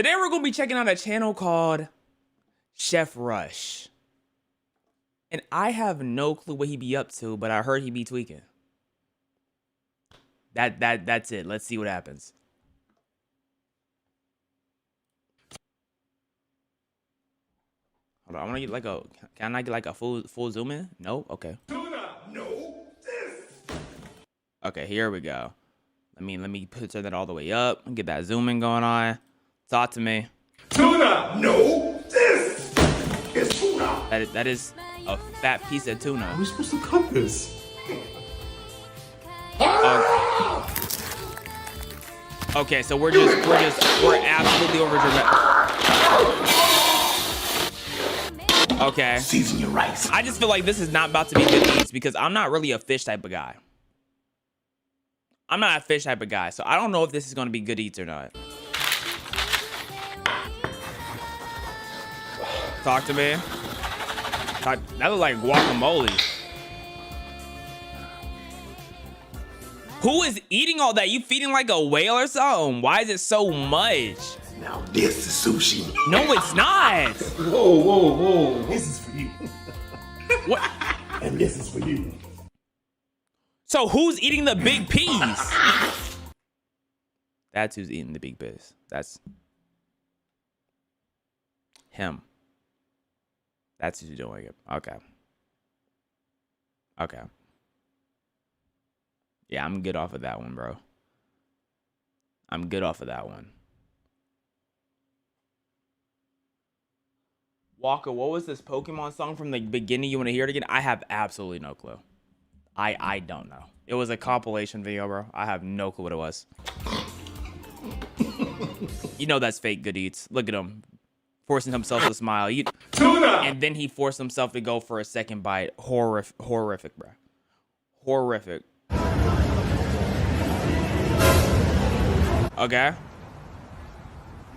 Today we're gonna be checking out a channel called Chef Rush. And I have no clue what he be up to, but I heard he be tweaking. That's it. Let's see what happens. Hold on, I wanna get like a, can I get like a full zoom in? No? Okay. No, this. Okay, here we go. Let me turn that all the way up and get that zoom in going on. Talk to me. Tuna. No, this is tuna. That is a fat piece of tuna. How are we supposed to cut this? Okay, so we're absolutely over dramatic. Okay. Season your rice. I just feel like this is not about to be good eats because I'm not really a fish type of guy. I'm not a fish type of guy, so I don't know if this is gonna be good eats or not. Talk to me. That looks like guacamole. Who is eating all that? You feeding like a whale or something? Why is it so much? Now this is sushi. No, it's not. Whoa, whoa, whoa. This is for you. What? And this is for you. So who's eating the big piece? That's who's eating the big piece. That's him. That's who's doing it. Okay. Okay. Yeah, I'm good off of that one, bro. I'm good off of that one. Walker, what was this Pokemon song from the beginning? You want to hear it again? I have absolutely no clue. I don't know. It was a compilation video, bro. I have no clue what it was. You know that's fake good eats. Look at him. Forcing himself to smile. Tuna! And then he forced himself to go for a second bite. Horrific, bro. Horrific. Okay.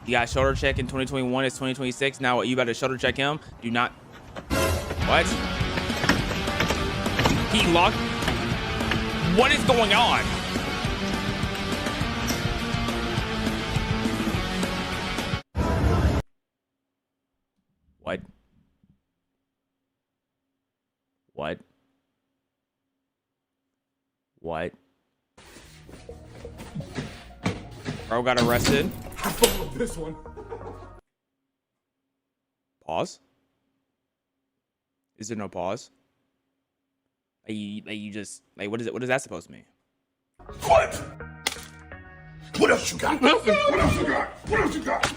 You got shoulder check in 2021. It's 2026. Now what? You better shoulder check him. Do not. What? He locked. What is going on? What? What? What? Bro got arrested. I followed this one. Pause. Is there no pause? You just like what is it? What is that supposed to mean? What? What else you got? Nothing. What else you got? What else you got?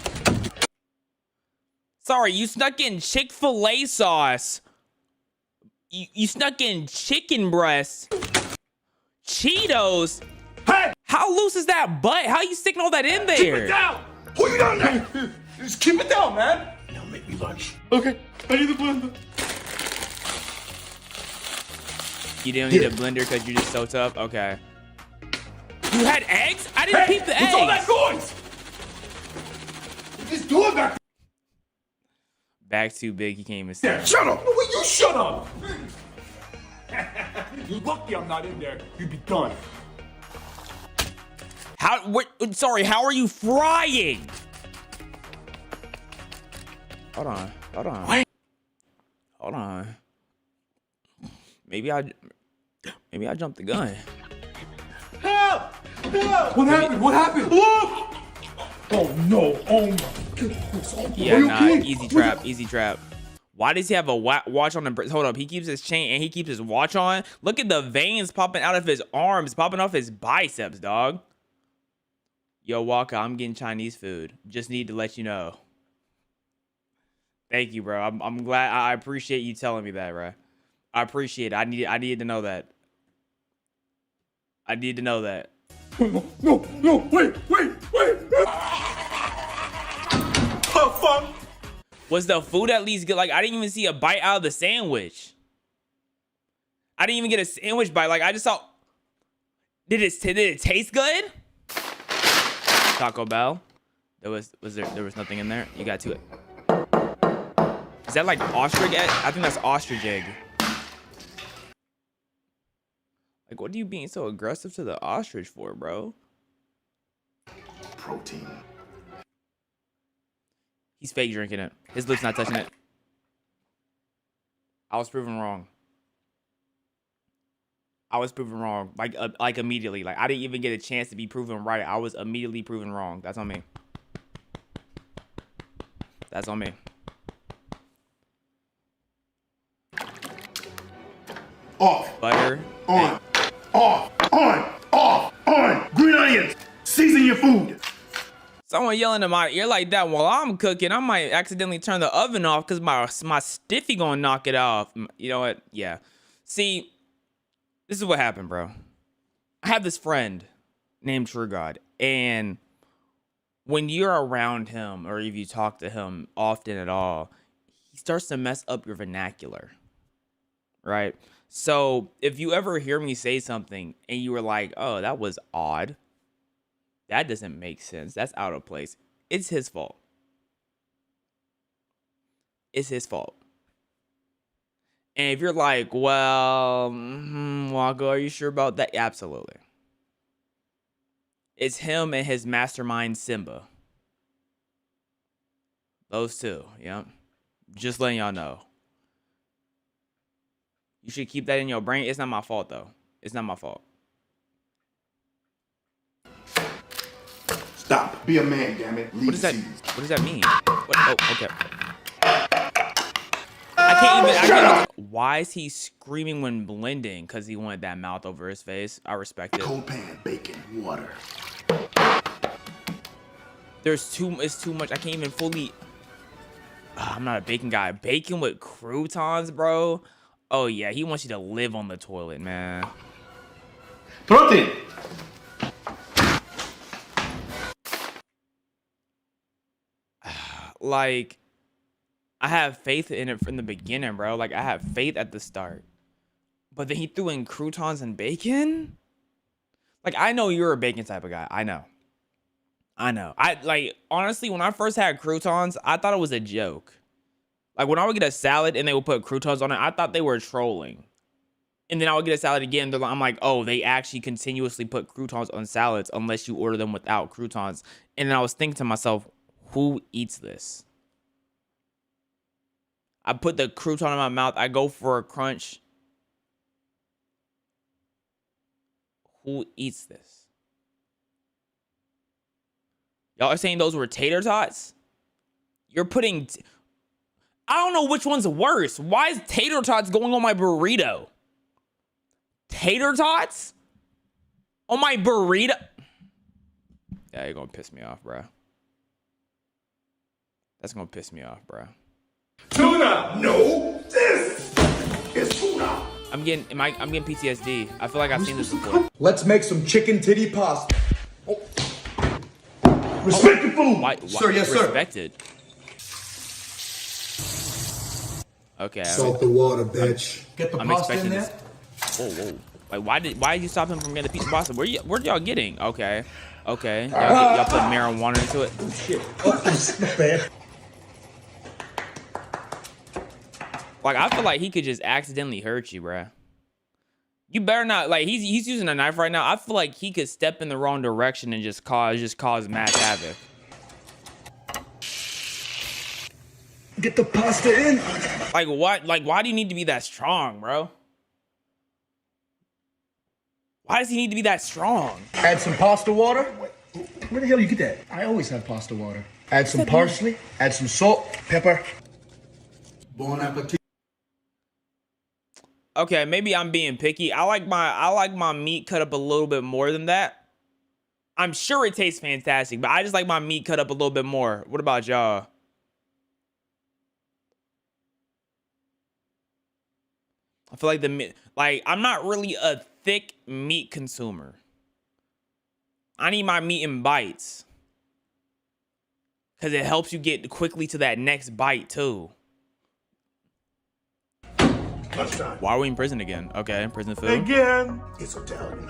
Sorry, you snuck in Chick-fil-A sauce. You snuck in chicken breast. Cheetos. Hey! How loose is that butt? How you sticking all that in there? Keep it down! Who you down there? Just keep it down, man. Now make me lunch. Okay, I need the blender. You didn't need a blender because you're just so tough? Okay. You had eggs? I didn't peep the eggs. What's all that noise? Just do it back. Bag's too big, he can't even see. Yeah, shut up! No, wait, you shut up! You're lucky I'm not in there. You'd be done. Sorry, how are you frying? Hold on. What? Hold on. Maybe I jumped the gun. Help! Help! What happened? What happened? Look! Oh no! Oh my goodness! Oh, Yeah, nah, easy trap. Why does he have a watch on the? Hold up, he keeps his chain and he keeps his watch on. Look at the veins popping out of his arms, popping off his biceps, dog. Yo, Walker, I'm getting Chinese food. Just need to let you know. Thank you, bro. I'm glad. I appreciate you telling me that, bro. I appreciate it. I needed to know that. I need to know that. No! Wait! Oh fuck! Was the food at least good? Like, I didn't even see a bite out of the sandwich. I didn't even get a sandwich bite. Like, I just saw. Did it taste good? Taco Bell. There was nothing in there. You got to it. Is that like ostrich egg? I think that's ostrich egg. Like, what are you being so aggressive to the ostrich for, bro? Protein. He's fake drinking it. His lips not touching it. I was proven wrong. I was proven wrong. Like immediately. Like I didn't even get a chance to be proven right. I was immediately proven wrong. That's on me. That's on me. Off. Butter. On. Off. On. Off. On. Green onions. Season your food. Someone yelling in my ear like that while I'm cooking, I might accidentally turn the oven off because my stiffy gonna knock it off. You know what? Yeah. See, this is what happened, bro. I have this friend named True God, and when you're around him or if you talk to him often at all, he starts to mess up your vernacular, right? So if you ever hear me say something and you were like, oh, that was odd, that doesn't make sense, that's out of place, it's his fault. It's his fault. And if you're like, well, Waka, are you sure about that? Absolutely. It's him and his mastermind Simba. Those two, yeah. Just letting y'all know. You should keep that in your brain. It's not my fault, though. It's not my fault. Stop. Be a man, damn it. What does that? What does that mean? What? Oh, okay. I can't even. Why is he screaming when blending? Because he wanted that mouth over his face. I respect it. Cold pan, bacon, water. It's too much. I can't even fully. I'm not a bacon guy. Bacon with croutons, bro. Oh yeah, he wants you to live on the toilet, man. Protein. Like, I have faith in it from the beginning, bro. Like, I have faith at the start. But then he threw in croutons and bacon? Like, I know you're a bacon type of guy. I know. Honestly, when I first had croutons, I thought it was a joke. Like, when I would get a salad and they would put croutons on it, I thought they were trolling. And then I would get a salad again. I'm like, oh, they actually continuously put croutons on salads unless you order them without croutons. And then I was thinking to myself, who eats this? I put the crouton in my mouth. I go for a crunch. Who eats this? Y'all are saying those were tater tots? You're putting... I don't know which one's worse. Why is tater tots going on my burrito? Tater tots? On my burrito? Yeah, you're gonna piss me off, bro. That's gonna piss me off, bro. Tuna! No! This is tuna! I'm getting PTSD. I feel like I've seen this before. Let's make some chicken titty pasta. Oh. Respect the food! Why, Sir, yes, sir. Respected. Okay. Salt the water, bitch. Get the I'm pasta expecting in this. there. Whoa. Like, why did you stop him from getting a piece of pasta? Where y'all getting? Okay. Y'all put marijuana into it. Oh, shit. Oh, it's not bad. Like, I feel like he could just accidentally hurt you, bruh. You better not, like, he's using a knife right now. I feel like he could step in the wrong direction and just cause mass havoc. Get the pasta in. Like, what? Like, why do you need to be that strong, bro? Why does he need to be that strong? Add some pasta water. Where the hell you get that? I always have pasta water. Add some parsley. Add some salt, pepper. Bon appetit. Okay, maybe I'm being picky. I like my meat cut up a little bit more than that. I'm sure it tastes fantastic, but I just like my meat cut up a little bit more. What about y'all? I feel like I'm not really a thick meat consumer. I need my meat in bites. Because it helps you get quickly to that next bite, too. Lunchtime. Why are we in prison again? Okay, prison food. Again. It's Italian.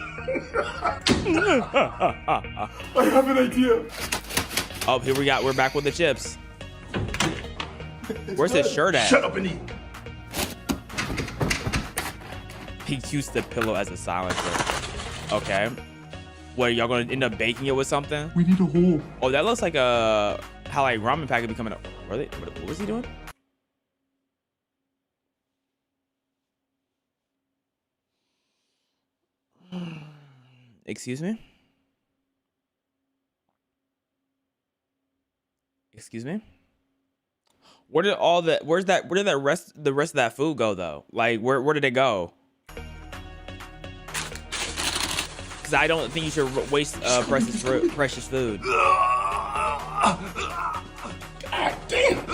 I have an idea. Oh, we're back with the chips. Where's his shirt at? Shut up and eat. He used the pillow as a silencer. Okay. What, y'all gonna end up baking it with something? We need a hole. Oh, that looks like how like ramen packet be coming up. What was he doing? Excuse me? Excuse me? Where did the rest of that food go though? Like where did it go? Cause I don't think you should waste precious food. God damn.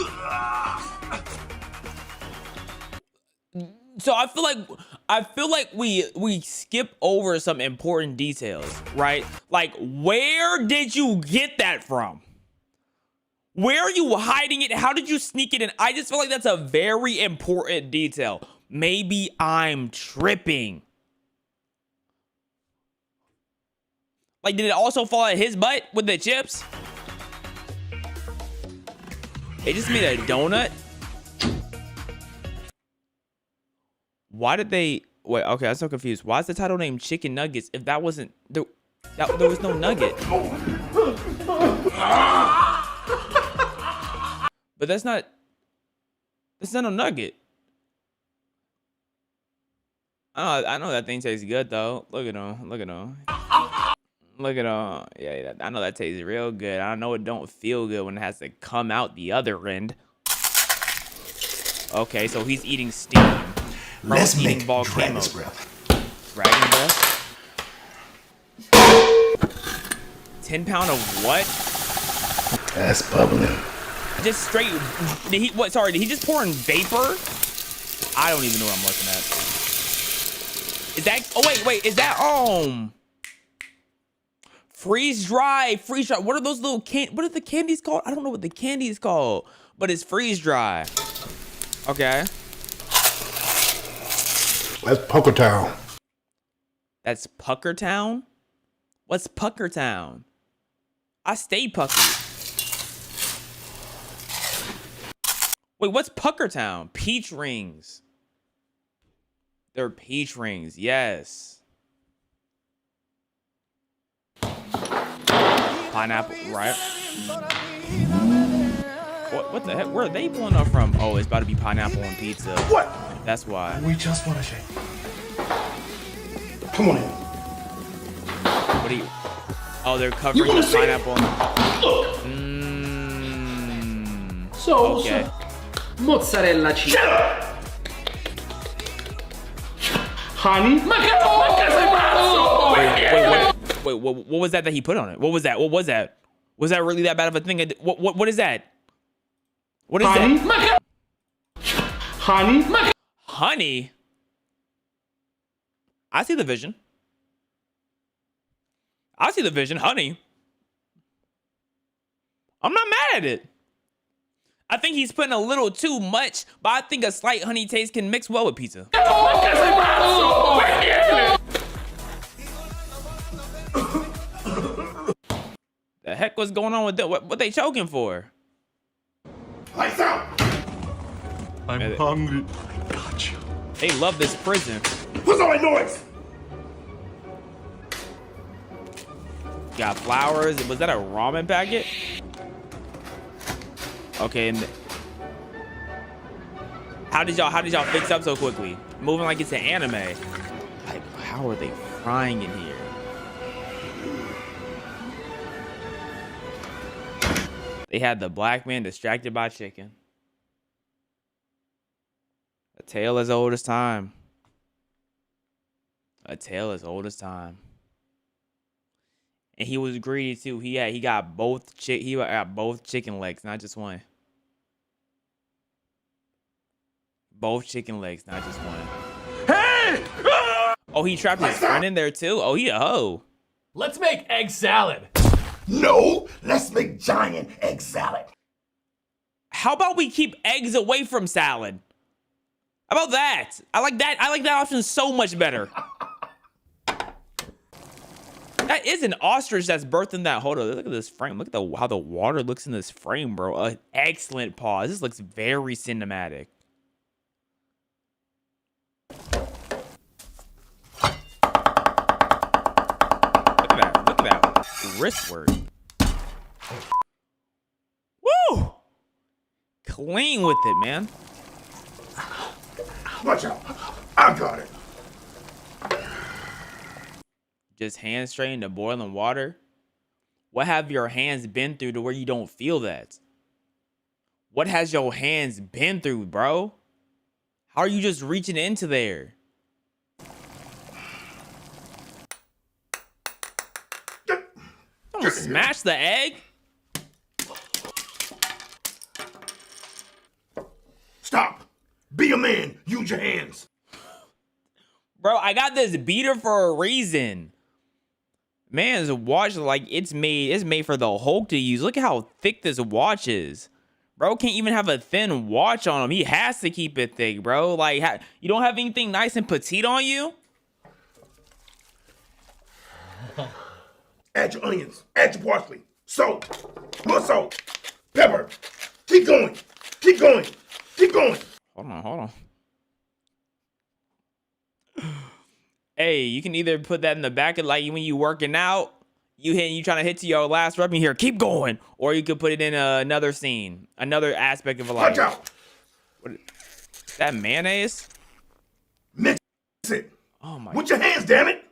So I feel like we skip over some important details, right? Like where did you get that from? Where are you hiding it? How did you sneak it in? I just feel like that's a very important detail. Maybe I'm tripping. Like, did it also fall at his butt with the chips? They just made a donut? Why did they... Wait, okay, I'm so confused. Why is the title named Chicken Nuggets if that wasn't... There was no nugget. But that's not a nugget. Oh, I know that thing tastes good though. Look at him. Look at him. Look at him. Yeah, I know that tastes real good. I know it don't feel good when it has to come out the other end. Okay, so he's eating steam. Let's eating make volcanoes. dragon's breath. Dragon breath? 10 pound of what? That's bubbling. Just straight. Did he just pour in vapor? I don't even know what I'm looking at. Is that? Oh wait. Is that freeze dry? What are those little what are the candies called? I don't know what the candy is called, but it's freeze dry. Okay. That's Pucker Town. That's Pucker Town? What's Pucker Town? I stay puckered. Wait, what's Pucker Town? Peach rings. They're peach rings, yes. Pineapple, right? What the heck? Where are they pulling up from? Oh, it's about to be pineapple on pizza. What? That's why. We just want to shake. Come on in. What are you? Oh, they're covering the pineapple. Sauce, Okay. mozzarella cheese. Honey? Wait, what was that he put on it? What was that? Was that really that bad of a thing? What is that? What is that? Honey? Honey? I see the vision. Honey. I'm not mad at it. I think he's putting a little too much, but I think a slight honey taste can mix well with pizza. The heck was going on with that? What they choking for? Lights out. I'm hungry. Gotcha. They love this prison. What's all that noise? Got flowers. Was that a ramen packet? Okay. And how did y'all fix up so quickly? Moving like it's an anime. Like, how are they frying in here? They had the black man distracted by chicken. A tale as old as time. A tale as old as time. And he was greedy too. He got both chicken legs, not just one. Both chicken legs, not just one. Hey! Oh, he trapped his friend in there too. Oh, he a hoe. Let's make egg salad. No, let's make giant egg salad. How about we keep eggs away from salad? How about that? I like that option so much better. That is an ostrich that's birthed in that. Hold on, look at this frame. Look at how the water looks in this frame, bro. An excellent pause. This looks very cinematic. Look at that wrist work. Woo! clean with it, man. Watch out. I got it. Just hand straight into boiling water. What have your hands been through to where you don't feel that? What has your hands been through, bro? How are you just reaching into there? Don't smash the egg. Stop. Be a man. Use your hands. Bro, I got this beater for a reason. Man's watch, like, it's made for the Hulk to use. Look at how thick this watch is. Bro can't even have a thin watch on him. He has to keep it thick, bro. Like, you don't have anything nice and petite on you? Add your onions. Add your parsley. Salt. More salt. Pepper. Keep going. Keep going. Keep going. Hold on. Hey, you can either put that in the back of, like, when you working out, you trying to hit to your last rep and here, keep going. Or you could put it in another scene, another aspect of a life. Watch out. What, that mayonnaise? Mix it. Oh my. With your hands, damn it.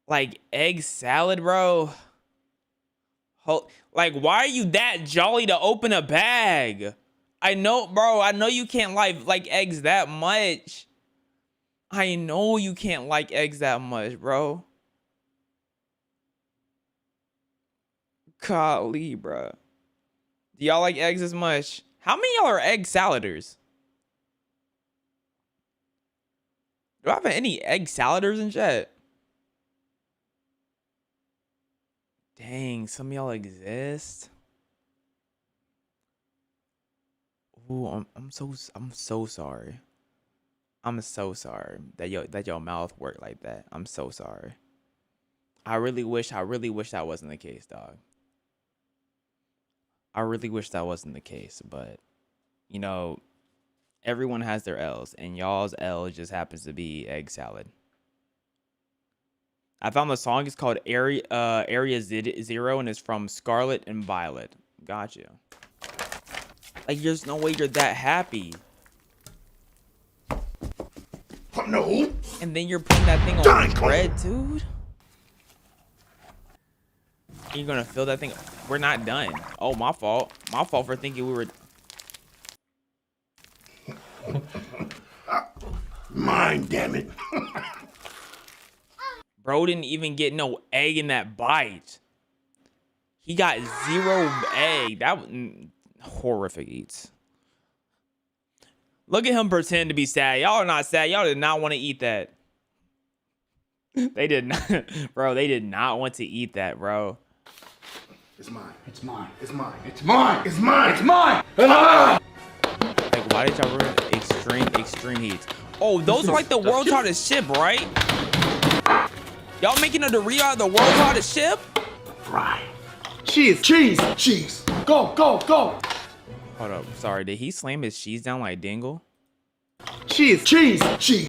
Like egg salad, bro. Like, why are you that jolly to open a bag? I know, bro. I know you can't like eggs that much. I know you can't like eggs that much, bro. Golly, bro. Do y'all like eggs as much? How many of y'all are egg saladers? Do I have any egg saladers in chat? Dang, some of y'all exist. Ooh, I'm so sorry. I'm so sorry that your mouth worked like that. I'm so sorry. I really wish that wasn't the case, dog. I really wish that wasn't the case, but you know, everyone has their L's, and y'all's L just happens to be egg salad. I found the song is called Area Zero, and it's from Scarlet and Violet. Gotcha. Like, there's no way you're that happy. No. And then you're putting that thing on bread, dude. You're gonna fill that thing. We're not done. Oh, my fault. My fault for thinking we were. Mine, damn it. Bro didn't even get no egg in that bite. He got 0 egg. That was horrific eats. Look at him pretend to be sad. Y'all are not sad. Y'all did not want to eat that. They did not. Bro, they did not want to eat that, bro. It's mine. It's mine. It's mine. It's mine. It's mine. It's mine. Ah! Like, why did y'all ruin extreme heats? Oh, those are like the world's hardest ship, right? Y'all making a Dorito out of the world's hardest ship? Right. Cheese. Cheese. Cheese. Go, go, go. Hold up. Sorry, did he slam his cheese down like Dingle? Cheese. Cheese. Cheese.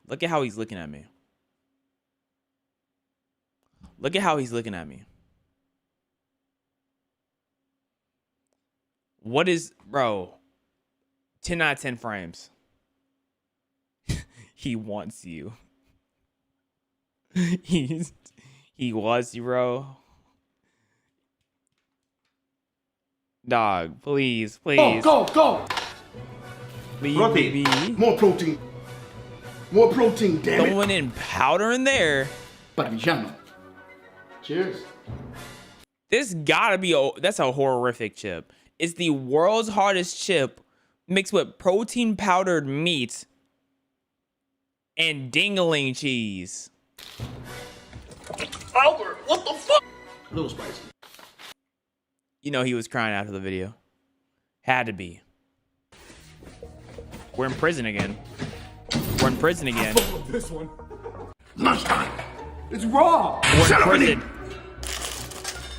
Look at how he's looking at me. Look at how he's looking at me. What is, bro? 10 out of 10 frames. He wants you. He wants you, bro. Dog, please, please. Go, go, go. Please, Protein. baby. More protein. More protein, damn it. Throwing in powder in there. Parmigiano. Cheers. This gotta be that's a horrific chip. It's the world's hardest chip mixed with protein powdered meat and dingling cheese. Albert, what the fuck? A little spicy. You know he was crying after the video. Had to be. We're in prison again. We're in prison again. This one. Lunchtime. It's raw. We're in Shut up, prison.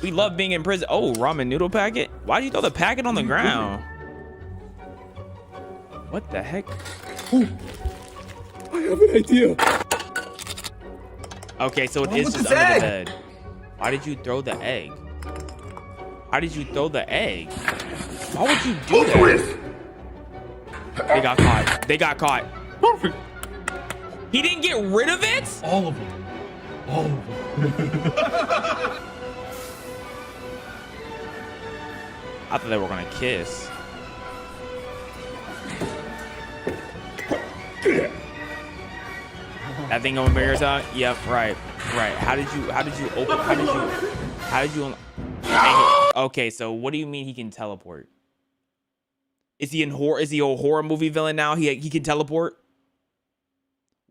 We love being in prison. Oh, ramen noodle packet? Why'd you throw the packet on the ground? What the heck? Ooh. I have an idea. Okay, so it What's is just this under egg? the bed. Why did you throw the egg? How did you throw the egg? Why would you do that? They got caught. They got caught. Perfect. He didn't get rid of it? All of them. All of them. I thought they were gonna kiss. That thing over your tongue? Yep, right. How did you okay, so what do you mean he can teleport? Is he a horror movie villain now? He can teleport?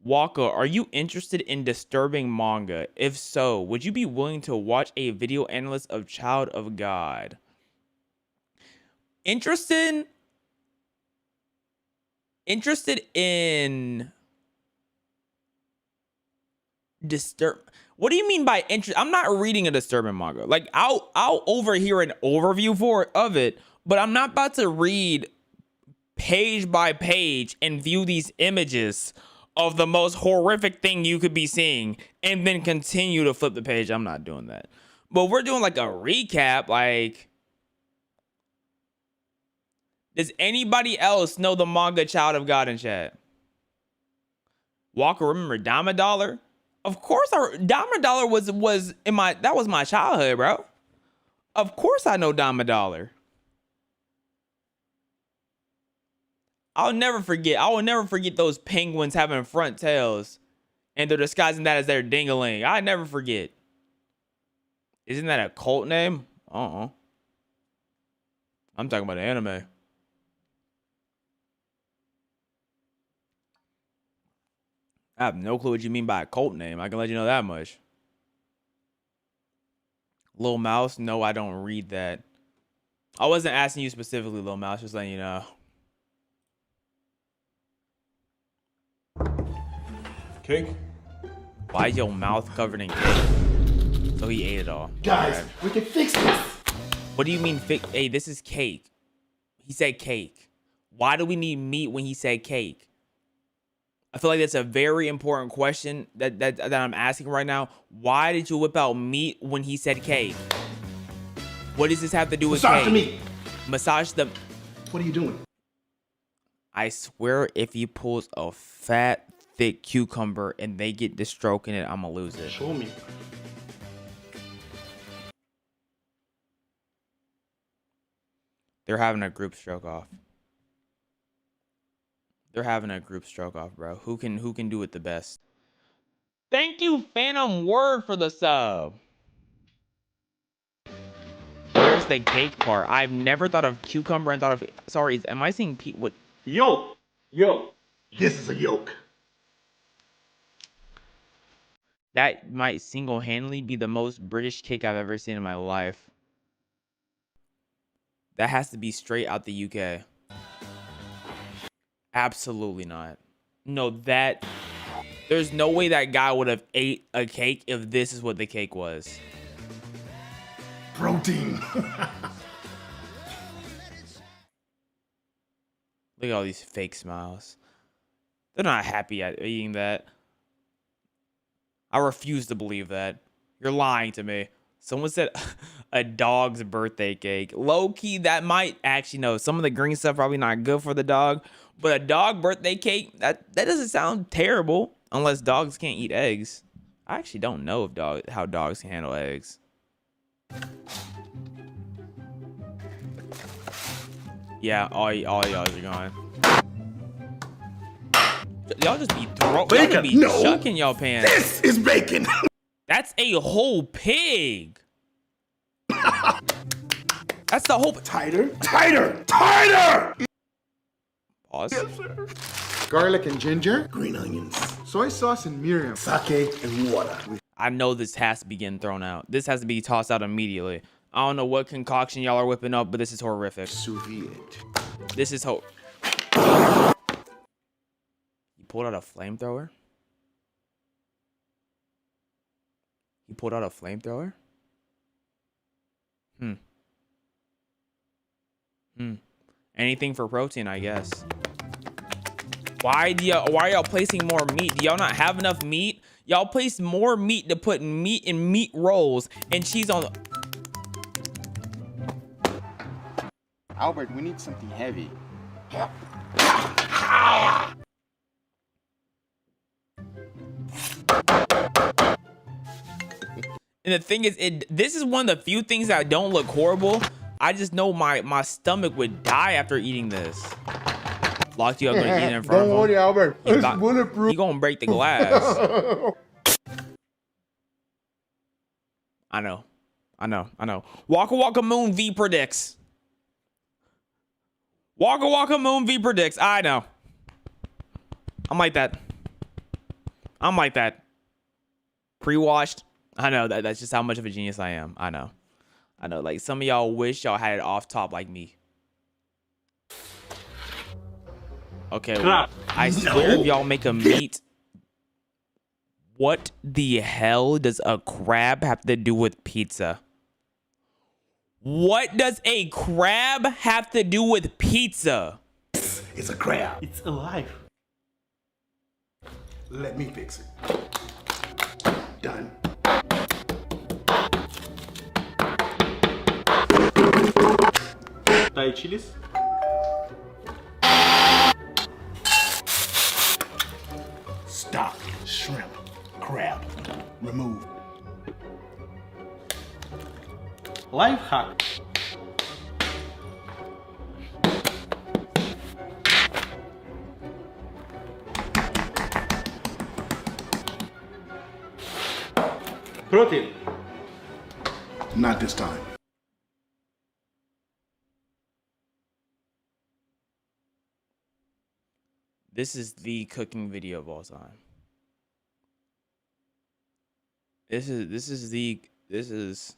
Walker, are you interested in disturbing manga? If so, would you be willing to watch a video analyst of Child of God? Interested in disturb. What do you mean by interest? I'm not reading a disturbing manga. Like I'll overhear an overview of it, but I'm not about to read page by page and view these images of the most horrific thing you could be seeing and then continue to flip the page. I'm not doing that. But we're doing like a recap. Like, does anybody else know the manga Child of God in chat? Walker, remember Dama Dollar? Of course, Dama Dollar was in my, that was my childhood, bro. Of course I know Dama Dollar. I will never forget those penguins having front tails and they're disguising that as their ding-a-ling. I never forget. Isn't that a cult name? I'm talking about the anime. I have no clue what you mean by a cult name. I can let you know that much. Lil Mouse? No, I don't read that. I wasn't asking you specifically, Lil Mouse, just letting you know. Cake? Why is your mouth covered in cake? So he ate it all. Guys, Alright. we can fix this. What do you mean Hey, this is cake. He said cake. Why do we need meat when he said cake? I feel like that's a very important question that I'm asking right now. Why did you whip out meat when he said cake? What does this have to do with Massage cake? the meat. Massage the... What are you doing? I swear if he pulls a fat, thick cucumber and they get to stroking it, I'm gonna lose it. Show me. They're having a group stroke off. They're having a group stroke off, bro. Who can do it the best? Thank you, Phantom Word, for the sub. Where's the cake part? I've never thought of cucumber and thought of... Sorry, am I seeing Pete? What? Yolk. This is a yolk. That might single-handedly be the most British cake I've ever seen in my life. That has to be straight out the UK. Absolutely not. No, there's no way that guy would have ate a cake if this is what the cake was. Protein. Look at all these fake smiles. They're not happy at eating that. I refuse to believe that. You're lying to me. Someone said a dog's birthday cake. Low key, that might actually, no. Some of the green stuff probably not good for the dog. But a dog birthday cake, that doesn't sound terrible. Unless dogs can't eat eggs. I actually don't know if how dogs can handle eggs. Yeah, all y'all are gone. Y'all just be chucking y'all pants. This is bacon. That's a whole pig. That's the whole... Tighter. Pause. Yes, sir. Garlic and ginger, Green onions. soy sauce and mirin, Sake and water. I know this has to be getting thrown out. This has to be tossed out immediately. I don't know what concoction y'all are whipping up, but this is horrific. sous vide. This is You pulled out a flamethrower? He pulled out a flamethrower? Anything for protein, I guess. Why are y'all placing more meat? Do y'all not have enough meat? Y'all place more meat to put meat in meat rolls and cheese on. Albert, we need something heavy. And the thing is, this is one of the few things that don't look horrible. I just know my stomach would die after eating this. Locked you up, gonna eat it in front of him. Don't worry, Albert. It's He bulletproof. gonna break the glass. I know. Waka Waka Moon V predicts. Waka Waka Moon V predicts. I know. I'm like that. Pre-washed. I know that's just how much of a genius I am. I know. Like some of y'all wish y'all had it off top like me. Okay. Well, I swear if y'all make a meat. What the hell does a crab have to do with pizza? What does a crab have to do with pizza? It's a crab. It's alive. Let me fix it. Done. Thai chilies. Stock, shrimp, crab. Remove. Life hack. Protein. Not this time. This is the cooking video of all time. This is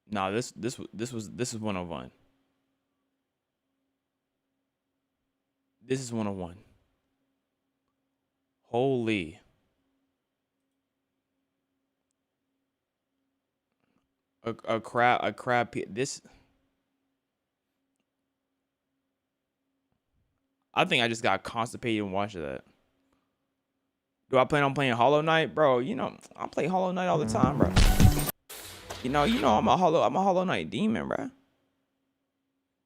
No, this is 101. This is 101. Holy. A crab. This. I think I just got constipated and watched that. Do I plan on playing Hollow Knight, bro? You know, I play Hollow Knight all the time, bro. You know, I'm a Hollow Knight demon, bro.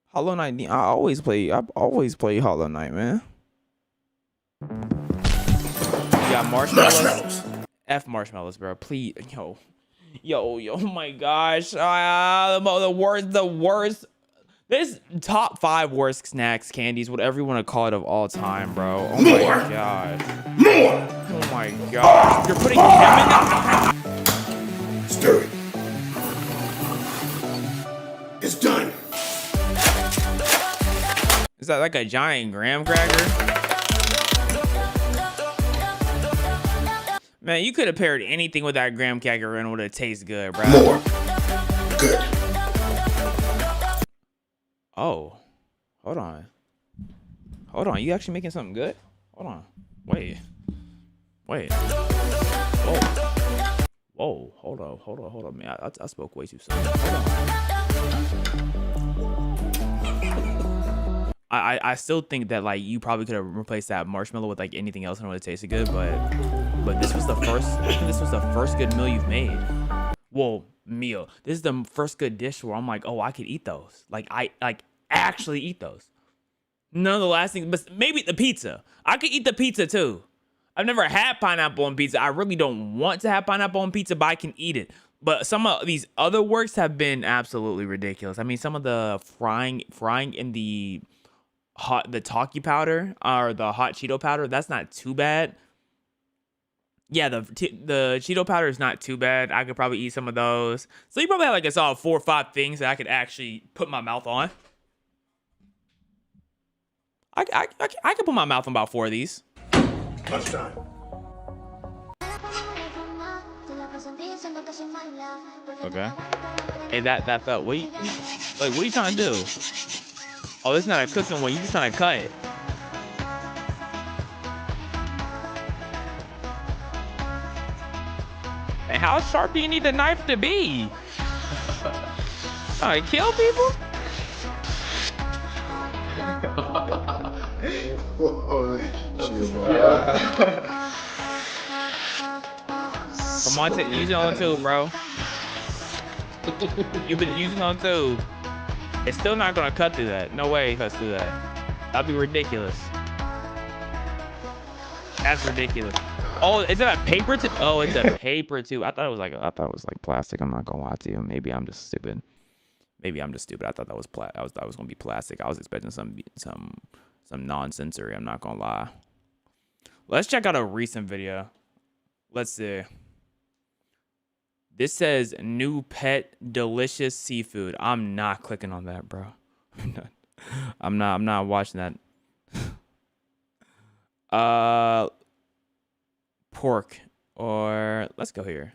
Hollow Knight demon. I always play Hollow Knight, man. You got marshmallows. F marshmallows, bro. Please, yo, oh my gosh. The worst. This top 5 worst snacks, candies, whatever you want to call it, of all time, bro. Oh my gosh. More. Oh my gosh. You're putting him in the. Stir it. It's done. Is that like a giant graham cracker? Man, you could have paired anything with that graham cracker and it would have tasted good, bro. More. Good. Oh, hold on. You actually making something good? Hold on. Wait. Whoa. Hold on, man. I spoke way too soon. I still think that like you probably could have replaced that marshmallow with like anything else and it would have tasted good, but this was the first. I think this was the first good meal you've made. Well, meal. This is the first good dish where I'm like, oh, I could eat those. Like I actually eat those. None of the last things, but maybe the pizza. I could eat the pizza too. I've never had pineapple on pizza. I really don't want to have pineapple on pizza, but I can eat it. But some of these other works have been absolutely ridiculous. I mean, some of the frying in the Taki powder or the hot Cheeto powder, that's not too bad. Yeah, the Cheeto powder is not too bad. I could probably eat some of those. So you probably have like a solid 4 or 5 things that I could actually put my mouth on. I could put my mouth on about 4 of these. Lunchtime. Okay. Hey, that felt. What are you trying to do? Oh, this is not a cooking one. You just trying to cut it. And how sharp do you need the knife to be? Trying to kill people? Come on, use it on two, bro. You've been using on two. It's still not gonna cut through that. No way it cuts through that. That'd be ridiculous. That's ridiculous. Oh, is that a paper tube? Oh, it's a paper tube. I thought it was like plastic. I'm not gonna lie to you. Maybe I'm just stupid. I thought that was I thought it was gonna be plastic. I was expecting some non-sensory. I'm not gonna lie. Let's check out a recent video. Let's see. This says new pet delicious seafood. I'm not clicking on that, bro. I'm not watching that. Pork or let's go here.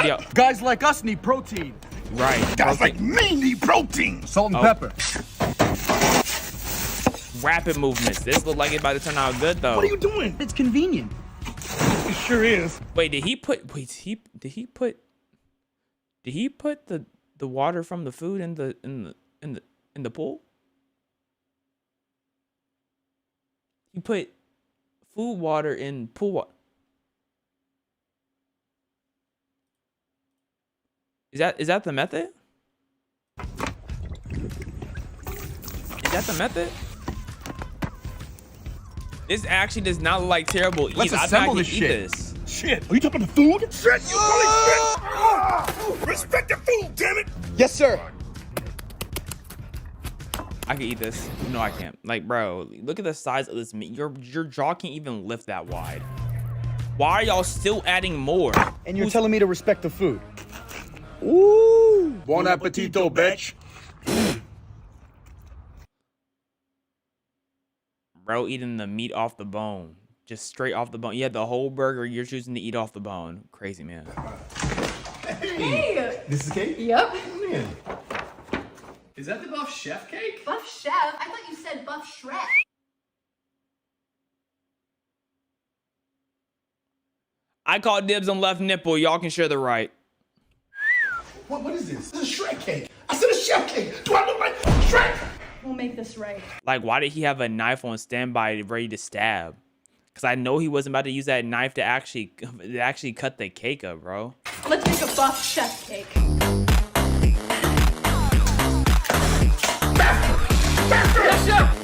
Yo, Guys like us need protein. right. Guys like me need protein. Salt and pepper. Rapid movements. This look like it's about to turn out good though. What are you doing? It's convenient. It sure is. Wait, did he put the water from the food in the pool? He put food water in pool water. Is that the method? Is that the method? This actually does not look like terrible. Let's assemble this shit. Shit, are you talking about the food? Shit, you bully shit! Respect the food, damn it! Yes, sir. I can eat this. No, I can't. Like, bro, look at the size of this meat. Your jaw can't even lift that wide. Why are y'all still adding more? And you're telling me to respect the food. Ooh! Bon appetito, bitch! Bro, eating the meat off the bone. Just straight off the bone. You had the whole burger. You're choosing to eat off the bone. Crazy, man. Hey! This is cake? Yep. Man. Is that the Buff Chef cake? Buff Chef? I thought you said Buff Shrek. I called dibs on left nipple. Y'all can share the right. What is this? This is Shrek cake. I said a chef cake. Do I look like Shrek? We'll make this right. Like, why did he have a knife on standby ready to stab? Because I know he wasn't about to use that knife to actually cut the cake up, bro. Let's make a Buff Chef cake. Yes, chef!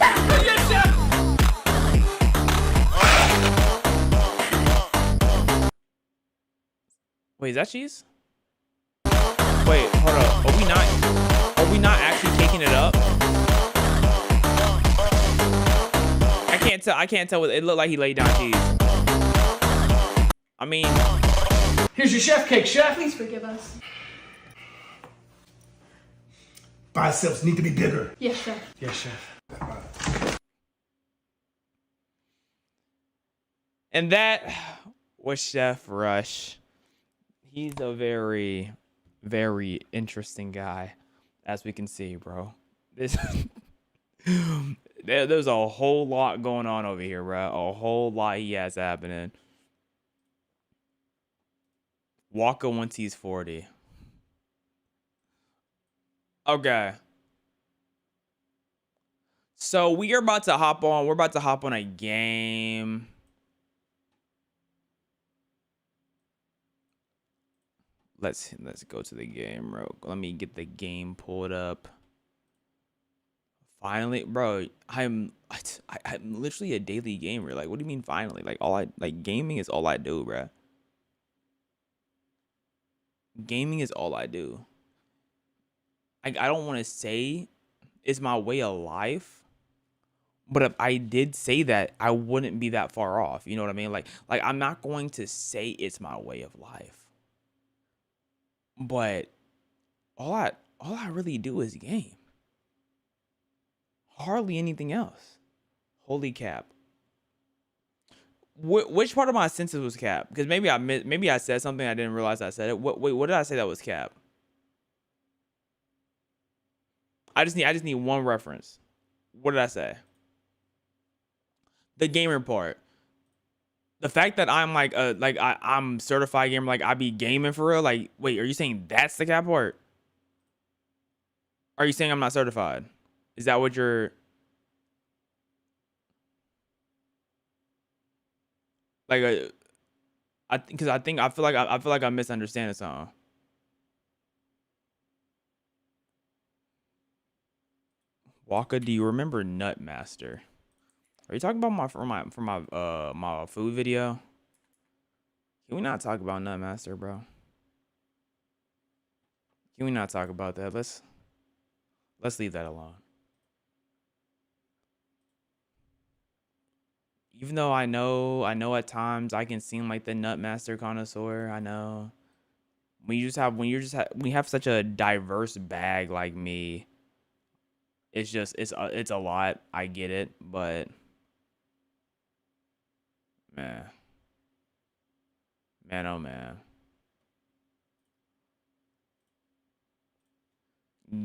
Yes, chef! Wait, is that cheese? Wait, hold up. Are we not actually caking it up? I can't tell. It looked like he laid down cheese. I mean, Here's your chef cake, chef! Please forgive us. Biceps need to be bigger. Yes, Chef. Yes, chef. and that was Chef Rush. He's a very, very interesting guy, as we can see, bro. There's a whole lot going on over here, bro. A whole lot he has happening. Walker once he's 40. Okay. So we are about to hop on. We're about to hop on a game. Let's go to the game, bro. Let me get the game pulled up. Finally, bro, I'm literally a daily gamer. Like, what do you mean finally? Like gaming is all I do, bro. Gaming is all I do. I don't want to say it's my way of life, but if I did say that, I wouldn't be that far off. You know what I mean? Like I'm not going to say it's my way of life. But all I really do is game. Hardly anything else. Holy cap. Which part of my senses was cap? Because maybe I said something I didn't realize I said it. Wait, what did I say that was cap? I just need one reference. What did I say? The gamer part. The fact that I'm I'm certified gamer, like I be gaming for real. Like, wait, are you saying that's the cap part? Are you saying I'm not certified? Is that what you're? Like, because I feel like I'm misunderstanding something. Waka, do you remember Nutmaster? Are you talking about my food video? Can we not talk about Nutmaster, bro? Can we not talk about that? Let's leave that alone. Even though I know at times I can seem like the Nutmaster connoisseur. I know when you have such a diverse bag like me, it's a lot. I get it, but man, oh man.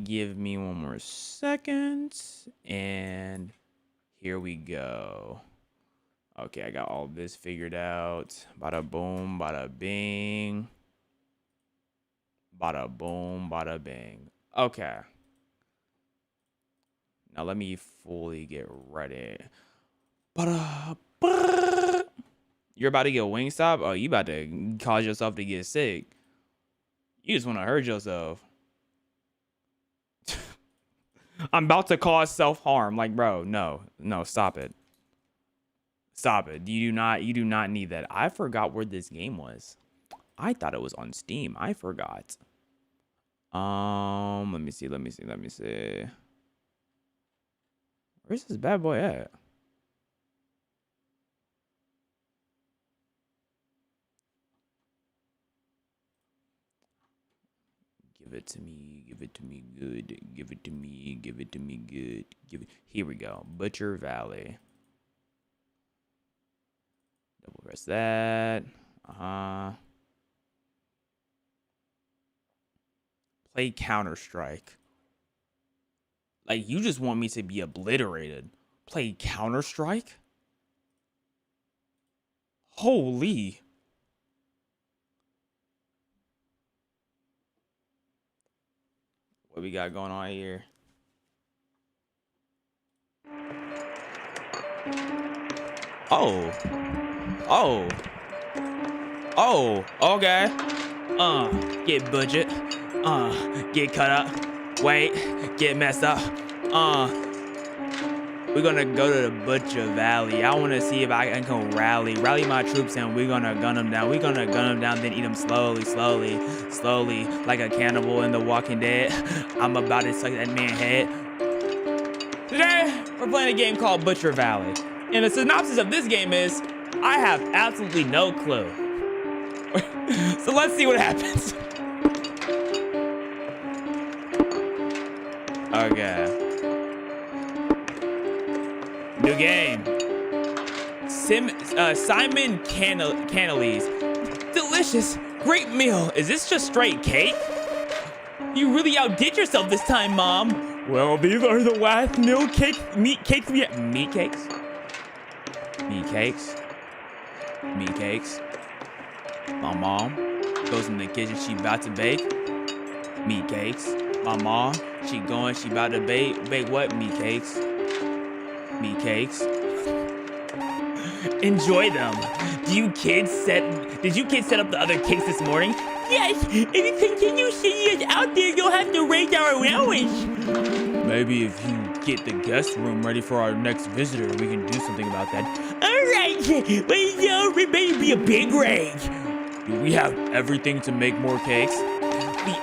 Give me one more second, and here we go. Okay, I got all this figured out. Bada boom, bada bing. Bada boom, bada bing. Okay. Now let me fully get ready. Bada, brrr. You're about to get Wingstop? Oh, you about to cause yourself to get sick. You just want to hurt yourself. I'm about to cause self-harm. Like, bro, no, stop it. Stop it. You do not need that. I forgot where this game was. I thought it was on Steam. I forgot. Let me see. Where's this bad boy at? Give it to me good. Give it to me good. Here we go. Butcher Valley. Double press that. Play Counter-Strike. Like, you just want me to be obliterated. Play Counter-Strike? Holy. What we got going on here? Oh, okay. Get budget. Get cut up. Wait, get messed up. We're gonna go to the Butcher Valley. I wanna see if I can rally my troops, and we're gonna gun them down. We're gonna gun them down, then eat them slowly, like a cannibal in The Walking Dead. I'm about to suck that man's head. Today, we're playing a game called Butcher Valley. And the synopsis of this game is, I have absolutely no clue. So let's see what happens. Okay. New game. Simon Cannelly's delicious, great meal. Is this just straight cake? You really outdid yourself this time, Mom. Well, these are the last meat cakes. Meat cakes? Meat cakes. My mom goes in the kitchen. She about to bake meat cakes. My mom, she about to bake what? Meat cakes. Enjoy them. Did you kids set up the other cakes this morning? Yes. If you continue sending us out there, you'll have to raise our allowance. Maybe if you get the guest room ready for our next visitor, we can do something about that. All right, but it better be a big range. Do we have everything to make more cakes? We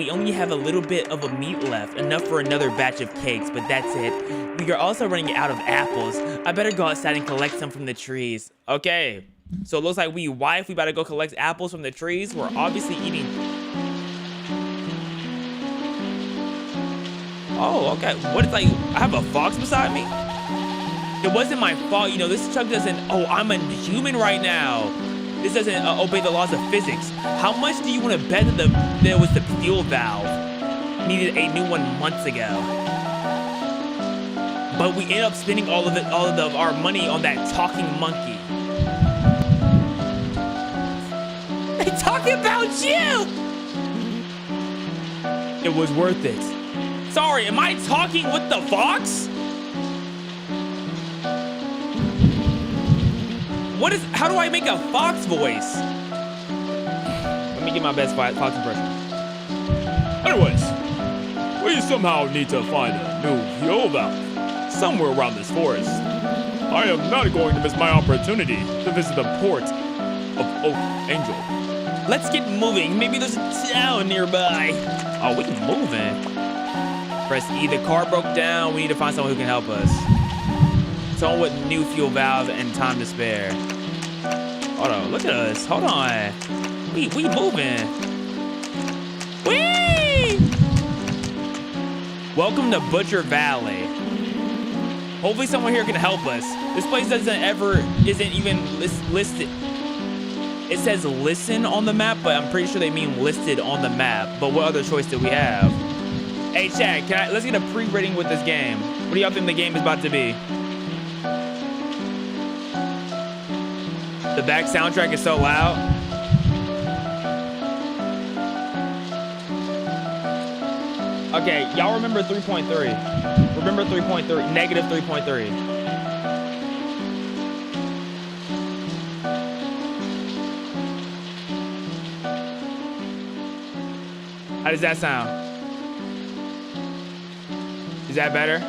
only have a little bit of a meat left, enough for another batch of cakes, but that's it. We are also running out of apples. I better go outside and collect some from the trees. Okay, so it looks like we about to go collect apples from the trees. We're obviously eating. Oh, okay. What is, like, I have a fox beside me? It wasn't my fault, this truck doesn't, I'm a human right now. This doesn't obey the laws of physics. How much do you want to bet that there was the fuel valve? Needed a new one months ago. But we ended up spending all of our money on that talking monkey. They talking about you! It was worth it. Sorry, am I talking with the fox? What is? How do I make a fox voice? Let me get my best fox impression. Anyways, we somehow need to find a new fuel valve somewhere around this forest. I am not going to miss my opportunity to visit the port of Oak Angel. Let's get moving. Maybe there's a town nearby. Oh, we can move in. Press E. The car broke down. We need to find someone who can help us. Someone with new fuel valve and time to spare. Hold on. Look at us. Hold on. We moving. Whee! Welcome to Butcher Valley. Hopefully someone here can help us. This place isn't even listed. It says listen on the map, but I'm pretty sure they mean listed on the map. But what other choice do we have? Hey, chat, let's get a pre-rating with this game. What do y'all think the game is about to be? The back soundtrack is so loud. Okay, y'all remember 3.3. Remember 3.3, negative 3.3. How does that sound? Is that better?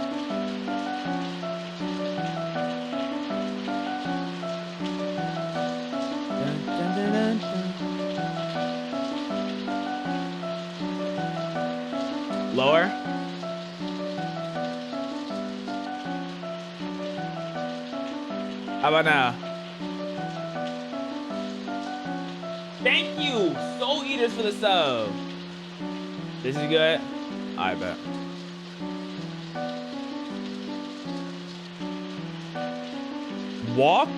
Lower? How about now? Thank you, Soul Eaters, for the sub. This is good? I bet. Walk,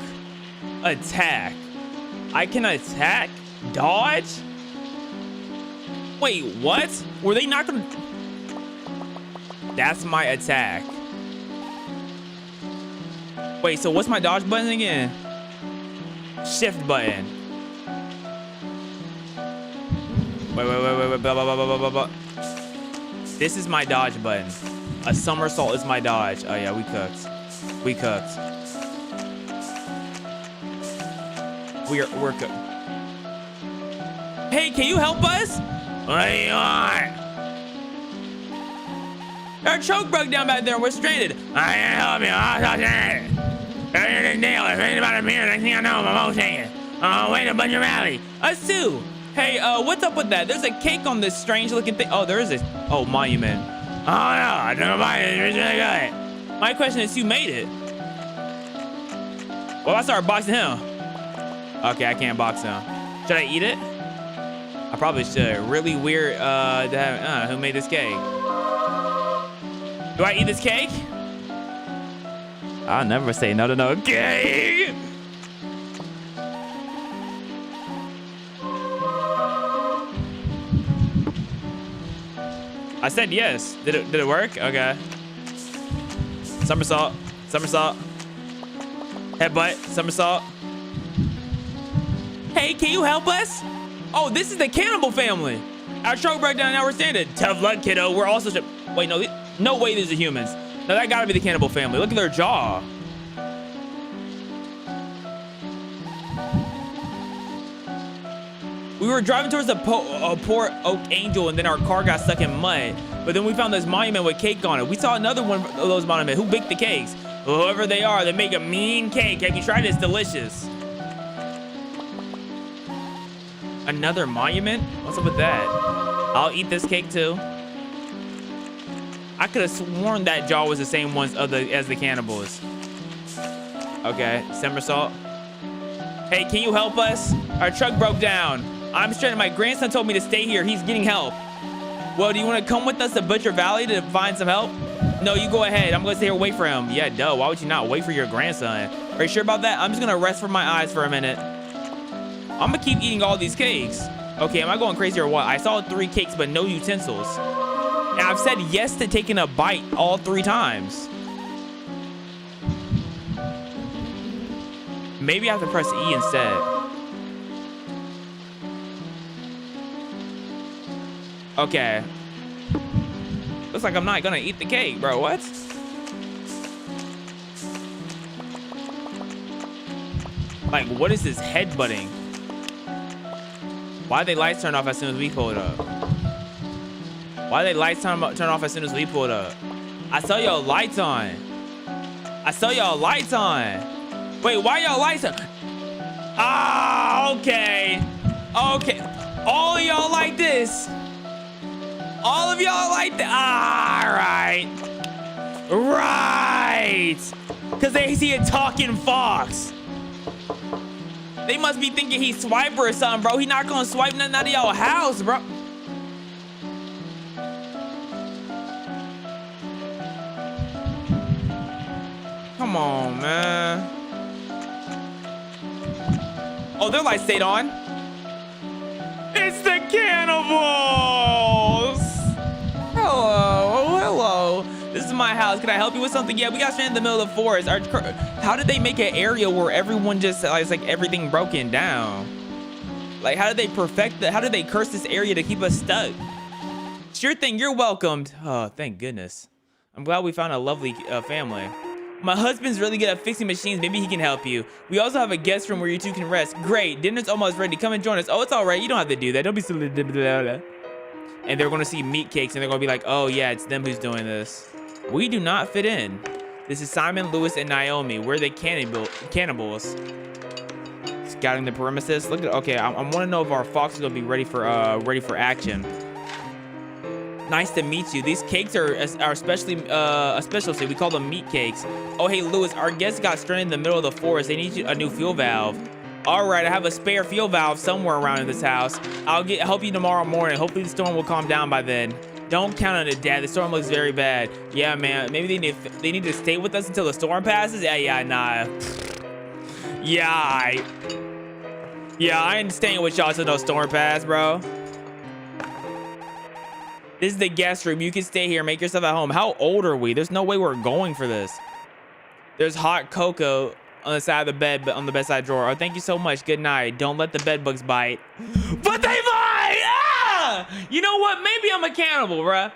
attack. I can attack, dodge? Wait, what? Were they not gonna? That's my attack. Wait, so what's my dodge button again? Shift button. Wait, blah. This is my dodge button. A somersault is my dodge. Oh yeah, we cooked. We cooked. We're cooked. Hey, can you help us? What do you want? Our choke broke down back there. We're stranded. I can't help you. I'm so sad. There's a deal. If anybody up here, next thing I know, I'm all saying. Wait a Butcher Valley. Sue. Hey, what's up with that? There's a cake on this strange looking thing. Oh, there is a monument. Oh no, I don't know why it's really good. My question is, who made it? Well, I started boxing him. Okay, I can't box him. Should I eat it? I probably should. Really weird to have, who made this cake? Do I eat this cake? I'll never say no to no cake. I said yes. Did it work? Okay. Somersault. Somersault. Headbutt. Somersault. Hey, can you help us? Oh, this is the cannibal family. Our truck broke down, now we're standing. Tough luck, kiddo. We're also... Wait, no way these are humans. No, that gotta be the cannibal family. Look at their jaw. We were driving towards the Port Oak Angel, and then our car got stuck in mud. But then we found this monument with cake on it. We saw another one of those monuments. Who baked the cakes? Whoever they are, they make a mean cake. Have you tried it? It's delicious. Another monument? What's up with that? I'll eat this cake too. I could have sworn that jaw was the same ones as the cannibals. Okay, somersault. Hey, can you help us? Our truck broke down. I'm stranded. My grandson told me to stay here. He's getting help. Well, do you want to come with us to Butcher Valley to find some help? No, you go ahead. I'm going to stay here and wait for him. Yeah, duh. Why would you not wait for your grandson? Are you sure about that? I'm just going to rest from my eyes for a minute. I'm going to keep eating all these cakes. Okay, am I going crazy or what? I saw 3 cakes, but no utensils. And I've said yes to taking a bite all 3 times. Maybe I have to press E instead. Okay. Looks like I'm not gonna eat the cake, bro. What? Like, what is this headbutting? Why they lights turn off as soon as we pull it up? Why they lights turn off as soon as we pull it up? I saw y'all lights on. I saw y'all lights on. Wait, why y'all lights on? Ah, okay. Okay. All of y'all like this. All of y'all like that. Ah, right. Right. Because they see a talking fox. They must be thinking he's swiper or something, bro. He not gonna swipe nothing out of y'all house, bro. Come on, man. Oh, their light stayed on. It's the cannibals. Hello, hello. This is my house. Can I help you with something? Yeah, we got stranded in the middle of the forest. How did they make an area where everyone just it's like everything broken down? Like, how did they perfect that? How did they curse this area to keep us stuck? Sure thing, you're welcomed. Oh, thank goodness. I'm glad we found a lovely family. My husband's really good at fixing machines. Maybe he can help you. We also have a guest room where you two can rest. Great, dinner's almost ready. Come and join us. Oh, it's all right. You don't have to do that. Don't be silly. And they're gonna see meat cakes and they're gonna be like, oh yeah, it's them who's doing this. We do not fit in. This is Simon, Lewis, and Naomi. We're the cannibals. Scouting the premises. Look at, okay, I want to know if our fox is gonna be ready for action. Nice to meet you. These cakes are especially a specialty. We call them meat cakes. Oh, hey, Lewis, our guests got stranded in the middle of the forest. They need a new fuel valve. All right, I have a spare fuel valve somewhere around in this house. I'll help you tomorrow morning. Hopefully the storm will calm down by then. Don't count on it, Dad. The storm looks very bad. Yeah, man. Maybe they need to stay with us until the storm passes. Yeah, nah. Yeah, I ain't staying with y'all until no storm pass, bro. This is the guest room. You can stay here. Make yourself at home. How old are we? There's no way we're going for this. There's hot cocoa on the side of the bed, but on the bedside drawer. Oh, thank you so much. Good night. Don't let the bed bugs bite. But they bite! Ah! You know what? Maybe I'm a cannibal, bruh.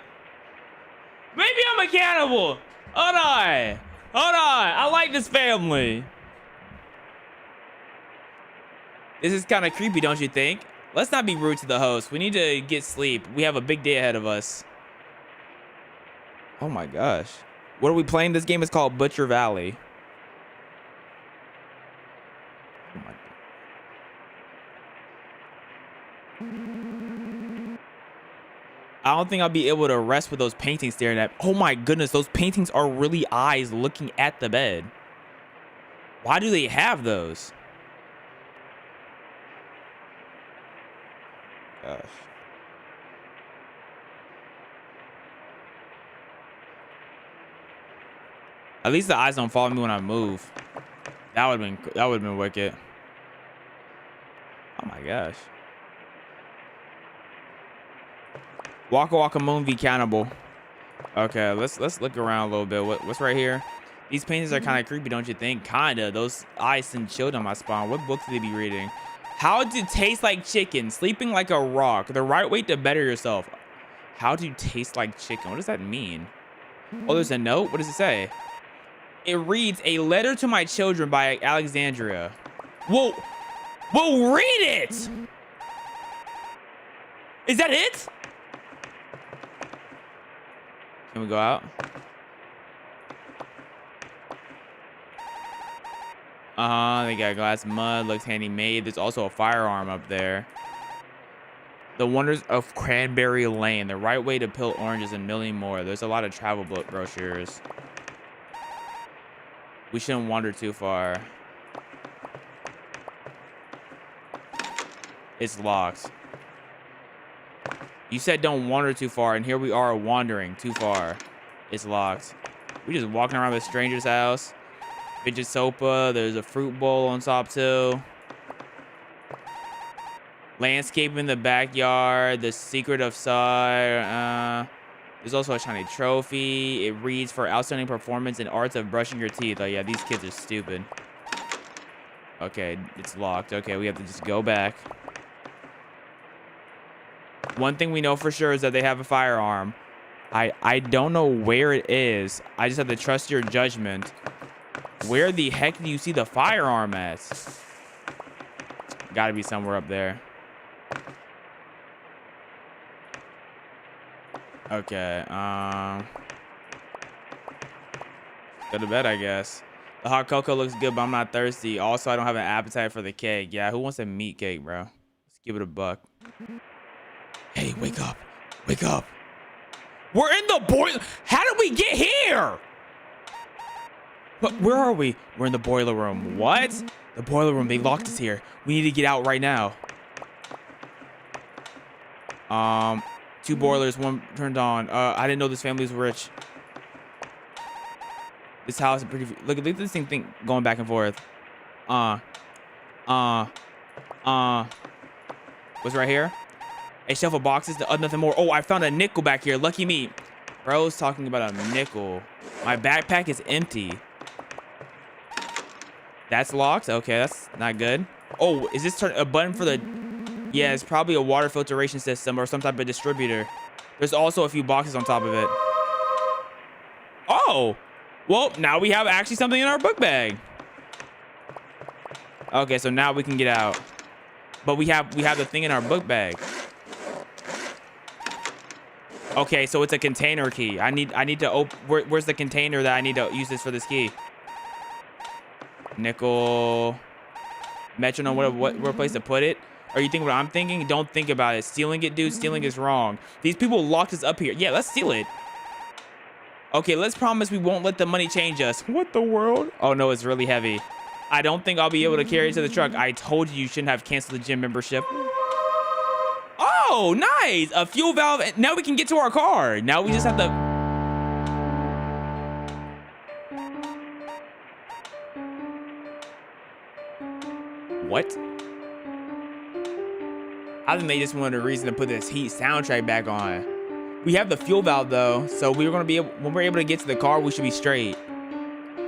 Maybe I'm a cannibal. Hold on. I like this family. This is kind of creepy, don't you think? Let's not be rude to the host. We need to get sleep. We have a big day ahead of us. Oh my gosh. What are we playing? This game is called Butcher Valley. Oh my God. I don't think I'll be able to rest with those paintings staring at. Oh my goodness, those paintings are really eyes looking at the bed. Why do they have those? Gosh. At least the eyes don't follow me when I move. That would have been wicked. Oh my gosh. Waka Waka Moon v Cannibal. Okay, let's look around a little bit. What's right here? These paintings are kind of creepy, don't you think? Kinda. Those eyes send chilled on my spine. What book did they be reading? How to taste like chicken, sleeping like a rock, the right way to better yourself. How to taste like chicken. What does that mean? Oh, there's a note. What does it say? It reads, a letter to my children by Alexandria. Whoa, read it. Is that it? Can we go out? They got glass mud, looks handy made. There's also a firearm up there. The wonders of Cranberry Lane, the right way to peel oranges, and million more. There's a lot of travel book brochures. We shouldn't wander too far. It's locked. You said don't wander too far, and here we are wandering too far. It's locked. We just walking around a stranger's house. Fidget sofa. There's a fruit bowl on top too. Landscape in the backyard. The secret of Side. There's also a shiny trophy. It reads for outstanding performance in arts of brushing your teeth. Oh yeah, these kids are stupid. Okay, it's locked. Okay, we have to just go back. One thing we know for sure is that they have a firearm. I don't know where it is. I just have to trust your judgment. Where the heck do you see the firearm at? Gotta be somewhere up there. Okay, go to bed, I guess. The hot cocoa looks good, but I'm not thirsty. Also, I don't have an appetite for the cake. Yeah, who wants a meat cake, bro? Let's give it a buck. Hey, wake up. Wake up. We're in the boiler. How did we get here? But where are we? We're in the boiler room. What? The boiler room. They locked us here. We need to get out right now. 2 boilers, 1 turned on. I didn't know this family was rich. This house is pretty. Look at this thing going back and forth. What's right here? A shelf of boxes. Nothing more. Oh, I found a nickel back here. Lucky me. Bro's talking about a nickel. My backpack is empty. That's locked. Okay, that's not good. Oh, is this a button for the? Yeah, it's probably a water filtration system or some type of distributor. There's also a few boxes on top of it. Oh, well, now we have actually something in our book bag. Okay, so now we can get out. But we have the thing in our book bag. Okay, so it's a container key. I need to open. Where's the container that I need to use this for this key? Nickel. Metronome. What place to put it? Are you thinking what I'm thinking? Don't think about it. Stealing it, dude. Stealing is wrong. These people locked us up here. Yeah, let's steal it. Okay, let's promise we won't let the money change us. What the world? Oh no, it's really heavy. I don't think I'll be able to carry it to the truck. I told you shouldn't have canceled the gym membership. Oh, nice. A fuel valve. Now we can get to our car. Now we just have to. What? I think they just wanted a reason to put this Heat soundtrack back on. We have the fuel valve though, so we're gonna be able, when we're able to get to the car, we should be straight.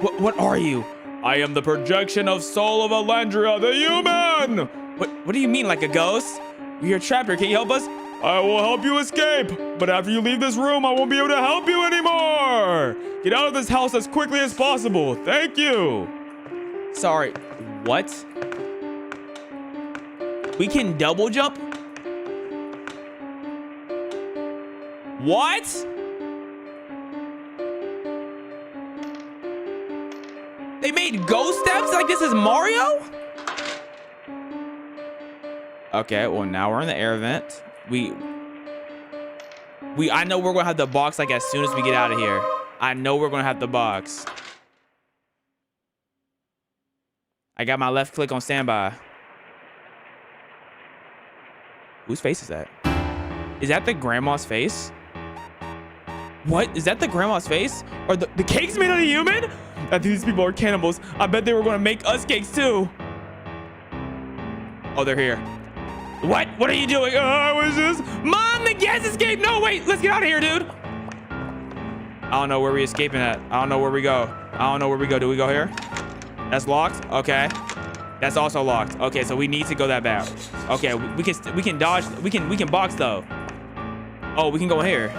What are you? I am the projection of soul of Alandria, the human. What do you mean, like a ghost? We are trapped here. Can you help us? I will help you escape, but after you leave this room, I won't be able to help you anymore. Get out of this house as quickly as possible. Thank you. Sorry. What? We can double jump? What? They made ghost steps like this is Mario? Okay, well now we're in the air vent. I know we're gonna have the box like as soon as we get out of here. I know we're gonna have the box. I got my left click on standby. Whose face is that? Is that the grandma's face? What? Is that the grandma's face? Or the cake's made out of human? I think these people are cannibals. I bet they were gonna make us cakes too. Oh, they're here. What? What are you doing? What is this? Mom, the gas escape! No, wait, let's get out of here, dude. I don't know where we escaping at. I don't know where we go. I don't know where we go. Do we go here? That's locked. Okay. That's also locked. Okay, so we need to go that back. Okay, we can dodge. We can box though. Oh, we can go in here.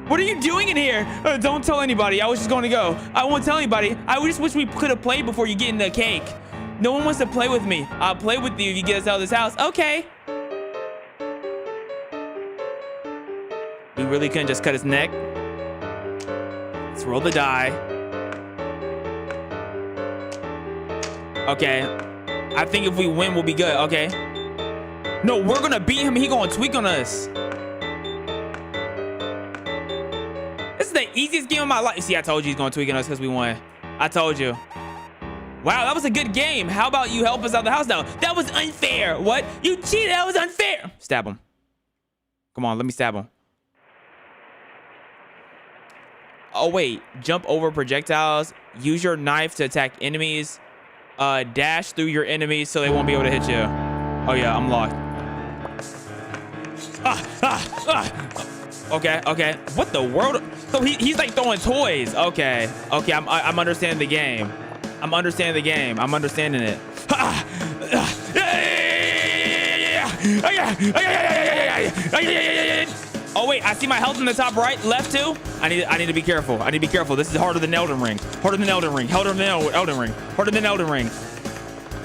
What are you doing in here? Don't tell anybody. I was just going to go. I won't tell anybody. I just wish we could have played before you get in the cake. No one wants to play with me. I'll play with you if you get us out of this house. Okay. We really couldn't just cut his neck. Let's roll the die. Okay. I think if we win, we'll be good. Okay. No, we're going to beat him. He going to tweak on us. This is the easiest game of my life. See, I told you he's going to tweak on us because we won. I told you. Wow, that was a good game. How about you help us out of the house now? That was unfair. What? You cheated. That was unfair. Stab him. Come on, let me stab him. Oh, wait. Jump over projectiles. Use your knife to attack enemies. Dash through your enemies so they won't be able to hit you. Oh, yeah, I'm locked. Okay. What the world? So he's like throwing toys. Okay. I'm understanding the game. I'm understanding the game. I'm understanding it. Oh wait, I see my health in the top right, left too. I need to be careful. I need to be careful. This is harder than Elden Ring. Harder than Elden Ring. Harder than Elden Ring. Harder than Elden Ring.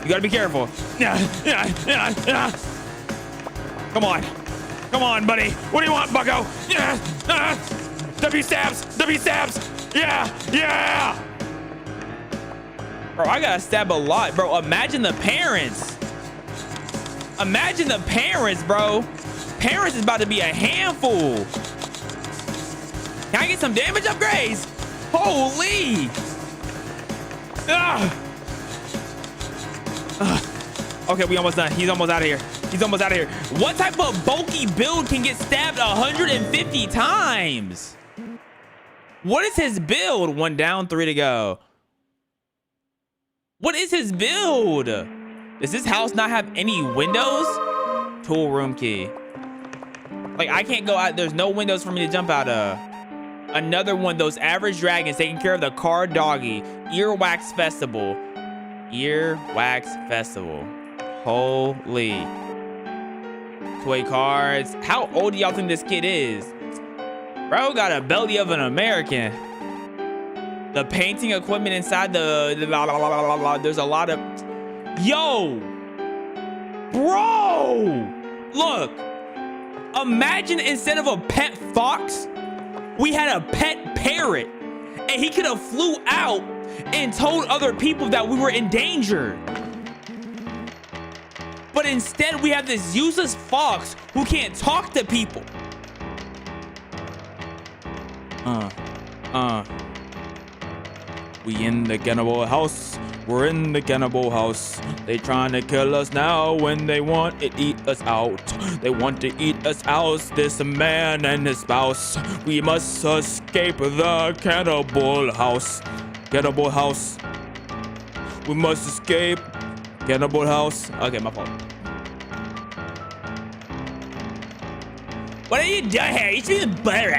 You gotta be careful. Come on. Come on, buddy. What do you want, bucko? W stabs. W stabs. Yeah. Yeah. Bro, I gotta stab a lot. Bro, imagine the parents. Imagine the parents, bro. Parents is about to be a handful. Can I get some damage upgrades? Holy. Okay, we almost done. He's almost out of here. He's almost out of here. What type of bulky build can get stabbed 150 times? What is his build? 1 down, 3 to go. What is his build? Does this house not have any windows? Tool room key. Like, I can't go out. There's no windows for me to jump out of. Another one, those average dragons taking care of the car doggy. Earwax Festival. Earwax Festival. Holy. Toy cards. How old do y'all think this kid is? Bro got a belly of an American. The painting equipment inside there's a lot of... Yo! Bro! Look. Imagine instead of a pet fox, we had a pet parrot. And he could have flew out and told other people that we were in danger. But instead, we have this useless fox who can't talk to people. We in the cannibal house. We're in the cannibal house. They trying to kill us now when they want to eat us out. They want to eat us out. This man and his spouse. We must escape the cannibal house. Cannibal house. We must escape. Cannibal house. Okay, my fault. What are you doing here? You should be butter.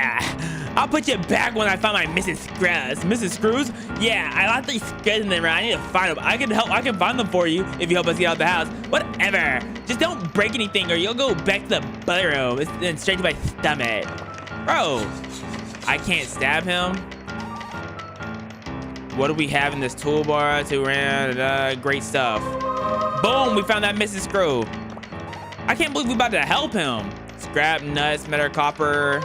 I'll put you back when I find my Mrs. Scrubs. Mrs. Screws? Yeah, I left these scrubs in there. I need to find them. I can help. I can find them for you if you help us get out of the house. Whatever. Just don't break anything or you'll go back to the butter room and straight to my stomach. Bro, I can't stab him. What do we have in this toolbar to run? Great stuff. Boom, we found that Mrs. Screw. I can't believe we're about to help him. Scrap nuts, metal copper.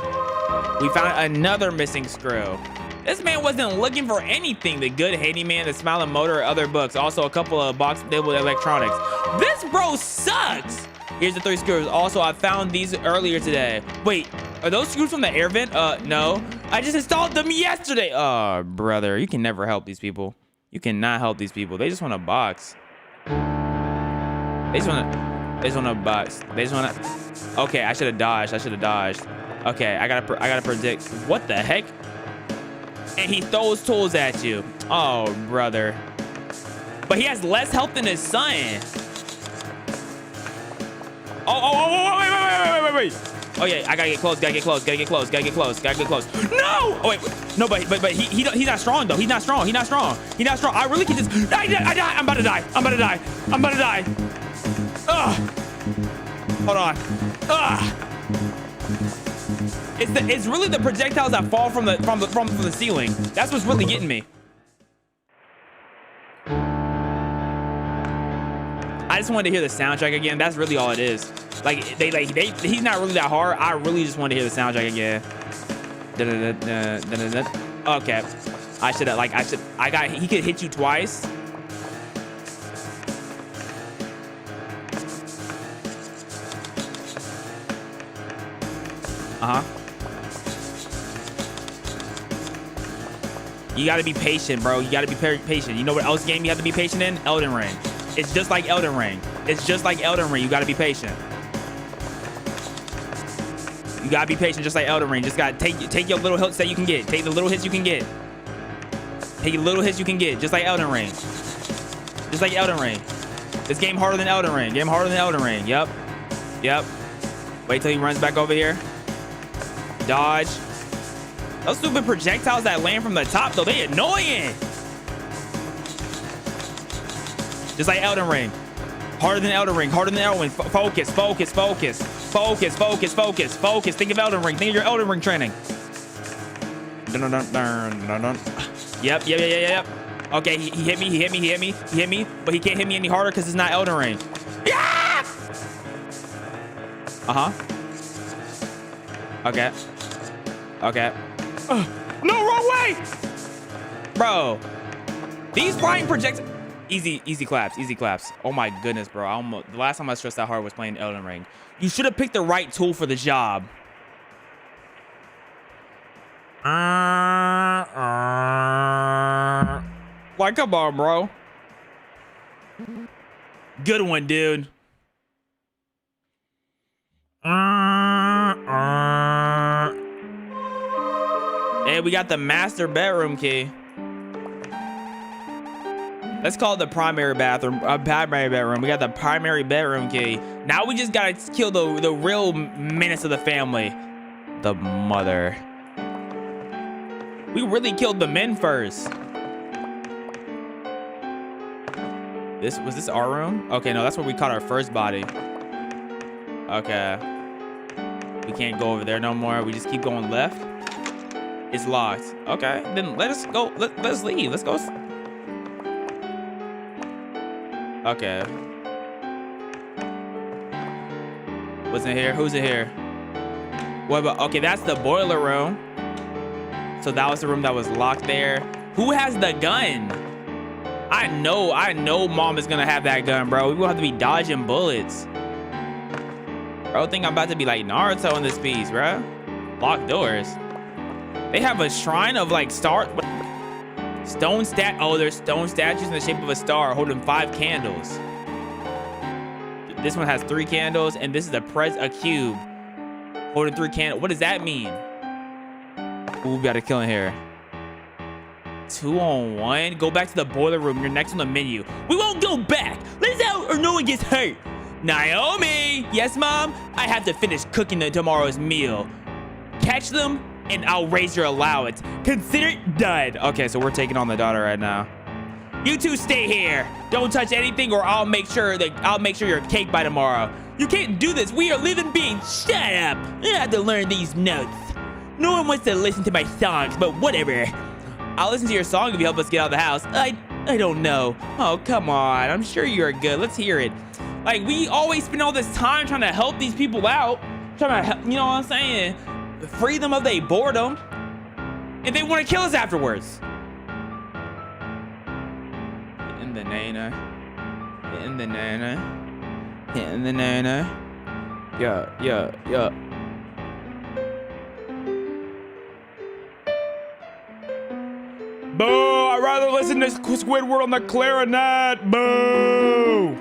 We found another missing screw. This man wasn't looking for anything. The Good Handyman, The Smiling Motor, or other books. Also a couple of box labeled electronics. This bro sucks. Here's the 3 screws. Also, I found these earlier today. Wait, are those screws from the air vent? No. I just installed them yesterday. Oh, brother, you can never help these people. You cannot help these people. They just want a box. They just want a box. They just want to... Okay, I should have dodged. Okay, I gotta predict. What the heck? And he throws tools at you. Oh, brother. But he has less health than his son. Oh, wait. Oh yeah, I gotta get close. No! Oh wait. No, but he's not strong though. He's not strong. I really can just. I'm about to die. Ugh. Hold on. Ugh. It's really the projectiles that fall from the ceiling. That's what's really getting me. I just wanted to hear the soundtrack again. That's really all it is. He's not really that hard. I really just wanted to hear the soundtrack again. Okay. He could hit you twice. You gotta be patient, bro. You gotta be patient. You know what else game you have to be patient in? Elden Ring. It's just like Elden Ring. You gotta be patient. You gotta be patient just like Elden Ring. Just gotta take your little hits that you can get. Take the little hits you can get. Just like Elden Ring. This game harder than Elden Ring. Yep. Wait till he runs back over here. Dodge. Those stupid projectiles that land from the top, though, they annoying. Just like Elden Ring. Harder than Elden Ring. Focus. Think of Elden Ring. Think of your Elden Ring training. Yep. Okay, he hit me, he hit me, he hit me, he hit me, but he can't hit me any harder because it's not Elden Ring. Yeah! Uh-huh. Okay. Okay. No, wrong way! Bro. These flying projectiles. Easy claps, easy claps. Oh my goodness, bro. The last time I stressed that hard was playing Elden Ring. You should have picked the right tool for the job. Like, come on, bro. Good one, dude. Hey, we got the master bedroom key. Let's call it the primary bathroom, primary bedroom. We got the primary bedroom key. Now we just gotta kill the real menace of the family, the mother. We really killed the men first. Was this our room? Okay, no, that's where we caught our first body. Okay. We can't go over there no more. We just keep going left. It's locked. Okay, then let us go. Let's leave. Let's go. Okay. What's in here? Who's in here? What about? Okay, that's the boiler room. So that was the room that was locked there. Who has the gun? I know mom is gonna have that gun, bro. We gonna have to be dodging bullets. Bro, I think I'm about to be like Naruto in this piece, bro. Locked doors. They have a shrine of like oh, there's stone statues in the shape of a star holding 5 candles. This one has 3 candles, and this is a cube holding 3 candles. What does that mean? Ooh, we got a kill in here. 2 on 1. Go back to the boiler room. You're next on the menu. We won't go back. Let's out or no one gets hurt. Naomi. Yes, mom. I have to finish cooking tomorrow's meal. Catch them, and I'll raise your allowance. Consider it done. Okay, so we're taking on the daughter right now. You two stay here. Don't touch anything, or I'll make sure you're cake by tomorrow. You can't do this. We are living beings. Shut up. I have to learn these notes. No one wants to listen to my songs, but whatever. I'll listen to your song if you help us get out of the house. I don't know. Oh, come on. I'm sure you're good. Let's hear it. Like, we always spend all this time trying to help these people out. Trying to help, you know what I'm saying? Free them of their boredom. And they want to kill us afterwards. In the nana. In the nana. In the nana. Yeah. Boo! I'd rather listen to Squidward on the clarinet. Boo!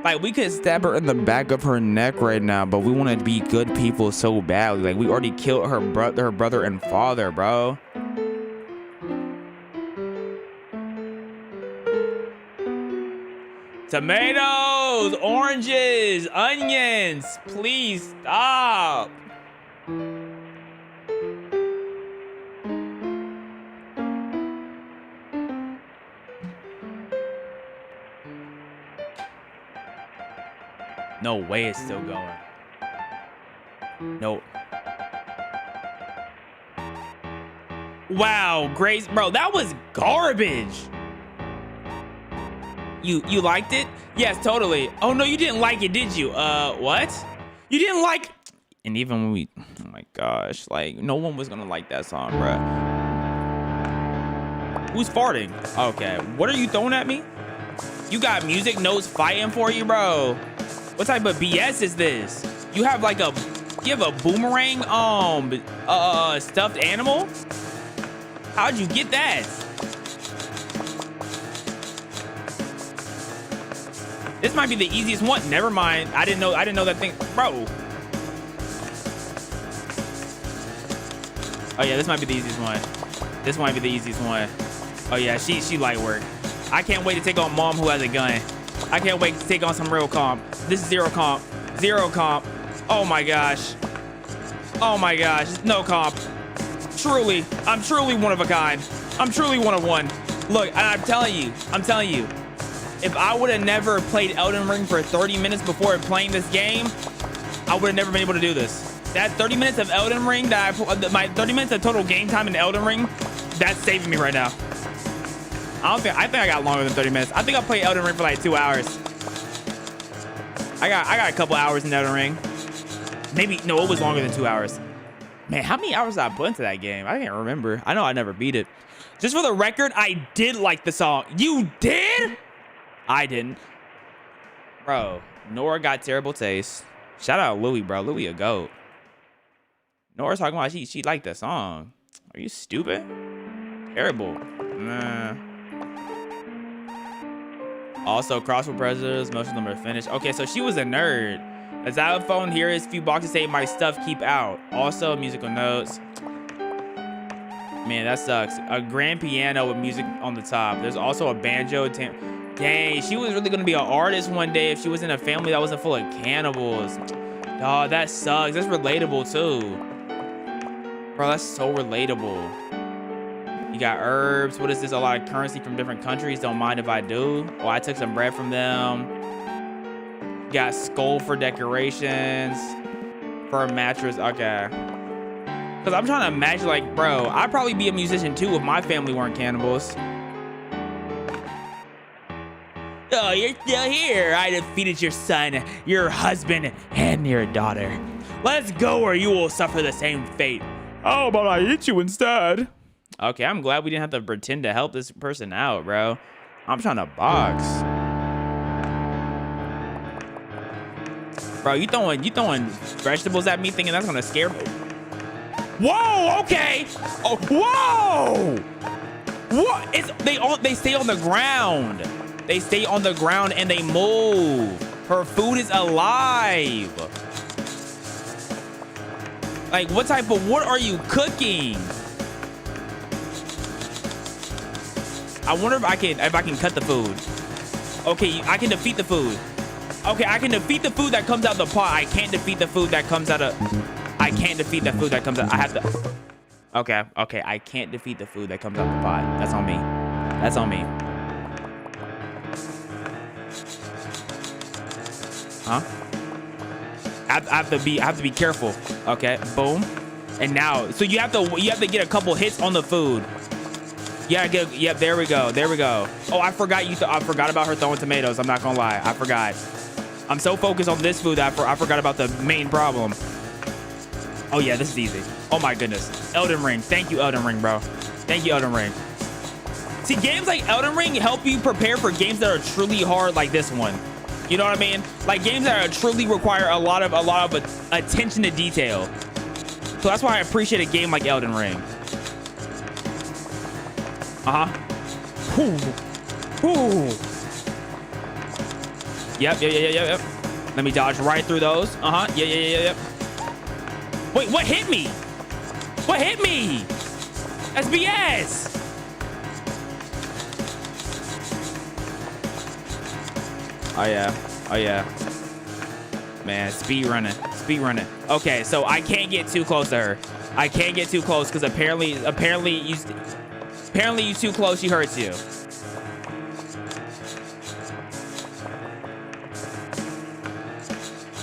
Like, we could stab her in the back of her neck right now, but we want to be good people so badly. Like, we already killed her brother and father, bro. Tomatoes, oranges, onions. Please stop. No way it's still going. Nope. Wow, Grace, bro, that was garbage. You liked it? Yes, totally. Oh no, you didn't like it, did you? What? You didn't like? And even when we, oh my gosh, like no one was gonna like that song, bro. Who's farting? Okay, what are you throwing at me? You got music notes fighting for you, bro. What type of BS is this? You have like a boomerang stuffed animal? How'd you get that? This might be the easiest one. Never mind. I didn't know that thing, bro. Oh yeah, this might be the easiest one. This might be the easiest one. Oh yeah, she light work. I can't wait to take on mom who has a gun. I can't wait to take on some real comp. This is zero comp. Zero comp. Oh my gosh. Oh my gosh. No comp. Truly, I'm truly one of a kind. I'm truly one of one. Look, I'm telling you. If I would have never played Elden Ring for 30 minutes before playing this game, I would have never been able to do this. That 30 minutes of Elden Ring my 30 minutes of total game time in Elden Ring, that's saving me right now. I think I got longer than 30 minutes. I think I played Elden Ring for like 2 hours. I got a couple hours in Elden Ring. Maybe, no, it was longer than 2 hours. Man, how many hours did I put into that game? I can't remember. I know I never beat it. Just for the record, I did like the song. You did? I didn't. Bro, Nora got terrible taste. Shout out Louis, bro. Louis a goat. Nora's talking about she liked the song. Are you stupid? Terrible. Nah. Also, crossword puzzles, most of them are finished. Okay, so she was a nerd. A xylophone, here is a few boxes say my stuff keep out. Also, musical notes. Man, that sucks. A grand piano with music on the top. There's also a banjo. Dang, she was really gonna be an artist one day if she was in a family that wasn't full of cannibals. Oh, that sucks. That's relatable too. Bro, that's so relatable. You got herbs. What is this? A lot of currency from different countries. Don't mind if I do. Oh, I took some bread from them. You got skull for decorations. For a mattress. Okay. Because I'm trying to imagine, like, bro, I'd probably be a musician too if my family weren't cannibals. Oh, you're still here. I defeated your son, your husband, and your daughter. Let's go or you will suffer the same fate. How about I eat you instead? Okay, I'm glad we didn't have to pretend to help this person out, bro. I'm trying to box. Bro, you throwing vegetables at me thinking that's gonna scare me? Whoa, okay. Oh, whoa. What? They stay on the ground. They stay on the ground and they move. Her food is alive. Like, what are you cooking? I wonder if I can cut the food. Okay, I can defeat the food. Okay, I can defeat the food that comes out of the pot. I can't defeat the food that comes out of... I can't defeat the food that comes out. I have to... Okay, I can't defeat the food that comes out of the pot. That's on me. That's on me. Huh? I have to be careful. Okay, boom. And now, so you have to get a couple hits on the food. Yeah, yep, there we go. Oh, I forgot I forgot about her throwing tomatoes. I'm not gonna lie. I forgot. I'm so focused on this food that I forgot about the main problem. Oh yeah, this is easy. Oh my goodness. Elden Ring. Thank you, Elden Ring, bro. Thank you, Elden Ring. See, games like Elden Ring help you prepare for games that are truly hard like this one. You know what I mean? Like games that truly require a lot of attention to detail. So that's why I appreciate a game like Elden Ring. Ooh. Yep. Let me dodge right through those. Yep. Wait, what hit me? What hit me? That's BS. Oh yeah. Man, speed running. Okay, so I can't get too close to her. I can't get too close because apparently you too close, she hurts you.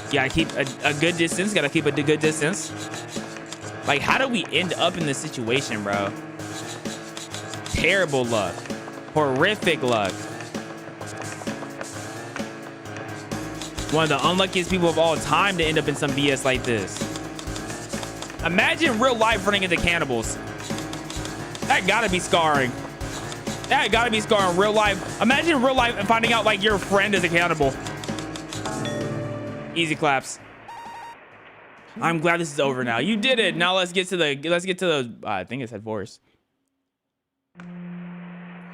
You gotta keep a good distance. Gotta keep a good distance. Like, how do we end up in this situation, bro? Terrible luck. Horrific luck. One of the unluckiest people of all time to end up in some BS like this. Imagine real life running into cannibals. That gotta be scarring. Real life. Imagine real life and finding out like your friend is a cannibal. Easy claps. I'm glad this is over now. You did it. Now let's get to the I think it said forest.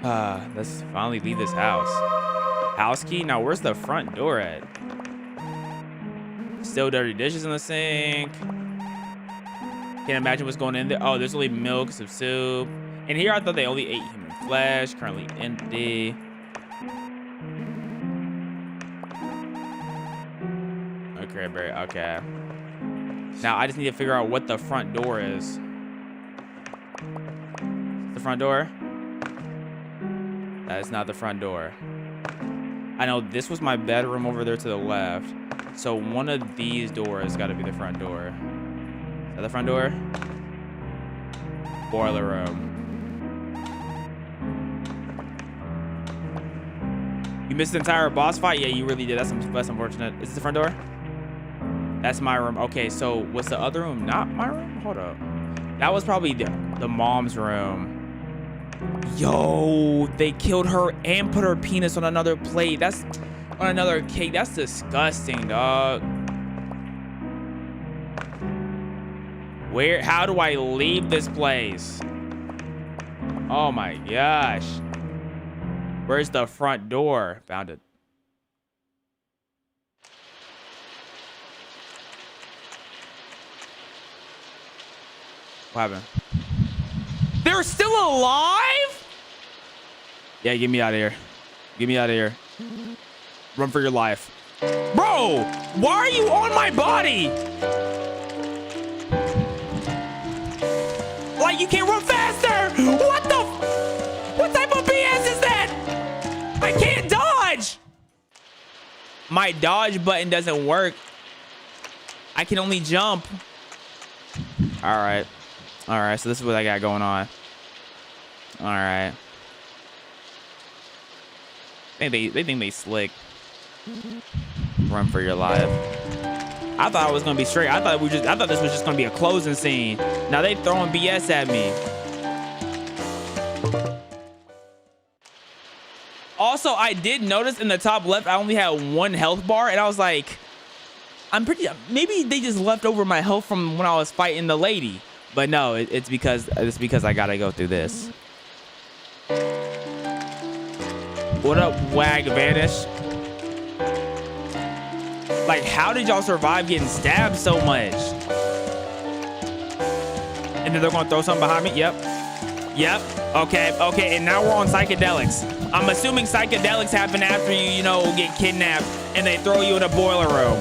Let's finally leave this house. House key. Now where's the front door at? Still dirty dishes in the sink. Can't imagine what's going in there. Oh, there's only milk, some soup. And here I thought they only ate human flesh. Currently empty. Okay. Now I just need to figure out what the front door is. The front door? That is not the front door. I know this was my bedroom over there to the left. So one of these doors got to be the front door. Is that the front door? Boiler room. missed the entire boss fight? Yeah, you really did. That's unfortunate. Is this the front door? That's my room. Okay, so what's the other room? Not my room? Hold up. That was probably the mom's room. Yo, they killed her and put her penis on another plate. That's on another cake. That's disgusting, dog. How do I leave this place? Oh my gosh. Where's the front door? Found it. What happened? They're still alive? Yeah, get me out of here. Get me out of here. Run for your life. Bro, why are you on my body? Like, you can't run faster. What type of BS is that? I can't dodge. My dodge button doesn't work. I can only jump. All right. All right, so this is what I got going on. All right. They think they slick. Run for your life. I thought it was gonna be straight. I thought this was just gonna be a closing scene. Now they throwing BS at me. Also, I did notice in the top left I only had 1 health bar, and I was like, maybe they just left over my health from when I was fighting the lady. But no, it's because I gotta go through this. What up, Wag Vanish? Like, how did y'all survive getting stabbed so much? And then they're gonna throw something behind me? Yep. Okay, and now we're on psychedelics. I'm assuming psychedelics happen after you get kidnapped and they throw you in a boiler room.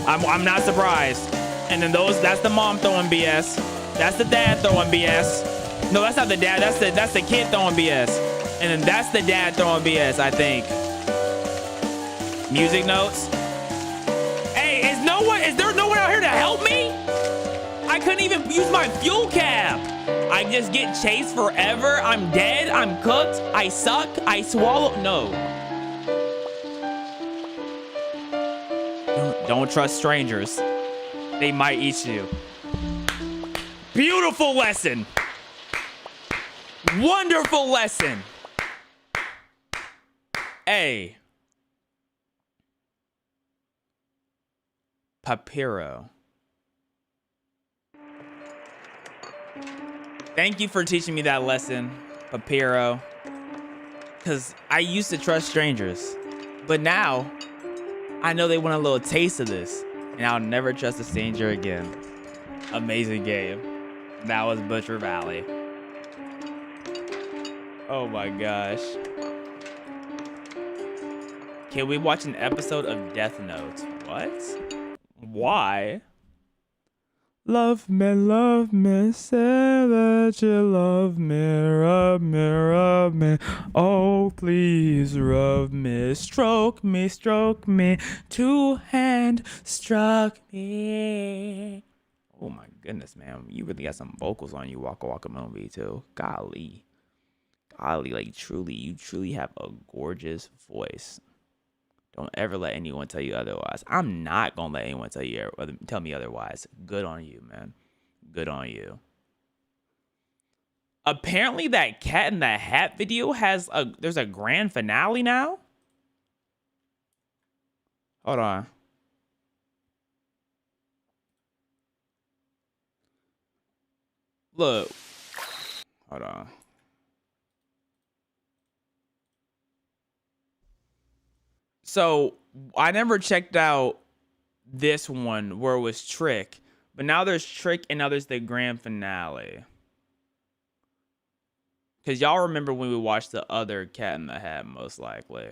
I'm not surprised. And then that's the mom throwing BS. That's the dad throwing BS. No, that's not the dad. That's the kid throwing BS. And then that's the dad throwing BS, I think. Music notes. Hey, is there no one out here to help me? I couldn't even use my fuel cap. I just get chased forever. I'm dead. I'm cooked. I suck. I swallow. No. Don't trust strangers. They might eat you. Beautiful lesson. Wonderful lesson. Hey. Papiro. Thank you for teaching me that lesson, Papiro. Because I used to trust strangers. But now, I know they want a little taste of this. And I'll never trust a stranger again. Amazing game. That was Butcher Valley. Oh my gosh. Can we watch an episode of Death Note? What? Why? Love me, say that you love me, rub me. Oh, please rub me, stroke me, two-hand struck me. Oh my goodness, man. You really got some vocals on you, Waka Waka Movie, too. Golly, like you truly have a gorgeous voice. Don't ever let anyone tell you otherwise. I'm not gonna let anyone tell me otherwise. Good on you, man. Good on you. Apparently, that Cat in the Hat video there's a grand finale now. Hold on. Look. Hold on. So I never checked out this one where it was Trick, but now there's Trick and now there's the grand finale. Because y'all remember when we watched the other Cat in the Hat, most likely.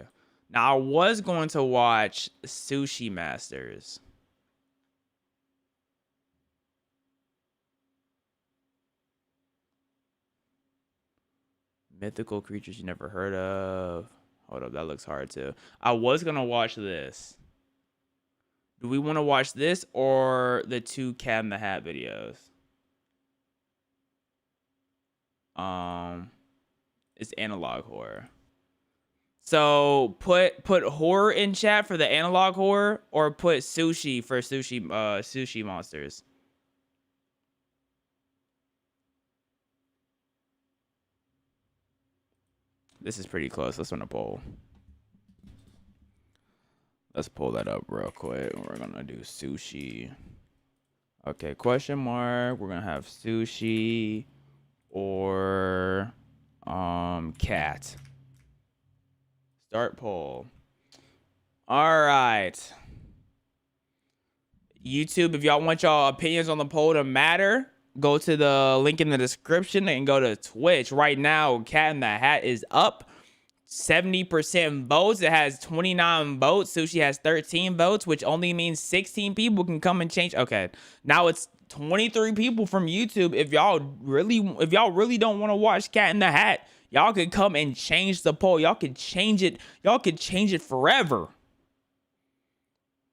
Now I was going to watch Sushi Masters. Mythical creatures you never heard of. Hold up, that looks hard too. I was gonna watch this. Do we want to watch this or the 2 Cat in the Hat videos? It's analog horror. So put horror in chat for the analog horror, or put sushi for sushi monsters. This is pretty close. Let's run a poll. Let's pull that up real quick. We're gonna do sushi. Okay, question mark. We're gonna have sushi or cat. Start poll. All right. YouTube, if y'all want y'all opinions on the poll to matter, go to the link in the description and go to Twitch. Right now, Cat in the Hat is up 70% votes. It has 29 votes. Sushi has 13 votes, which only means 16 people can come and change. Okay, now it's 23 people from YouTube. If y'all really don't want to watch Cat in the Hat, y'all could come and change the poll. Y'all could change it. Y'all could change it forever.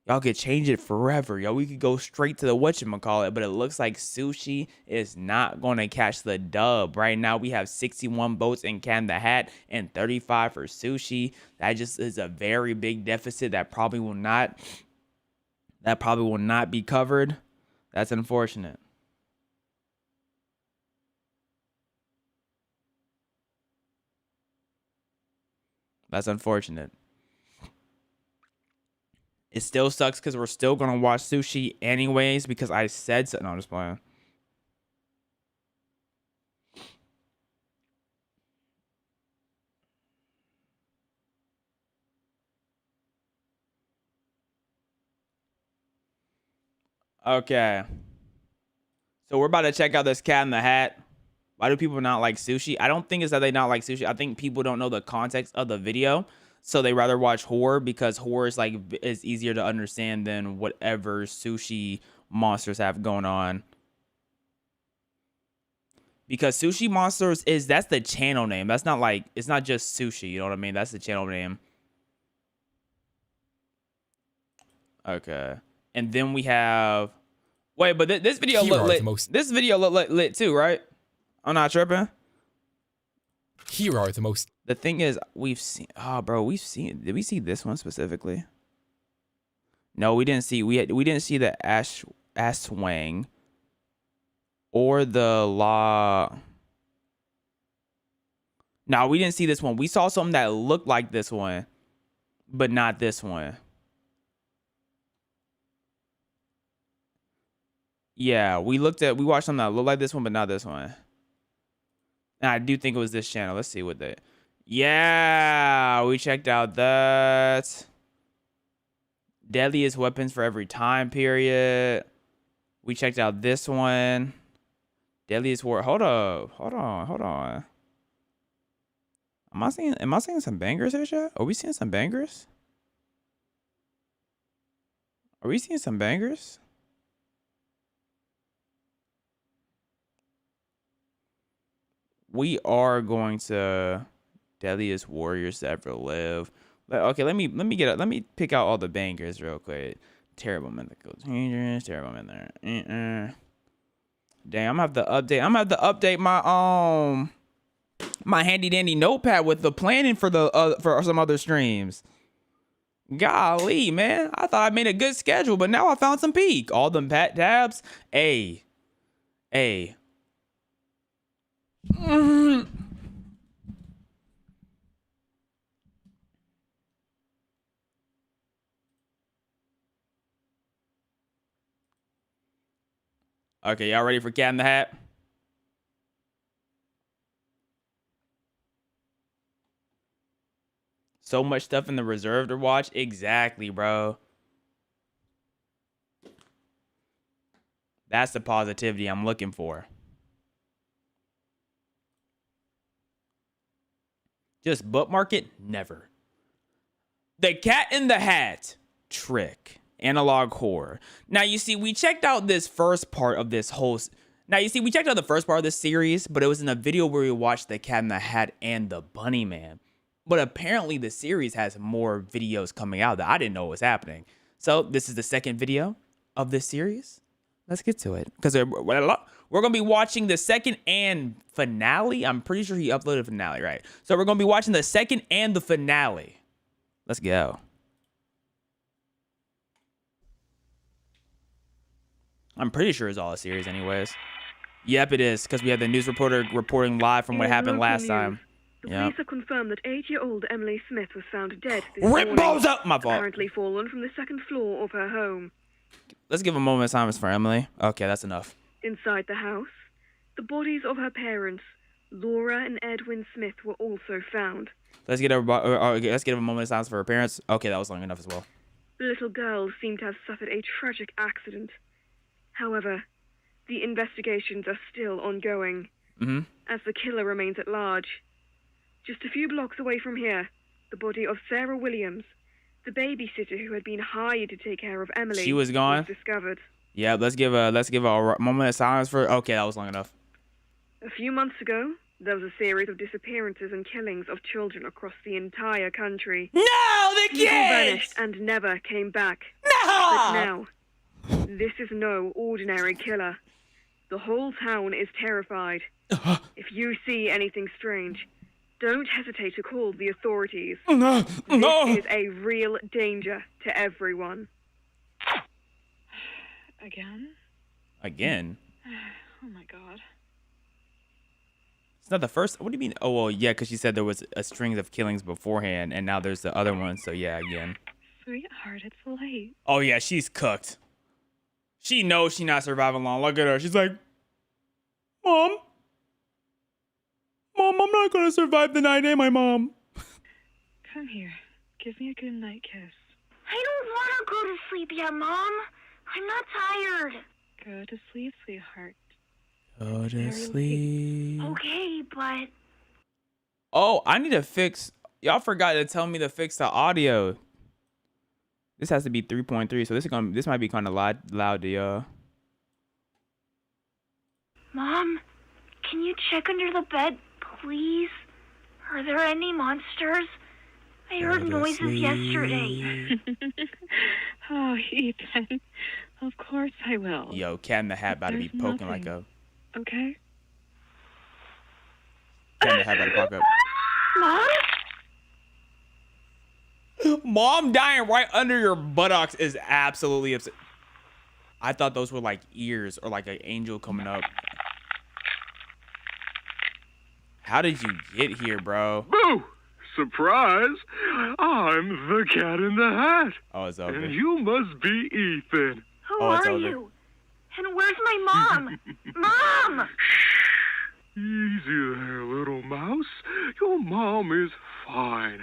Y'all could change it forever. Yo, we could go straight to the whatchamacallit, but it looks like sushi is not going to catch the dub. Right now, we have 61 votes in Cat in the Hat and 35 for sushi. That just is a very big deficit that probably will not be covered. That's unfortunate. That's unfortunate. It still sucks because we're still going to watch sushi anyways because I said so. No, I'm just playing. Okay. So we're about to check out this Cat in the Hat. Why do people not like sushi? I don't think it's that they not like sushi. I think people don't know the context of the video. So they rather watch horror because horror is easier to understand than whatever sushi monsters have going on. Because Sushi Monsters that's the channel name. That's not like, it's not just sushi, you know what I mean? That's the channel name. Okay. And then we have, wait, but this video looked lit. This video looked lit too, right? I'm not tripping. Here are the most. The thing is, did we see this one specifically? No, we didn't see, we didn't see the Aswang or the La. No, we didn't see this one. We saw something that looked like this one, but not this one. Yeah, we watched something that looked like this one, but not this one. And I do think it was this channel. Let's see what they. Yeah, we checked out that. Deadliest weapons for every time period. We checked out this one. Deadliest war. Hold on. Am I seeing some bangers here, chat? Are we seeing some bangers? Are we seeing some bangers? We are going to Deadliest Warriors to Ever Live. Okay, let me pick out all the bangers real quick. Terrible Mythical Dangerous, Terrible Mythical. Dang, I'm gonna have to update my handy dandy notepad with the planning for for some other streams. Golly, man, I thought I made a good schedule, but now I found some peak. All them pat tabs. A. Okay, y'all ready for Cat in the Hat? So much stuff in the reserve to watch. Exactly, bro. That's the positivity I'm looking for. Just bookmark it? Never. The Cat in the Hat trick. Analog horror. Now, you see, we checked out this first part of this whole... Now, you see, we checked out the first part of this series, but it was in a video where we watched the Cat in the Hat and the Bunny Man. But apparently, the series has more videos coming out that I didn't know was happening. So, this is the second video of this series. Let's get to it. Because we're going to be watching the second and finale. I'm pretty sure he uploaded finale, right? So we're going to be watching the second and the finale. Let's go. I'm pretty sure it's all a series anyways. Yep, it is. Because we have the news reporter reporting live from what happened last time. The Yep. police have confirmed that 8-year-old Emily Smith was found dead this Rip morning, balls up! My fault. apparently fallen from the second floor of her home. Let's give a moment of silence for Emily. Okay, that's enough. Inside the house, the bodies of her parents, Laura and Edwin Smith, were also found. Let's give a moment of silence for her parents. Okay, that was long enough as well. The little girls seem to have suffered a tragic accident. However, the investigations are still ongoing, as the killer remains at large. Just a few blocks away from here, the body of Sarah Williams, the babysitter who had been hired to take care of Emily, She was gone? was discovered. Yeah, let's give a moment of silence for. Okay, that was long enough. A few months ago, there was a series of disappearances and killings of children across the entire country. No, the People kids! vanished and never came back. No! But now, this is no ordinary killer. The whole town is terrified. If you see anything strange, don't hesitate to call the authorities. No, This is a real danger to everyone. Again? Oh my god. It's not the first. What do you mean? Oh, well, yeah, because she said there was a string of killings beforehand, and now there's the other one. So yeah, again. Sweetheart, it's late. Oh yeah, she's cooked. She knows she's not surviving long. Look at her. She's like, Mom, I'm not gonna survive the night, am I, Mom? Come here. Give me a good night kiss. I don't want to go to sleep yet, Mom. I'm not tired. Go to sleep, sweetheart. Go to sleep. Okay, but... Oh, I need to fix. Y'all forgot to tell me to fix the audio. This has to be 3.3, so this might be kind of loud to y'all. Mom, can you check under the bed, please? Are there any monsters? I heard noises yesterday. Oh, Ethan. Of course I will. Yo, Cat in the Hat about to be There's poking like nothing. a. Okay? Cat in the Hat about to pop up. Mom? Mom dying right under your buttocks is absolutely upset. I thought those were like ears or like an angel coming up. How did you get here, bro? Boo! Surprise! I'm the Cat in the Hat. Oh, it's over. And you must be Ethan. Who Oh, it's are over. you? And where's my mom? Mom! Easy there, little mouse. Your mom is fine.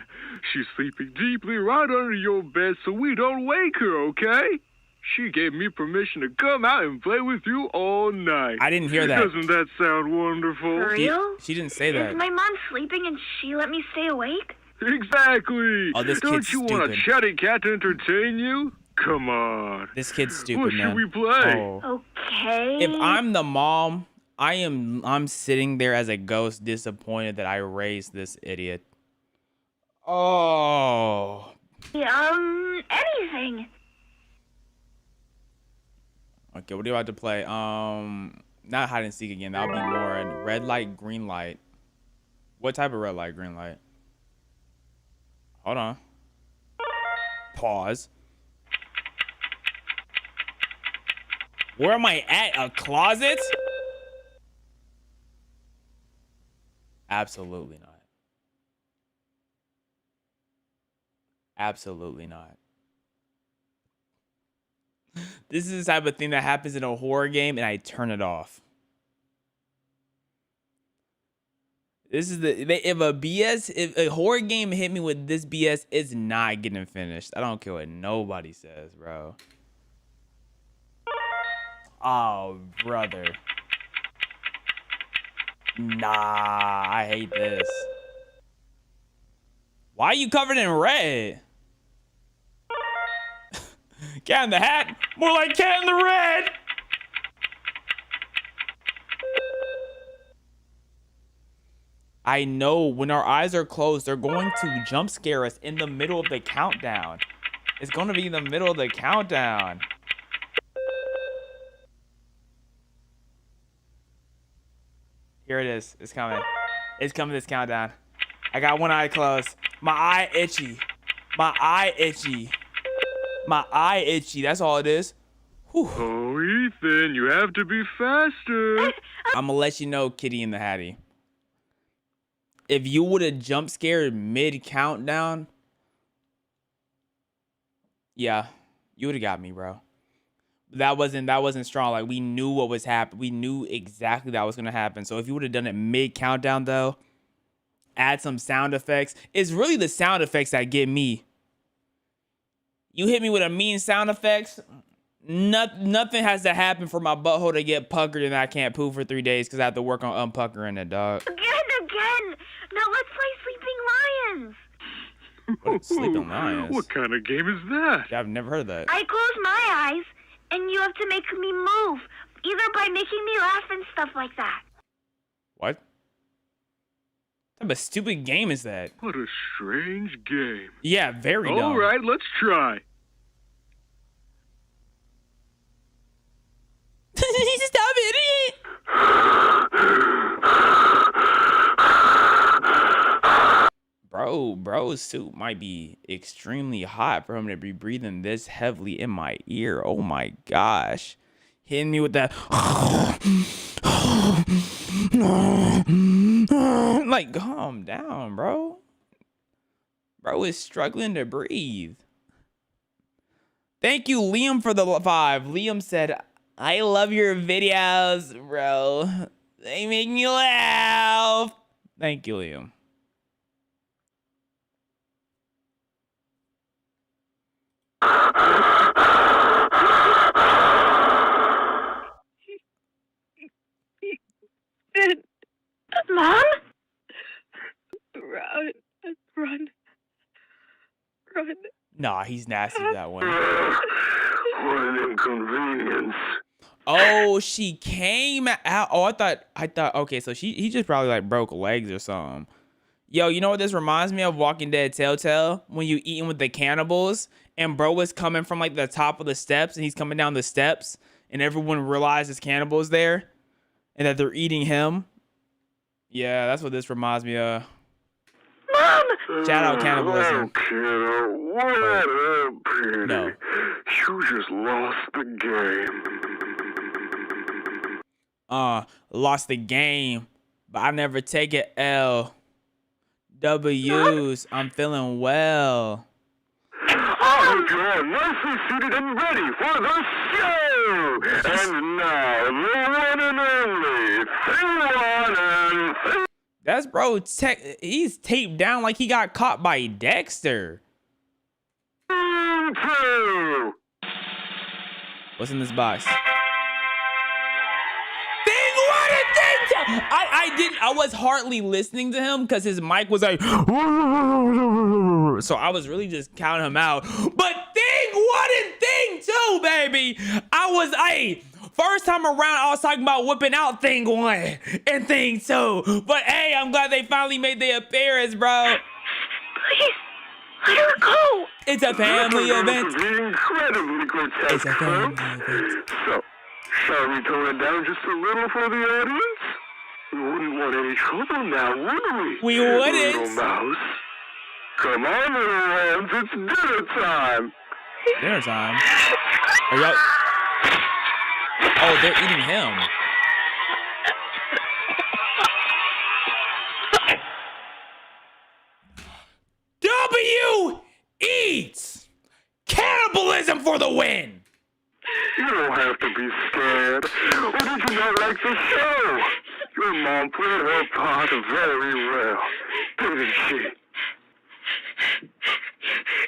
She's sleeping deeply right under your bed so we don't wake her, okay? She gave me permission to come out and play with you all night. I didn't hear that. Doesn't that sound wonderful? For real? She didn't say Is that. my mom sleeping and she let me stay awake? Exactly. Oh, this Don't kid's you want a stupid. chatty cat to entertain you? Come on. This kid's stupid, What man. should we play? Oh. Okay. If I'm the mom, I'm sitting there as a ghost, disappointed that I raised this idiot. Oh. Anything. Okay, what are you about to play? Not hide and seek again. That'll be more in red light, green light. What type of red light, green light? Hold on. Pause. Where am I at? A closet? Absolutely not. Absolutely not. This is the type of thing that happens in a horror game and I turn it off. This is if a horror game hit me with this BS, it's not getting finished. I don't care what nobody says, bro. Oh, brother. Nah, I hate this. Why are you covered in red? Cat in the Hat? More like Cat in the Red! I know when our eyes are closed, they're going to jump scare us in the middle of the countdown. It's going to be in the middle of the countdown. Here it is. It's coming. It's coming, this countdown. I got one eye closed. My eye itchy. My eye itchy. My eye itchy. That's all it is. Whew. Oh, Ethan, you have to be faster. I'm gonna let you know, Kitty and the Hattie. If you would have jump scared mid countdown, yeah, you would have got me, bro. That wasn't strong. Like, we knew what was happening. We knew exactly that was gonna happen. So if you would have done it mid countdown, though, add some sound effects. It's really the sound effects that get me. You hit me with a mean sound effects. Nothing has to happen for my butthole to get puckered and I can't poop for 3 days because I have to work on unpuckering it, dog. Again. Now let's play Sleeping Lions. What, Sleeping Lions? What kind of game is that? Yeah, I've never heard of that. I close my eyes, and you have to make me move, either by making me laugh and stuff like that. What? What type of stupid game is that? What a strange game. Yeah, very dumb. All right, let's try. Stop it! Bro's suit might be extremely hot for him to be breathing this heavily in my ear. Oh my gosh. Hitting me with that. Like, calm down, bro. Bro is struggling to breathe. Thank you, Liam, for the 5. Liam said, I love your videos, bro. They make me laugh. Thank you, Liam. Mom? Run. Nah, he's nasty with that one. What an inconvenience. Oh, she came out. Oh, I thought, okay, so he just probably like broke legs or something. Yo, you know what this reminds me of? Walking Dead Telltale, when you eating with the cannibals and bro was coming from like the top of the steps and he's coming down the steps and everyone realizes cannibals there and that they're eating him. Yeah, that's what this reminds me of. Mom! Shout out cannibalism. Kiddo, what a pity. No. You just lost the game. Lost the game, but I never take it L. W's, I'm feeling well. I hope you're nicely seated and ready for the show. And now, the one and only Thing. That's bro, he's taped down like he got caught by Dexter. Two. What's in this box? I was hardly listening to him because his mic was like, so I was really just counting him out. But Thing 1 and Thing 2, baby. First time around, I was talking about whipping out Thing 1 and Thing 2. But hey, I'm glad they finally made their appearance, bro. Please, let her go. It's a family event. Incredibly grotesque. It's a family event. So, shall we tone it down just a little for the audience? We wouldn't want any trouble now, would we? We wouldn't. Little mouse. Come on, little ones, it's dinner time. Dinner time? Are y'all... Oh, they're eating him. W eats! Cannibalism for the win! You don't have to be scared. Or did you not like the show? Your mom played her part very well, didn't she?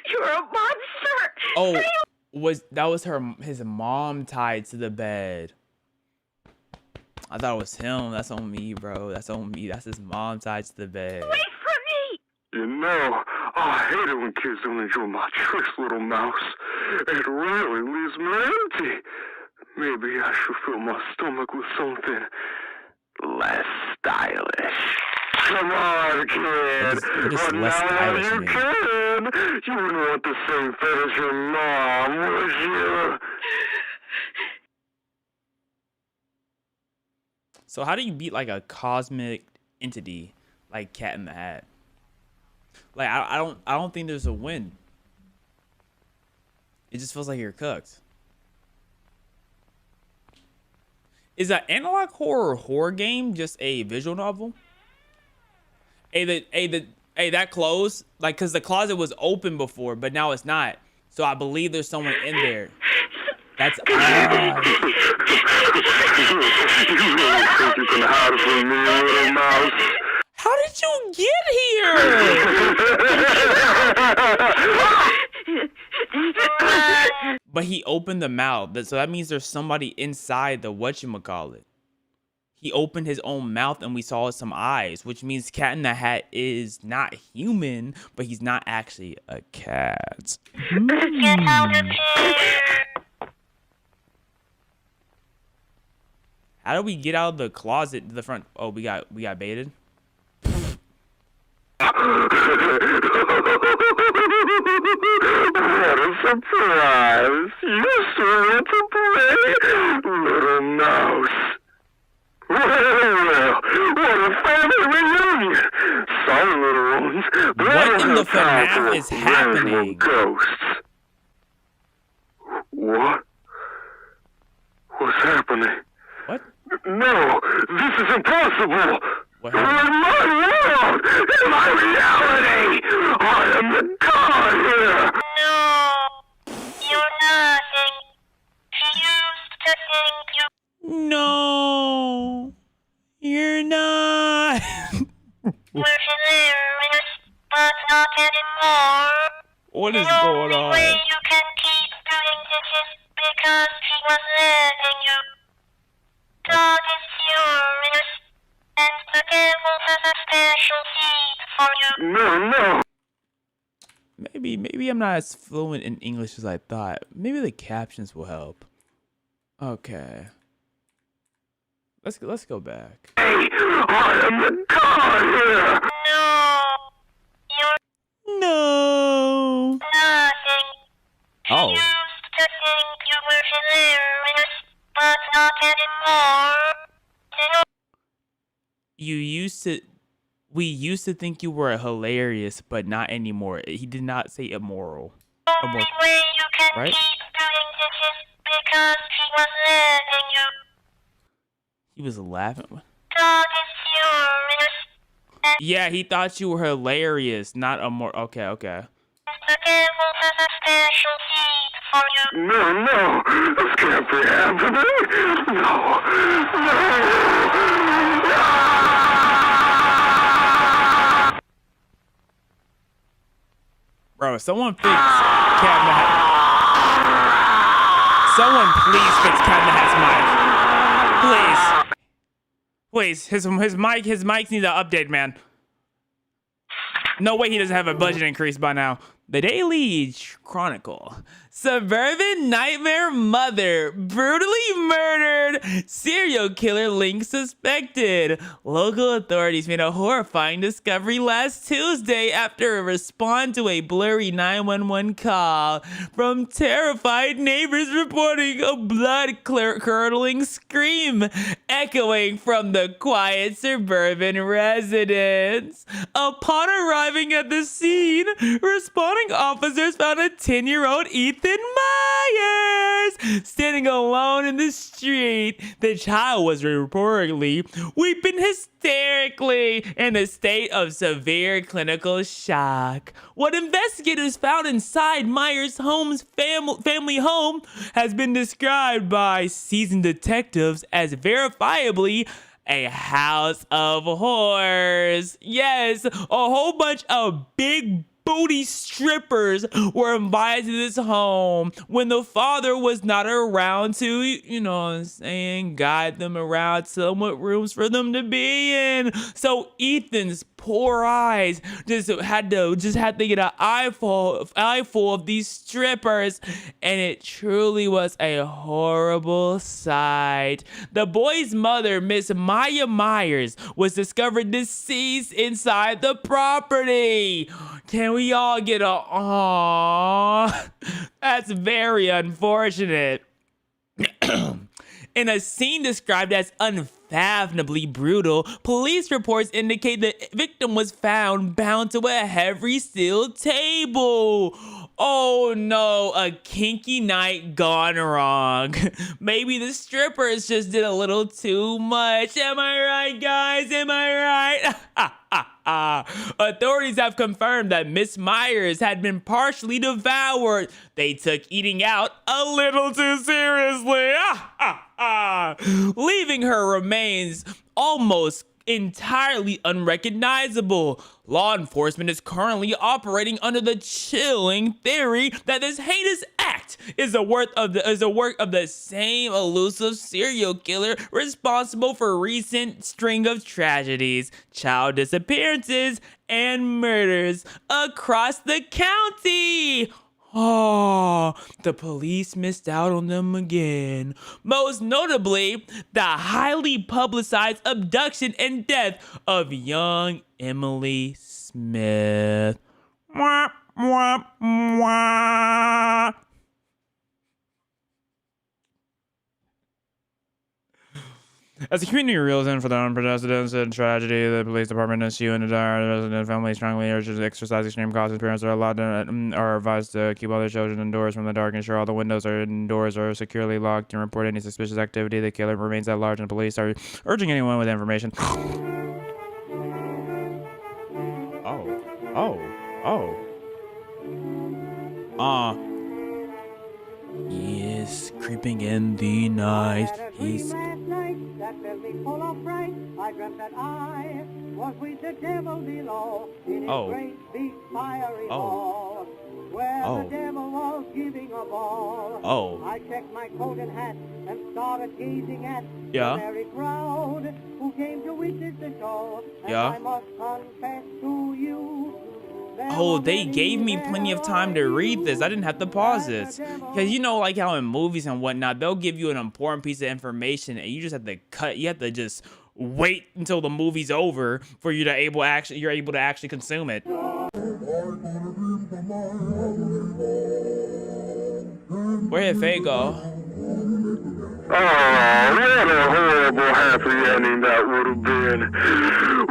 You're a monster. Oh, his mom tied to the bed. I thought it was him. That's on me, bro. That's on me. That's his mom tied to the bed. Wait for me. You know, I hate it when kids don't enjoy my tricks, little mouse. It really leaves me empty. Maybe I should fill my stomach with something less stylish. Come on, kid. What is less stylish you mean? can. You wouldn't want the same fate as your mom, would you? So how do you beat like a cosmic entity like Cat in the Hat? Like I don't think there's a win. It just feels like you're cooked. Is an analog horror game just a visual novel? That closed, like, cause the closet was open before, but now it's not. So I believe there's someone in there. That's odd. You think you can hide from me, little mouse? How did you get here? But he opened the mouth, so that means there's somebody inside the whatchamacallit. He opened his own mouth and we saw some eyes, which means Cat in the Hat is not human, but he's not actually a cat. How do we get out of the closet to the front? Oh, we got baited. What a surprise! You sure to play, little mouse. Well, what a family reunion! Sorry, little ones. What in the FNAF is happening? Ghosts. What? What's happening? What? No, this is impossible! What In happened? my world! In my reality! I am the god here! No, you're nothing. She used to think you No, you're not. were hilarious, but not anymore. What is The going only on? way you can keep doing this is because she was letting you. God is furious, and the devil has a special seed for you. No! Maybe I'm not as fluent in English as I thought. Maybe the captions will help. Okay. Let's go back. Hey, I am the god here! No, you're No. nothing. She Oh. used to think you were hilarious, but not anymore. We used to think you were hilarious, but not anymore. He did not say immoral. The only way you can Right? keep doing this is because she was letting you. He was laughing. God is furious, and Yeah, he thought you were hilarious, not immoral. Okay. the devil has a special seed for you. No! This can't be happening! No! Bro, someone fix Cat in the Hat. Someone please fix Cat in the Hat's mic. Please. Please, his mics need an update, man. No way he doesn't have a budget increase by now. The Daily Chronicle. Suburban nightmare mother brutally murdered. Serial killer link suspected. Local authorities made a horrifying discovery last Tuesday after a response to a blurry 911 call from terrified neighbors reporting a blood-curdling scream echoing from the quiet suburban residence. Upon arriving at the scene, responding officers found a 10-year-old Ethan Myers standing alone in the street. The child was reportedly weeping hysterically in a state of severe clinical shock. What investigators found inside Myers' family home has been described by seasoned detectives as verifiably a house of horrors. Yes, a whole bunch of big booty strippers were invited to this home when the father was not around to, you know what I'm saying, guide them around, tell them what rooms for them to be in. So Ethan's poor eyes just had to get an eyeful of these strippers, and it truly was a horrible sight. The boy's mother, Miss Maya Myers, was discovered deceased inside the property. Can we all get a aww? That's very unfortunate. In a scene described as unfathomably brutal, police reports indicate the victim was found bound to a heavy steel table. Oh no, a kinky night gone wrong. Maybe the strippers just did a little too much. Am I right, guys? Am I right? Authorities have confirmed that Miss Myers had been partially devoured. They took eating out a little too seriously. Leaving her remains almost entirely unrecognizable. Law enforcement is currently operating under the chilling theory that this heinous act is a work of the same elusive serial killer responsible for recent string of tragedies, child disappearances, and murders across the county. Oh, the police missed out on them again. Most notably, the highly publicized abduction and death of young Emily Smith. Mwah, mwah, mwah. As the community reels in for the unprecedented tragedy, the police department issue and the resident family strongly urges to exercise extreme caution. Parents are advised to keep all their children indoors from the dark, ensure all the windows and doors are securely locked, and report any suspicious activity. The killer remains at large, and police are urging anyone with information. He is creeping in the night. He's that filled me full of fright. I dreamt that I was with the devil below in a great big fiery hall where the devil was giving a ball. I checked my coat and hat and started gazing at the merry crowd who came to witness the show. And I must confess to you. Oh, they gave me plenty of time to read this. I didn't have to pause it. Because you know, like how in movies and whatnot, they'll give you an important piece of information and you just have to cut. You have to just wait until the movie's over for you to able to actually consume it. Where did Faye go? Oh, what a horrible happy ending that would have been.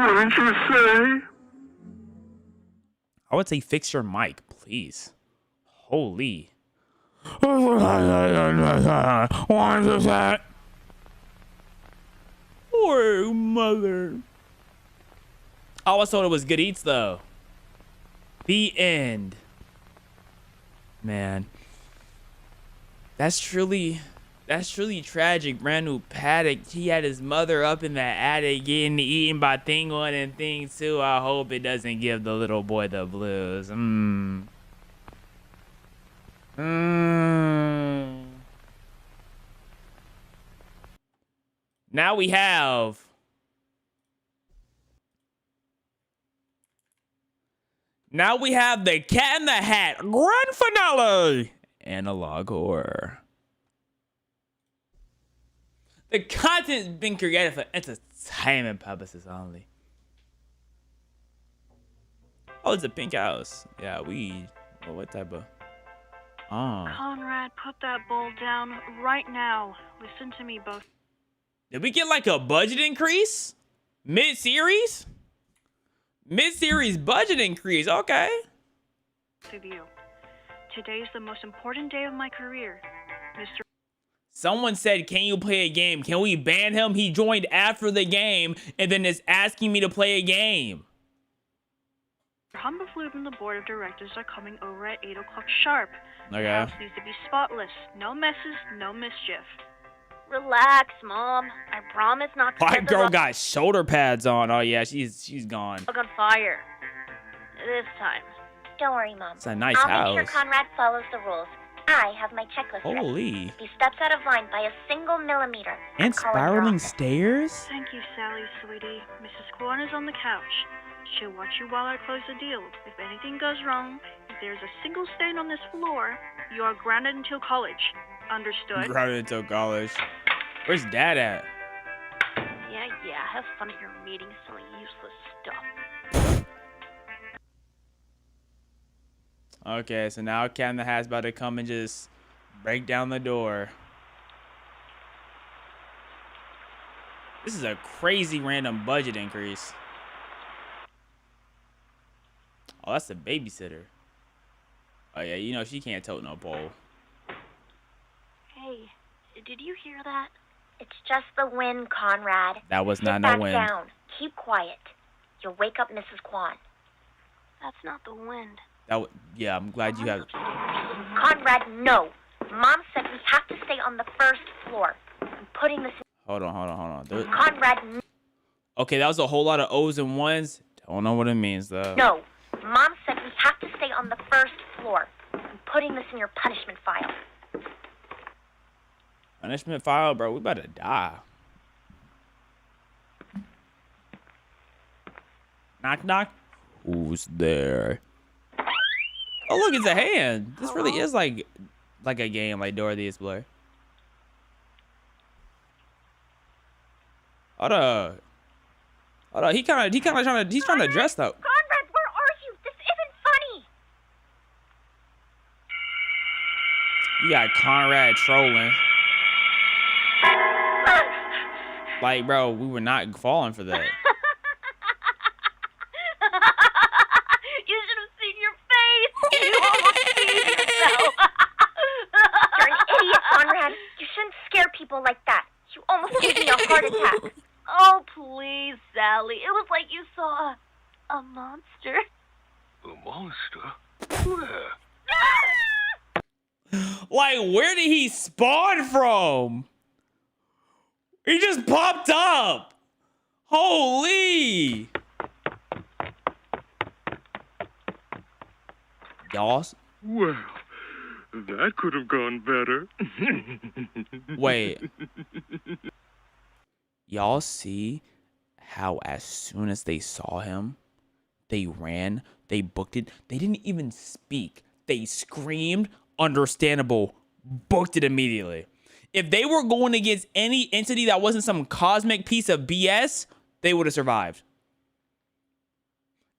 Wouldn't you say? I would say fix your mic, please. Holy. What is that? Poor mother. I always thought it was good eats, though. The end. Man. That's truly tragic. Brand new Paddock. He had his mother up in the attic getting eaten by Thing 1 and Thing 2. I hope it doesn't give the little boy the blues. Now we have the Cat in the Hat grand finale. Analog horror. The content has been created for entertainment purposes only. Oh, it's a pink house. Yeah, weed. Well, what type of... Conrad, put that bowl down right now. Listen to me both. Did we get like a budget increase? Mid-series? Mid-series budget increase, okay. Of you. Today's the most important day of my career, Mr. Someone said, can you play a game? Can we ban him? He joined after the game and then is asking me to play a game. Humberflute and the board of directors are coming over at 8 o'clock sharp. Okay. The house needs to be spotless. No messes, no mischief. Relax, Mom. I promise not to. White girl got shoulder pads on. Oh yeah, she's gone. On fire. This time. Don't worry, Mom. It's a nice I'll house. make sure Conrad follows the rules. I have my checklist. Holy. If he steps out of line by a single millimeter. And spiraling stairs? Thank you, Sally, sweetie. Mrs. Corn is on the couch. She'll watch you while I close the deal. If anything goes wrong, if there's a single stain on this floor, you are grounded until college. Understood? Grounded until college. Where's Dad at? Yeah, have fun at your meetings, silly useless stuff. Okay, so now Cat in the Hat's about to come and just break down the door. This is a crazy random budget increase. Oh, that's a babysitter. Oh yeah, you know she can't tote no pole. Hey, did you hear that? It's just the wind, Conrad. That was not Sit no back wind. down. Keep quiet. You'll wake up Mrs. Kwan. That's not the wind. Yeah, I'm glad you have. Conrad, no. Mom said we have to stay on the first floor. I'm putting this. Hold on. Conrad, Okay, that was a whole lot of O's and ones. Don't know what it means though. no. Mom said we have to stay on the first floor. I'm putting this in your punishment file. Punishment file, bro. We about to die. Knock, knock. Who's there? Oh, look, it's a hand. This really is like a game, like Dora the Explorer. Hold up. He's trying to dress up. Conrad, where are you? This isn't funny. You got Conrad trolling. Like, bro, we were not falling for that. You should have seen your face. You almost peed yourself. You're an idiot, Conrad. You shouldn't scare people like that. You almost gave me a heart attack. Oh, please, Sally. It was like you saw a monster. A monster? Where? Like, where did he spawn from? He just popped up. Holy. Y'all. Well, that could have gone better. Wait. Y'all see how as soon as they saw him, they ran, they booked it. They didn't even speak. They screamed, understandable, booked it immediately. If they were going against any entity that wasn't some cosmic piece of BS, they would have survived.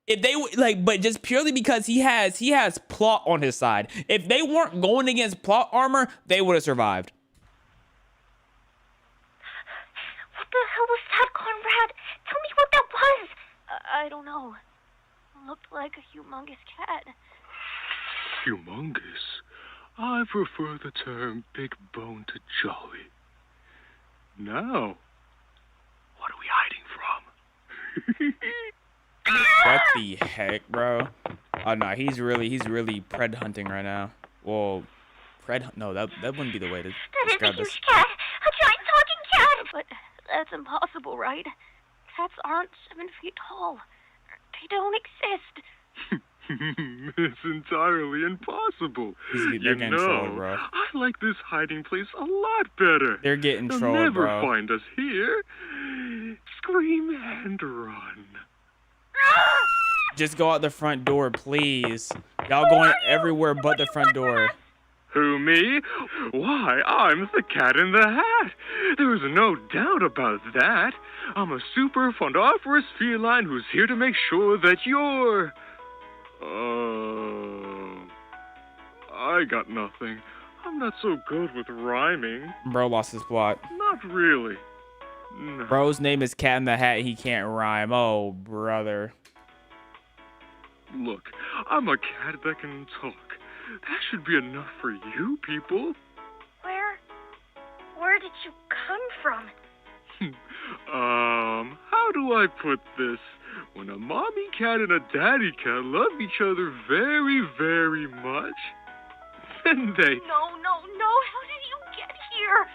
If they like, but just purely because he has plot on his side. If they weren't going against plot armor, they would have survived. What the hell was that, Conrad? Tell me what that was. I don't know. It looked like a humongous cat. Humongous? I prefer the term big bone to jolly. Now, what are we hiding from? What the heck, bro? Oh no, he's really pred hunting right now. Well, no, that wouldn't be the way to That is a describe huge this. cat. A giant talking cat. But that's impossible, right? Cats aren't 7 feet tall. They don't exist. It's entirely impossible. They're getting trolled, bro. I like this hiding place a lot better. They're getting They'll trolled, never bro. find us here. Scream and run. Just go out the front door, please. Y'all going everywhere but the front door. Who, me? Why, I'm the Cat in the Hat. There's no doubt about that. I'm a super fundiferous feline who's here to make sure that you're... I got nothing. I'm not so good with rhyming. Bro lost his plot. Not really. No. Bro's name is Cat in the Hat. He can't rhyme. Oh, brother. Look, I'm a cat that can talk. That should be enough for you people. Where did you come from? How do I put this? When a mommy cat and a daddy cat love each other very, very much, then they... No. How did you get here?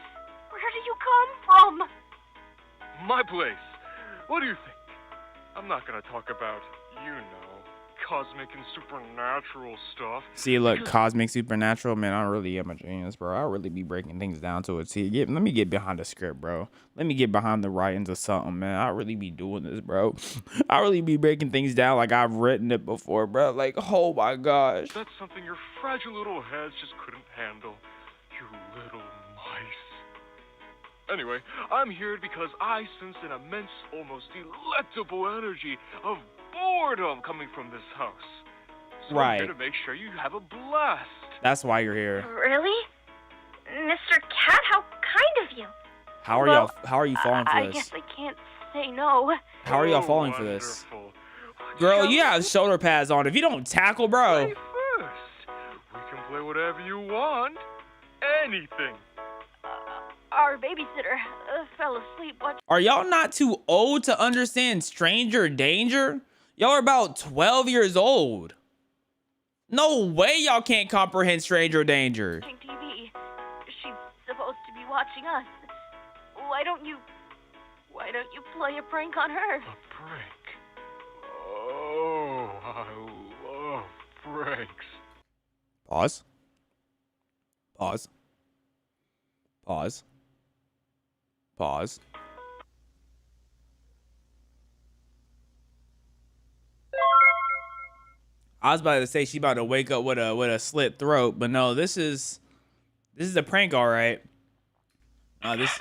Where did you come from? My place. What do you think? I'm not gonna talk about, cosmic and supernatural stuff. See, look, cosmic, supernatural, man, I really am a genius, bro. I really be breaking things down to it. See, let me get behind the script, bro. Let me get behind the writings of something, man. I really be doing this, bro. I really be breaking things down like I've written it before, bro. Like, oh my gosh. That's something your fragile little heads just couldn't handle. You little mice. Anyway, I'm here because I sense an immense, almost delectable energy of boredom coming from this house. So Right. I'm here to make sure you have a blast. That's why you're here. Really? Mr. Cat, how kind of you. How are Well, y'all? How are you falling for I this? guess I can't say no. How are y'all falling for this? Girl, you have shoulder pads on. If you don't tackle, bro. Play first. We can play whatever you want. Anything. Our babysitter fell asleep. What? Are y'all not too old to understand stranger danger? Y'all are about 12 years old. No way y'all can't comprehend stranger danger. Watching TV. She's supposed to be watching us. Why don't you play a prank on her? A prank. Oh, I love pranks. Pause. Pause. Pause. Pause. I was about to say she about to wake up with a slit throat, but no, this is a prank, all right. This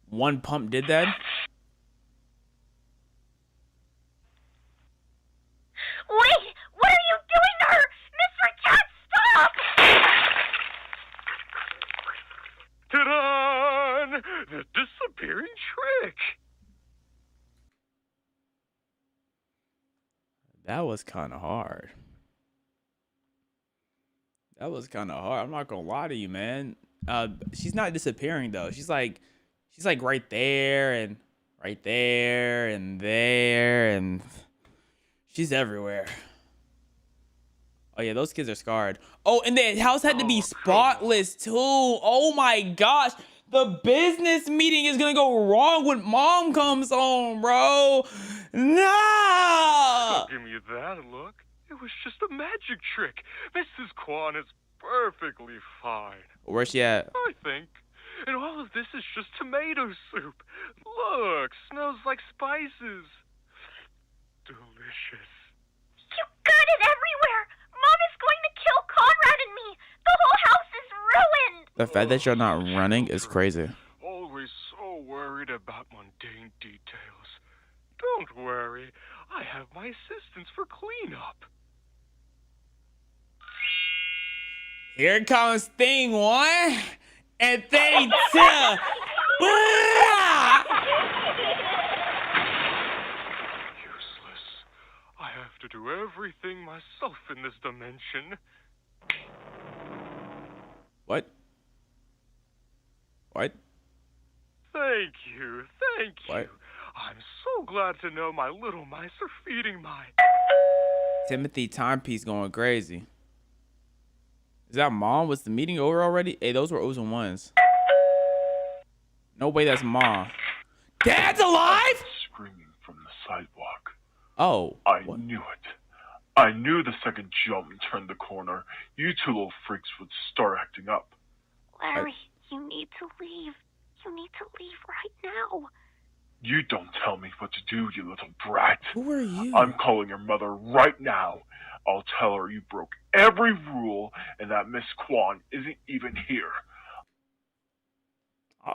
one pump did that. Wait! What are you doing to her? Mr. Cat, stop! Ta-da! The disappearing trick. That was kind of hard. That was kind of hard. I'm not gonna lie to you, man. She's not disappearing though. She's like right there and right there and there, and she's everywhere. Oh yeah, those kids are scarred. Oh, and the house had to be spotless too. Oh my gosh. The business meeting is gonna go wrong when mom comes home, bro. No! Don't give me that look. It was just a magic trick. Mrs. Kwan is perfectly fine. Where's she at? I think. And all of this is just tomato soup. Look, smells like spices. Delicious. You got it everywhere! Mom is going to kill Conrad and me! The whole house is ruined! The fact that you're not running is crazy. Always so worried about mundane details. Don't worry. I have my assistants for cleanup. Here comes thing 1 and thing 2. Useless. I have to do everything myself in this dimension. What? What? Thank you. Thank you. What? I'm so glad to know my little mice are feeding my... Timothy timepiece going crazy. Is that mom? Was the meeting over already? Hey, those were O's and ones. No way that's mom. Dad's alive? Screaming from the sidewalk. Oh. I knew it. I knew the second Jump turned the corner, you two little freaks would start acting up. Larry, you need to leave. You need to leave right now. You don't tell me what to do, you little brat. Who are you? I'm calling your mother right now. I'll tell her you broke every rule and that Miss Kwan isn't even here.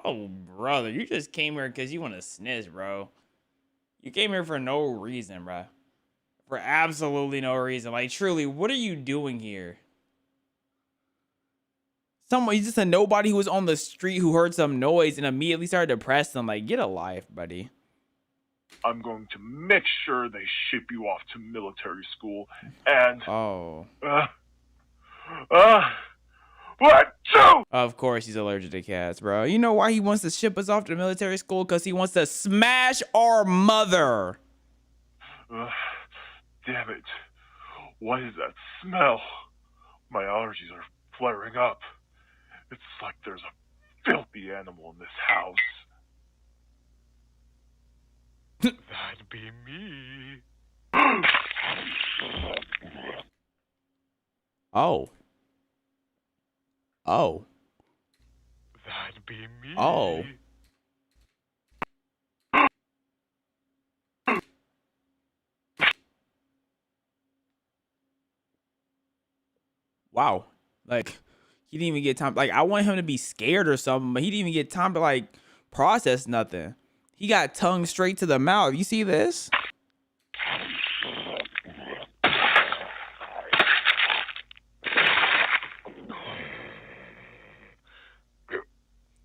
Oh, brother, you just came here because you want to sniz, bro. You came here for no reason, bro. For absolutely no reason. Like, truly, what are you doing here? He's just a nobody who was on the street who heard some noise and immediately started to press them. Like, get a life, buddy. I'm going to make sure they ship you off to military school and... Oh. What? Of course he's allergic to cats, bro. You know why he wants to ship us off to military school? Because he wants to smash our mother. Damn it. What is that smell? My allergies are flaring up. It's like there's a filthy animal in this house. That'd be me. Oh. Oh. That'd be me. Oh. Wow. Like, he didn't even get time. Like, I want him to be scared or something, but he didn't even get time to, like, process nothing. He got tongue straight to the mouth. You see this?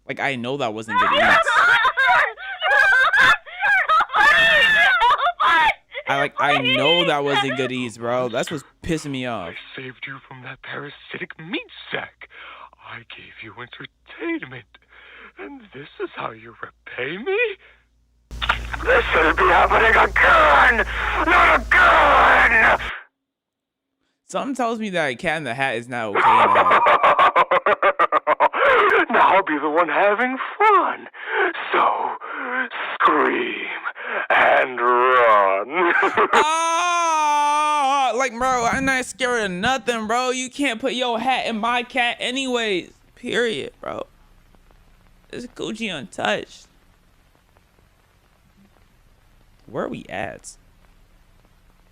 Like, I know that wasn't good eats. I know that wasn't good eats, bro. That's what's pissing me off. I saved you from that parasitic meat sack. I gave you entertainment. And this is how you repay me? This'll be happening again! Not again! Something tells me that Cat in the Hat is not okay in the head. Now I'll be the one having fun. So, scream and run. Oh, like, bro, I'm not scared of nothing, bro. You can't put your hat in my cat anyways. Period, bro. It's Gucci untouched. Where are we at?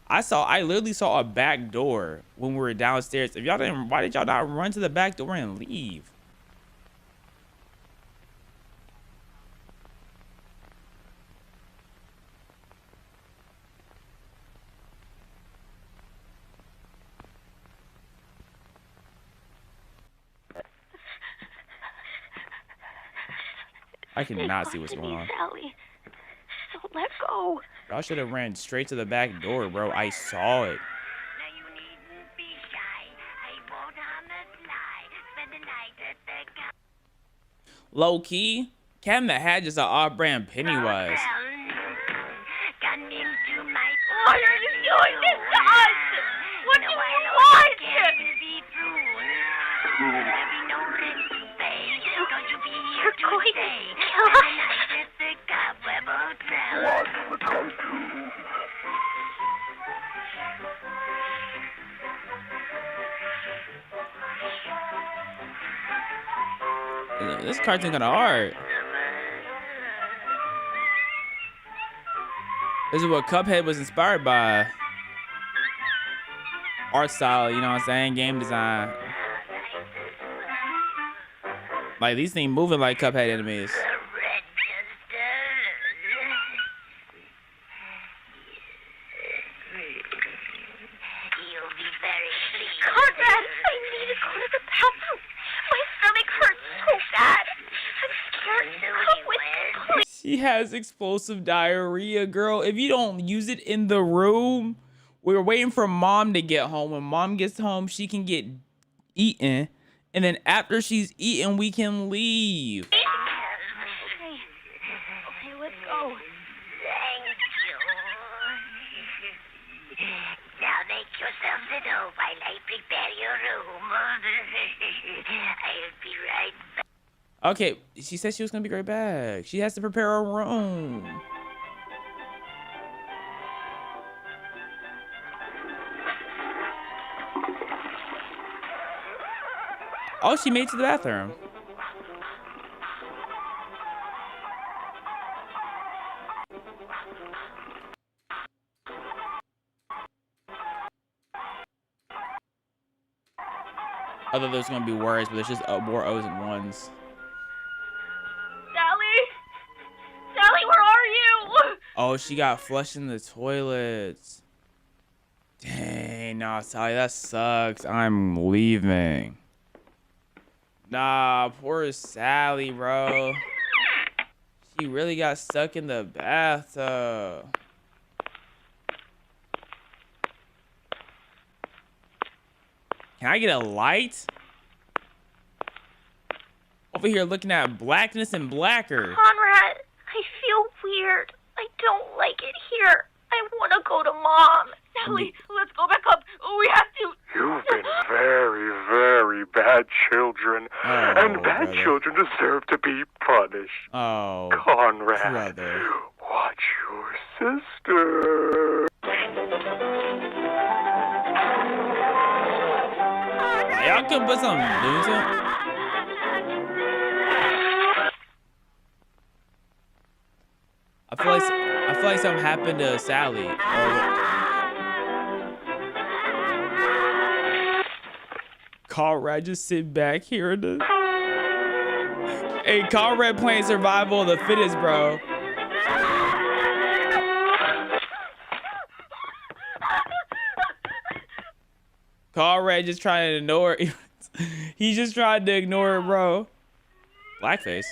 I literally saw a back door when we were downstairs. If y'all didn't, why did y'all not run to the back door and leave? I cannot see what's going on. Sally. Don't let go. Y'all should have ran straight to the back door, bro. I saw it. Low key, Cat in the Hat just an off-brand Pennywise. Why are you doing this to us? What do you want? You're going to kill us? This cartoon kinda hard. This is what Cuphead was inspired by. Art style, you know what I'm saying? Game design. Like, these things moving like Cuphead enemies. Conrad, I need to go to the bathroom. My stomach hurts so bad. I'm scared. Come with me, please. She has explosive diarrhea, girl. If you don't use it in the room, we're waiting for Mom to get home. When Mom gets home, she can get eaten. And then after she's eaten, we can leave. Okay, let's go. Thank you. Now make yourselves at home while I prepare your room. I'll be right back. Okay, she said she was gonna be right back. She has to prepare her room. Oh, she made it to the bathroom. I thought there was gonna be words, but there's just more O's and ones. Sally, where are you? Oh, she got flushed in the toilets. Dang, nah, Sally, that sucks. I'm leaving. Nah, poor Sally, bro. She really got stuck in the bathtub. Can I get a light? Over here looking at blackness and blacker. Conrad, I feel weird. I don't like it here. I want to go to Mom. Sally, let's go back up. We have to. You've been very, very bad children. And bad children deserve to be punished. Oh, Conrad, brother. watch your sister. Y'all can put some music. I feel like something happened to Sally. Conrad just sit back here. Hey, Conrad playing survival of the fittest, bro. Conrad just trying to ignore it. He's just trying to ignore it, bro. Blackface.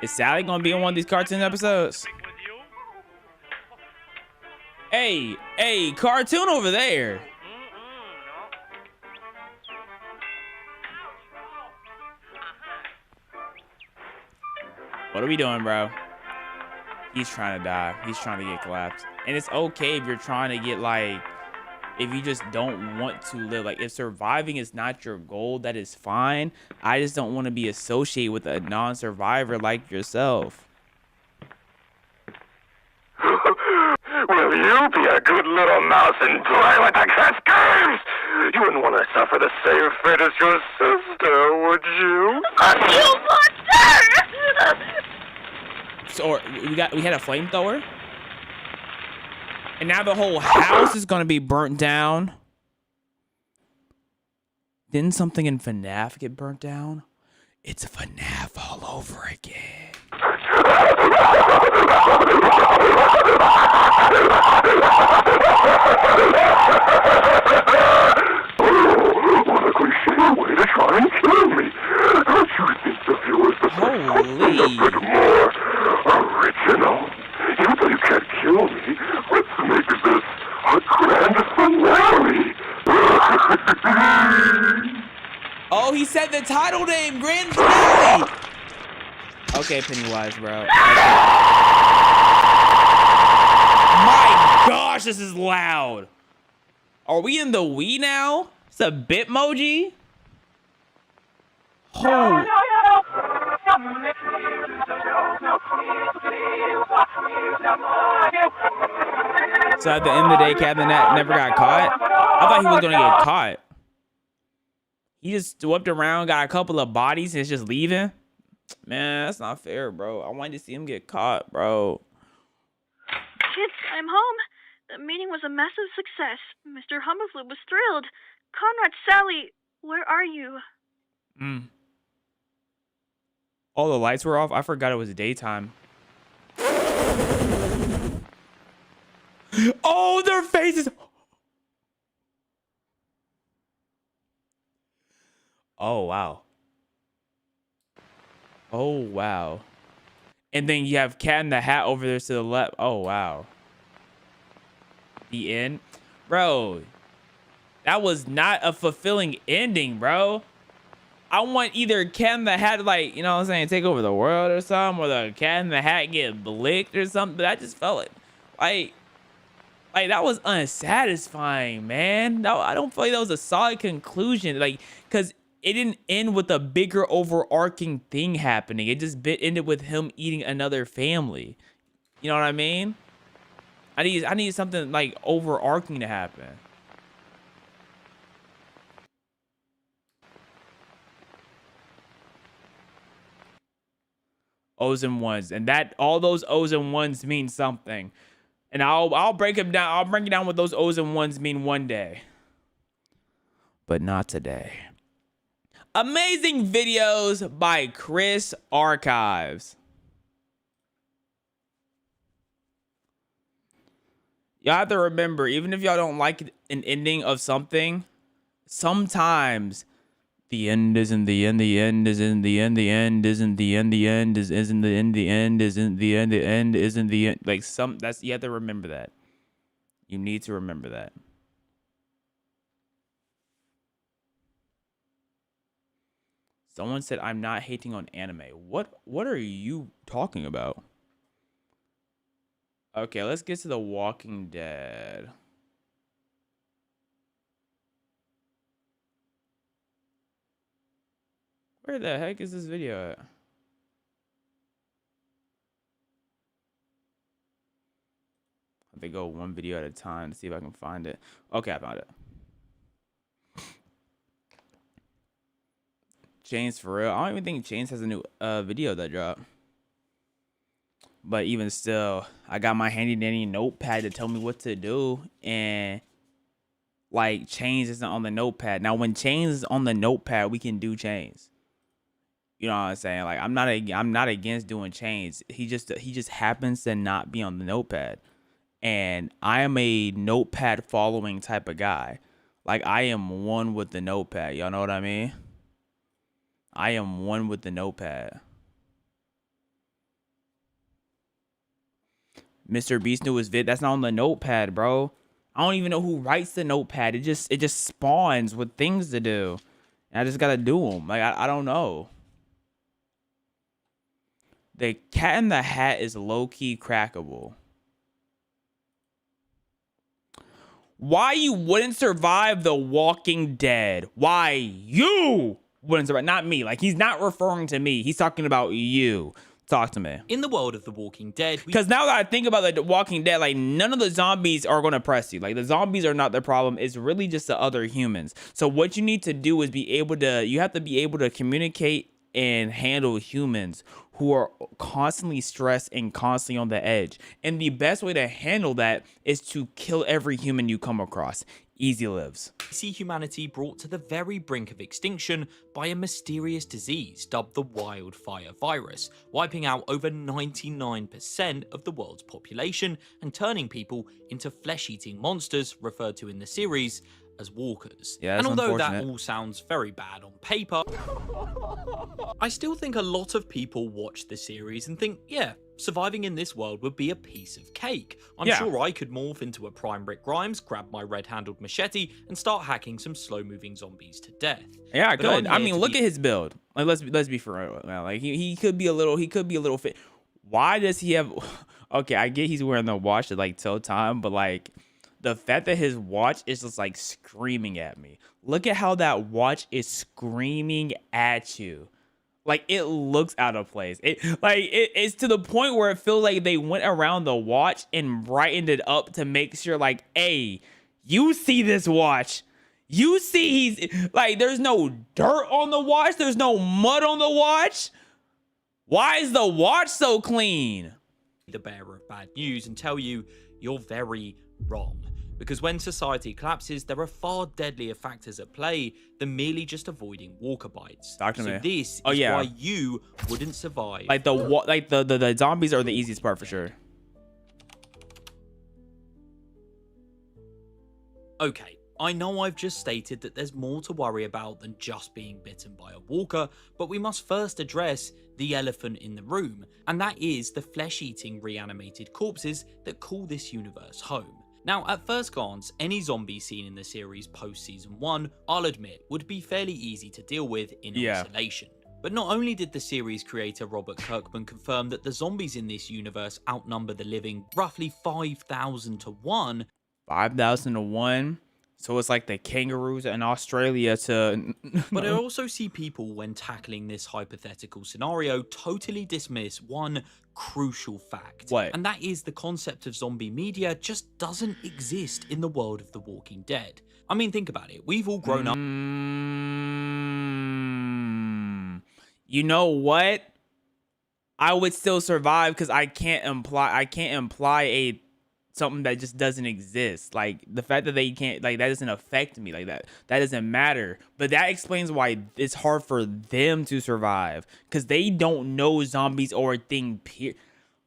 Is Sally gonna be in one of these cartoon episodes? Hey, cartoon over there. What are we doing, bro? He's trying to die. He's trying to get collapsed. And it's okay if you're trying to get, like, if you just don't want to live. Like, if surviving is not your goal, that is fine. I just don't want to be associated with a non-survivor like yourself. Will you be a good little mouse and play with the Cascades? You wouldn't want to suffer the same fate as your sister, would you? You monster! So we had a flamethrower, and now the whole house is gonna be burnt down. Didn't something in FNAF get burnt down? It's FNAF all over again. What a cliche way to try and kill me. Don't you think the viewers deserve something a bit more original? Even though you can't kill me, let's make this a grand finale. Oh, he said the title name, grand finale. Okay, Pennywise, bro. My gosh, this is loud. Are we in the Wii now? It's a Bitmoji. Oh. So at the end of the day, Captain Nat never got caught. I thought he was gonna get caught. He just swept around, got a couple of bodies, and is just leaving. Man, that's not fair, bro. I wanted to see him get caught, bro. Kids, I'm home. The meeting was a massive success. Mr. Humberflip was thrilled. Conrad, Sally, where are you? All the lights were off. I forgot it was daytime. Oh, their faces. Oh, wow. Oh, wow. And then you have Cat in the Hat over there to the left. Oh, wow. The end. Bro, that was not a fulfilling ending, bro. I want either Cat in the Hat, like, you know what I'm saying, take over the world or something, or the Cat in the Hat get blicked or something. But I just felt like that was unsatisfying, man. No, I don't feel like that was a solid conclusion. Like, because it didn't end with a bigger overarching thing happening. It just ended with him eating another family. You know what I mean? I need something like overarching to happen. O's and ones, and that all those O's and ones mean something. And I'll break them down. I'll break it down what those O's and ones mean one day. But not today. Amazing videos by Chris Archives. Y'all have to remember, even if y'all don't like an ending of something, sometimes the end isn't the end, the end isn't the end, the end isn't the end, the end isn't the end, the end isn't the end, the end isn't the end. Like you have to remember that. You need to remember that. Someone said I'm not hating on anime. What are you talking about? Okay, let's get to The Walking Dead. Where the heck is this video at? I have to go one video at a time to see if I can find it. Okay, I found it. Chains for real. I don't even think Chains has a new video that dropped. But even still, I got my handy dandy notepad to tell me what to do, and like Chains isn't on the notepad. Now when Chains is on the notepad, we can do Chains. You know what I'm saying? Like I'm not against doing Chains. He just happens to not be on the notepad. And I am a notepad following type of guy. Like I am one with the notepad. Y'all know what I mean? I am one with the notepad. Mr. Beast knew his vid. That's not on the notepad, bro. I don't even know who writes the notepad. It just spawns with things to do. And I just gotta do them. Like, I don't know. The Cat in the Hat is low-key crackable. Why you wouldn't survive The Walking Dead? Why you wouldn't survive? Not me. Like, he's not referring to me. He's talking about you. Talk to me. In the world of The Walking Dead, because now that I think about The Walking Dead, like, none of the zombies are going to press you. Like, the zombies are not the problem. It's really just the other humans. So what you need to do is you have to be able to communicate and handle humans who are constantly stressed and constantly on the edge. And the best way to handle that is to kill every human you come across. Easy lives. We see humanity brought to the very brink of extinction by a mysterious disease dubbed the wildfire virus, wiping out over 99% of the world's population and turning people into flesh-eating monsters referred to in the series as walkers. Yeah, and although that all sounds very bad on paper, I still think a lot of people watch the series and think, yeah, surviving in this world would be a piece of cake. I'm sure I could morph into a prime Rick Grimes, grab my red-handled machete, and start hacking some slow-moving zombies to death. Yeah, I could. I mean, look at his build. Like, let's be for real. Like, he could be a little fit. Why does he have? Okay, I get he's wearing the watch to like tell time, but like, the fact that his watch is just like screaming at me. Look at how that watch is screaming at you. Like, it looks out of place. It's to the point where it feels like they went around the watch and brightened it up to make sure, like, hey, you see this watch. You see he's like, there's no dirt on the watch. There's no mud on the watch. Why is the watch so clean? The bearer of bad news and tell you you're very wrong. Because when society collapses, there are far deadlier factors at play than merely just avoiding walker bites. Talk to me. This is why you wouldn't survive. Like the zombies are the easiest part for sure. Okay, I know I've just stated that there's more to worry about than just being bitten by a walker, but we must first address the elephant in the room, and that is the flesh-eating reanimated corpses that call this universe home. Now, at first glance, any zombie seen in the series post-season 1, I'll admit, would be fairly easy to deal with in isolation. But not only did the series creator Robert Kirkman confirm that the zombies in this universe outnumber the living roughly 5,000 to 1. 5,000 to 1? So it's like the kangaroos in Australia to... But I also see people, when tackling this hypothetical scenario, totally dismiss one crucial fact. What? And that is the concept of zombie media just doesn't exist in the world of The Walking Dead. I mean, think about it. We've all grown up... You know what? I would still survive because I can't imply something that just doesn't exist. Like, the fact that they can't, like, that doesn't affect me. Like, that doesn't matter. But that explains why it's hard for them to survive, because they don't know zombies or a thing.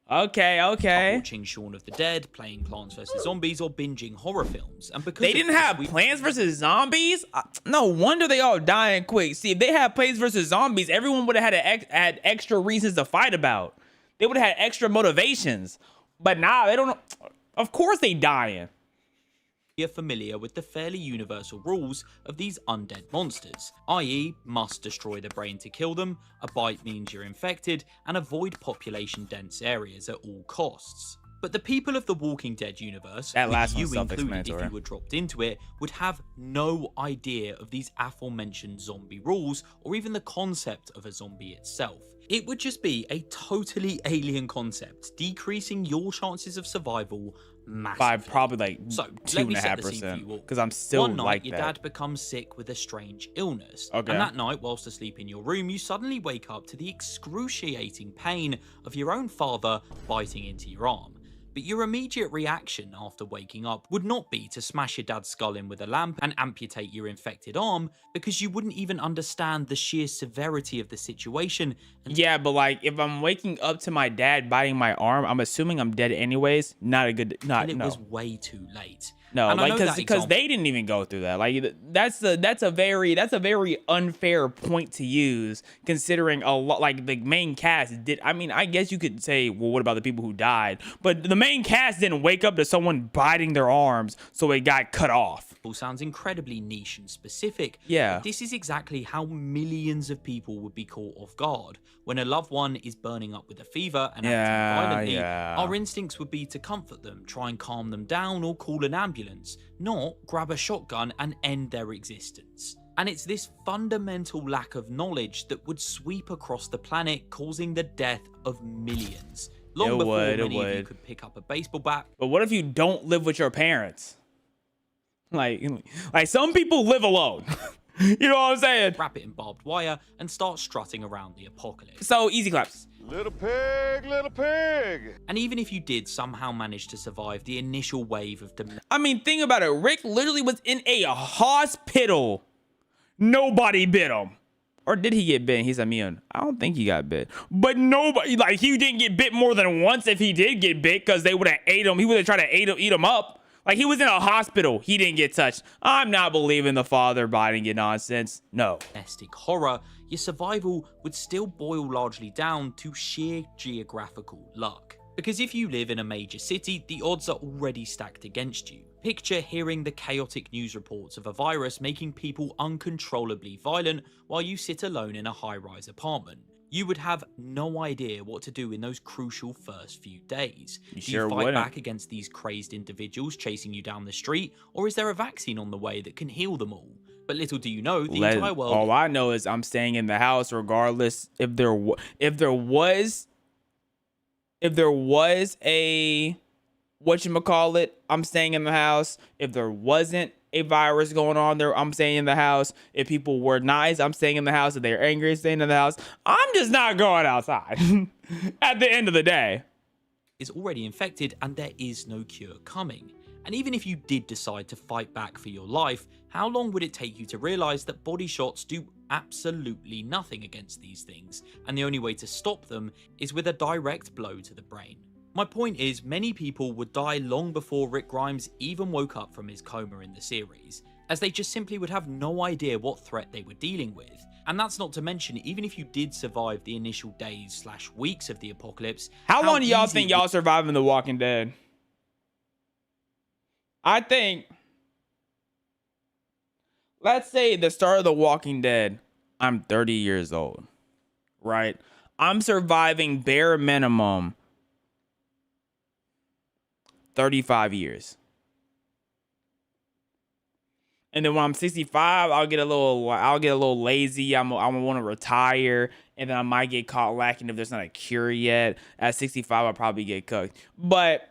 Okay. Watching Shaun of the Dead, playing Plants vs. Zombies, or binging horror films. And because they didn't have Plants vs. Zombies, no wonder they all dying quick. See, if they had Plants vs. Zombies, everyone would have had extra reasons to fight about. They would have had extra motivations. But now they don't know. Of course they dying. You're familiar with the fairly universal rules of these undead monsters, i.e. must destroy the brain to kill them, a bite means you're infected, and avoid population-dense areas at all costs. But the people of the Walking Dead universe, with you included if you were dropped into it, would have no idea of these aforementioned zombie rules, or even the concept of a zombie itself. It would just be a totally alien concept, decreasing your chances of survival massively. By probably like so, 2.5%, because I'm still One night, like your that. dad becomes sick with a strange illness. Okay. And that night, whilst asleep in your room, you suddenly wake up to the excruciating pain of your own father biting into your arm. But your immediate reaction after waking up would not be to smash your dad's skull in with a lamp and amputate your infected arm, because you wouldn't even understand the sheer severity of the situation. Yeah, but like, if I'm waking up to my dad biting my arm, I'm assuming I'm dead anyways. Not a good... It was way too late. No, And I like know that because example- they didn't even go through that. Like that's a very unfair point to use, considering a lot like the main cast did. I mean, I guess you could say, well, what about the people who died? But the main cast didn't wake up to someone biting their arms, so it got cut off. sounds incredibly niche and specific. Yeah. But this is exactly how millions of people would be caught off guard. When a loved one is burning up with a fever and acting violently, our instincts would be to comfort them, try and calm them down, or call an ambulance, not grab a shotgun and end their existence. And it's this fundamental lack of knowledge that would sweep across the planet, causing the death of millions. Long before many of you could pick up a baseball bat. But what if you don't live with your parents? Like some people live alone. You know what I'm saying? Wrap it in barbed wire and start strutting around the apocalypse. So easy claps. Little pig, little pig. And even if you did somehow manage to survive the initial wave of I mean, think about it. Rick literally was in a hospital. Nobody bit him. Or did he get bit? He's immune. I don't think he got bit. But nobody, like, he didn't get bit more than once if he did get bit, because they would have ate him. He would have tried to eat him up. Like, he was in a hospital. He didn't get touched. I'm not believing the father biting it nonsense. No. Domestic horror, your survival would still boil largely down to sheer geographical luck. Because if you live in a major city, the odds are already stacked against you. Picture hearing the chaotic news reports of a virus making people uncontrollably violent while you sit alone in a high-rise apartment. You would have no idea what to do in those crucial first few days. Do you fight back against these crazed individuals chasing you down the street, or is there a vaccine on the way that can heal them all? But little do you know, the entire world... All I know is I'm staying in the house regardless if there was a whatchamacallit, I'm staying in the house. If there wasn't a virus going on there, I'm staying in the house. If people were nice, I'm staying in the house. If they're angry, staying in the house. I'm just not going outside at the end of the day. Is already infected and there is no cure coming. And even if you did decide to fight back for your life, how long would it take you to realize that body shots do absolutely nothing against these things, and the only way to stop them is with a direct blow to the brain? My point is, many people would die long before Rick Grimes even woke up from his coma in the series, as they just simply would have no idea what threat they were dealing with. And that's not to mention, even if you did survive the initial days/weeks of the apocalypse... How long do y'all think y'all surviving The Walking Dead? I think... Let's say the start of The Walking Dead, I'm 30 years old, right? I'm surviving bare minimum 35 years. And then when I'm 65, I'll get a little lazy. I want to retire, and then I might get caught lacking if there's not a cure yet. At 65, I'll probably get cooked. But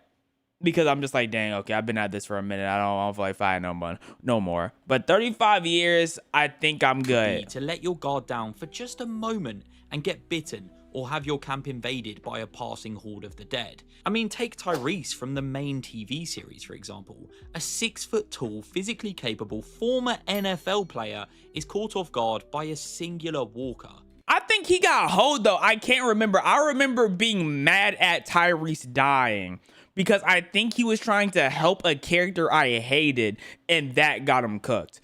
because I'm just like, dang, okay, I've been at this for a minute. I don't feel like fighting no more. But 35 years, I think I'm good. To let your guard down for just a moment and get bitten, or have your camp invaded by a passing horde of the dead. I mean, take Tyrese from the main TV series, for example. A 6-foot-tall, physically capable former NFL player is caught off guard by a singular walker. I think he got hoed, though. I can't remember. I remember being mad at Tyrese dying because I think he was trying to help a character I hated, and that got him cooked.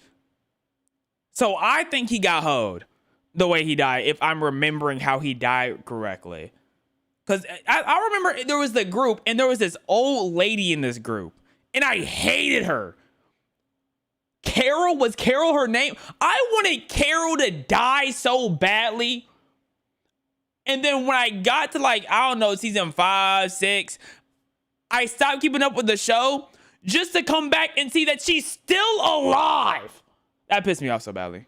So I think he got hoed the way he died, if I'm remembering how he died correctly. Because I remember there was the group, and there was this old lady in this group, and I hated her. Carol? Was Carol her name? I wanted Carol to die so badly. And then when I got to, like, I don't know, season 5, 6, I stopped keeping up with the show just to come back and see that she's still alive. That pissed me off so badly.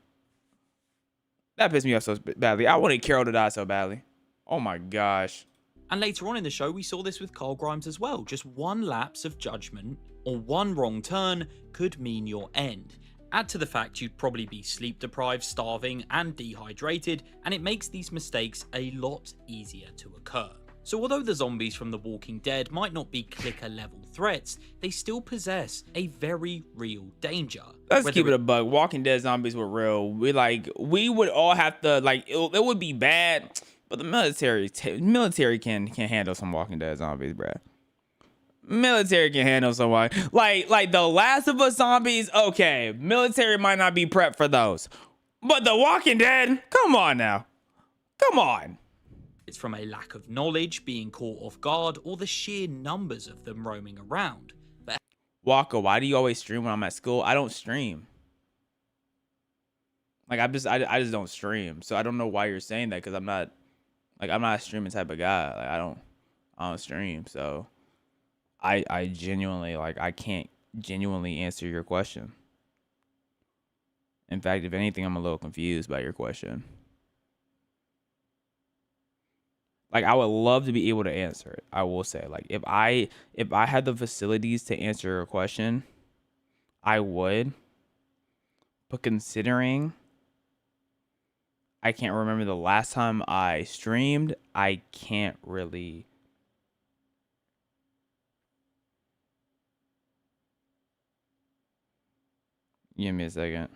I wanted Carol to die so badly. Oh my gosh. And later on in the show, we saw this with Carl Grimes as well. Just one lapse of judgment or one wrong turn could mean your end. Add to the fact you'd probably be sleep deprived, starving, and dehydrated, and it makes these mistakes a lot easier to occur. So although the zombies from The Walking Dead might not be clicker level threats, they still possess a very real danger. Let's keep it a bug. Walking Dead zombies were real. We would all have to, like, it would be bad, but the military can handle some Walking Dead zombies, bruh. Military can handle someone. Like the Last of Us zombies, okay. Military might not be prepped for those. But The Walking Dead, come on now. Come on. It's from a lack of knowledge, being caught off guard, or the sheer numbers of them roaming around. But Walker, why do you always stream when I'm at school? I don't stream. Like I just don't stream. So I don't know why you're saying that, because I'm not a streaming type of guy. Like I don't stream. So I genuinely, like, I can't genuinely answer your question. In fact, if anything, I'm a little confused by your question. Like, I would love to be able to answer it. I will say, like, if I had the facilities to answer your question, I would. But considering I can't remember the last time I streamed, I can't really. Give me a second.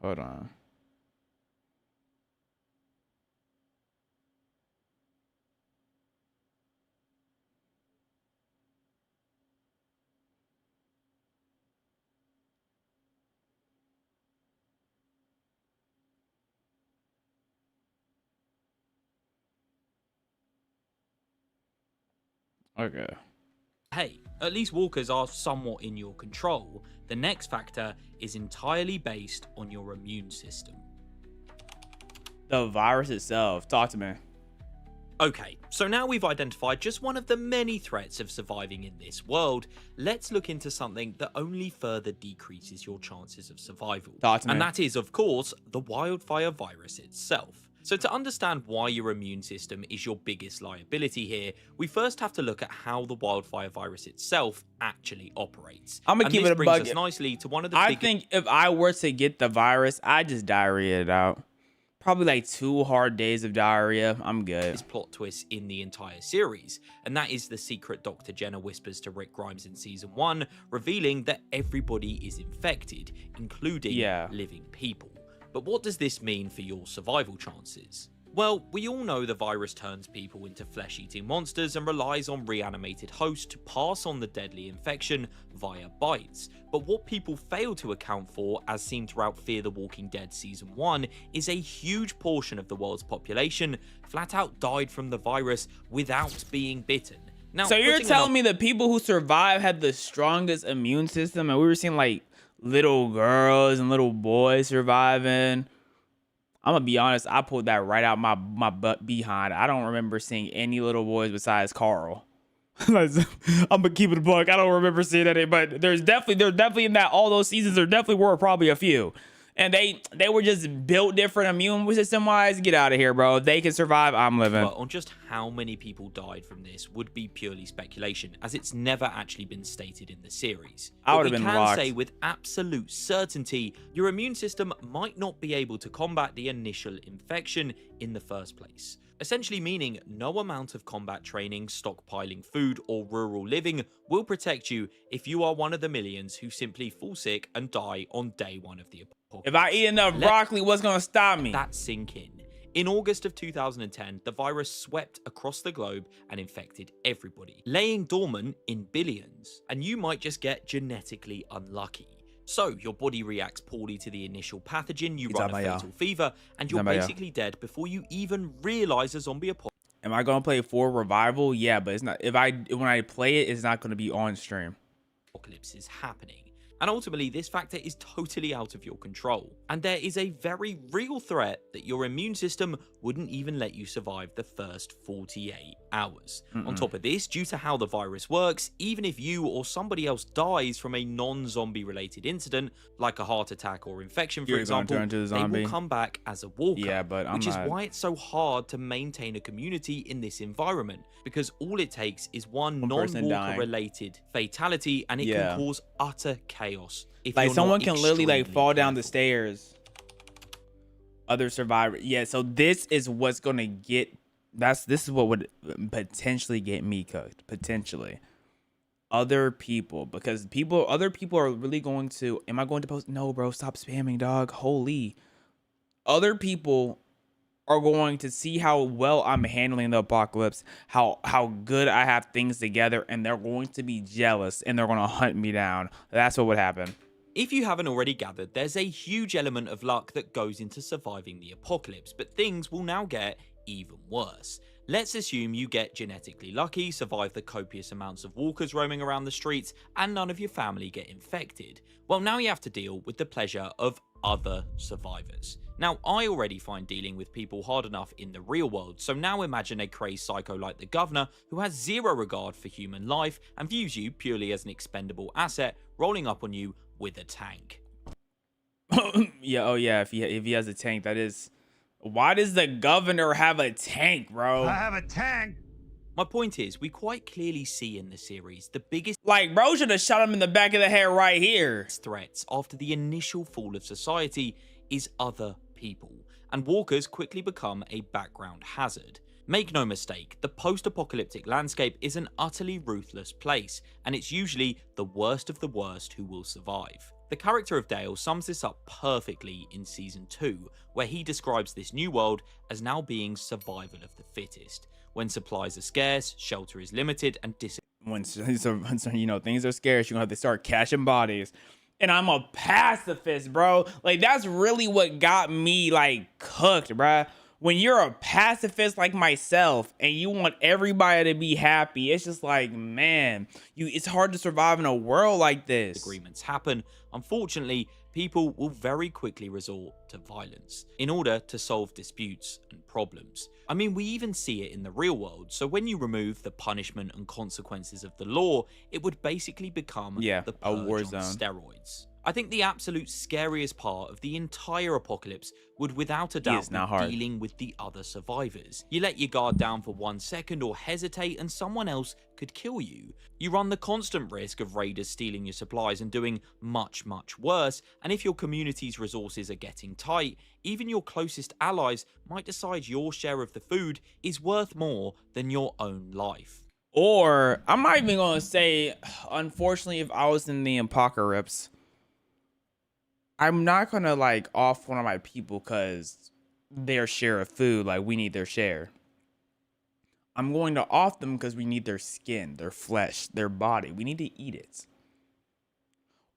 Hold on. Okay. hey, at least walkers are somewhat in your control. The next factor is entirely based on your immune system. The virus itself. Talk to me. Okay, so now we've identified just one of the many threats of surviving in this world, let's look into something that only further decreases your chances of survival. Talk to me. And that is, of course, the wildfire virus itself. So to understand why your immune system is your biggest liability here, we first have to look at how the wildfire virus itself actually operates. I'm gonna keep it a brings bug. us nicely to one of the I biggest... think if I were to get the virus, I just diarrhea it out. Probably like 2 hard days of diarrhea. I'm good. Plot twist in the entire series, and that is the secret Dr. Jenna whispers to Rick Grimes in season 1, revealing that everybody is infected, including living people. But what does this mean for your survival chances? Well, we all know the virus turns people into flesh-eating monsters and relies on reanimated hosts to pass on the deadly infection via bites. But what people fail to account for, as seen throughout Fear the Walking Dead Season 1, is a huge portion of the world's population flat out died from the virus without being bitten. Now, so you're telling me the people who survived had the strongest immune system, and we were seeing like little girls and little boys surviving? I'm gonna be honest, I pulled that right out my butt behind. I don't remember seeing any little boys besides Carl. I'm gonna keep it a buck. I don't remember seeing any, but there's definitely in that all those seasons there definitely were probably a few. And they were just built different immune system wise. Get out of here, bro. If they can survive, I'm living. But on just how many people died from this would be purely speculation, as it's never actually been stated in the series. I would have been been locked. say with absolute certainty, your immune system might not be able to combat the initial infection in the first place. Essentially meaning no amount of combat training, stockpiling food, or rural living will protect you if you are one of the millions who simply fall sick and die on day one of the apocalypse. If I eat enough broccoli, what's gonna stop me? That sink in. In August of 2010, the virus swept across the globe and infected everybody, laying dormant in billions. And you might just get genetically unlucky. So your body reacts poorly to the initial pathogen, you run a fatal fever, and you're basically dead before you even realize a zombie apocalypse. Am I gonna play for revival? Yeah, but it's not. When I play it, it's not gonna be on stream. Apocalypse is happening. And ultimately, this factor is totally out of your control. And there is a very real threat that your immune system wouldn't even let you survive the first 48 hours. On top of this, due to how the virus works, even if you or somebody else dies from a non-zombie related incident, like a heart attack or infection, for example, they will come back as a walker. Yeah, but which is why it's so hard to maintain a community in this environment, because all it takes is one non-walker related fatality and it can cause utter chaos. Like someone can literally like fall down the stairs. Other survivors. Yeah, so this is what's gonna get this is what would potentially get me cooked. Potentially. other people, because other people are really going to, am I going to post? No, bro, stop spamming, dog. Holy. Other people are going to see how well I'm handling the apocalypse, how good I have things together, and they're going to be jealous and they're going to hunt me down. That's what would happen. If you haven't already gathered, there's a huge element of luck that goes into surviving the apocalypse, but things will now get even worse. Let's assume you get genetically lucky, survive the copious amounts of walkers roaming around the streets, and none of your family get infected. Well, now you have to deal with the pleasure of other survivors. Now, I already find dealing with people hard enough in the real world, so now imagine a crazed psycho like the governor who has zero regard for human life and views you purely as an expendable asset, rolling up on you with a tank. Yeah, oh yeah, if he has a tank, that is... Why does the governor have a tank, bro? I have a tank. My point is, we quite clearly see in the series the biggest, like, bro should have shot him in the back of the head right here. Threats after the initial fall of society is other people, and walkers quickly become a background hazard. Make no mistake, the post-apocalyptic landscape is an utterly ruthless place, and it's usually the worst of the worst who will survive. The character of Dale sums this up perfectly in Season 2, where he describes this new world as now being survival of the fittest. When supplies are scarce, shelter is limited, and when you know things are scarce, you're gonna have to start catching bodies. And I'm a pacifist, bro. Like, that's really what got me, like, cooked, bro. When you're a pacifist like myself and you want everybody to be happy, it's just like, man, it's hard to survive in a world like this. Agreements happen. Unfortunately, people will very quickly resort to violence in order to solve disputes and problems. I mean, we even see it in the real world. So when you remove the punishment and consequences of the law, it would basically become the a war purge on zone. steroids. I think the absolute scariest part of the entire apocalypse would without a doubt be dealing with the other survivors. You let your guard down for 1 second or hesitate and someone else could kill you. You run the constant risk of raiders stealing your supplies and doing much, much worse, and if your community's resources are getting tight, even your closest allies might decide your share of the food is worth more than your own life. Or, I'm not even gonna say, unfortunately, if I was in the apocalypse, I'm not gonna like off one of my people because their share of food, like we need their share. I'm going to off them because we need their skin, their flesh, their body. We need to eat it.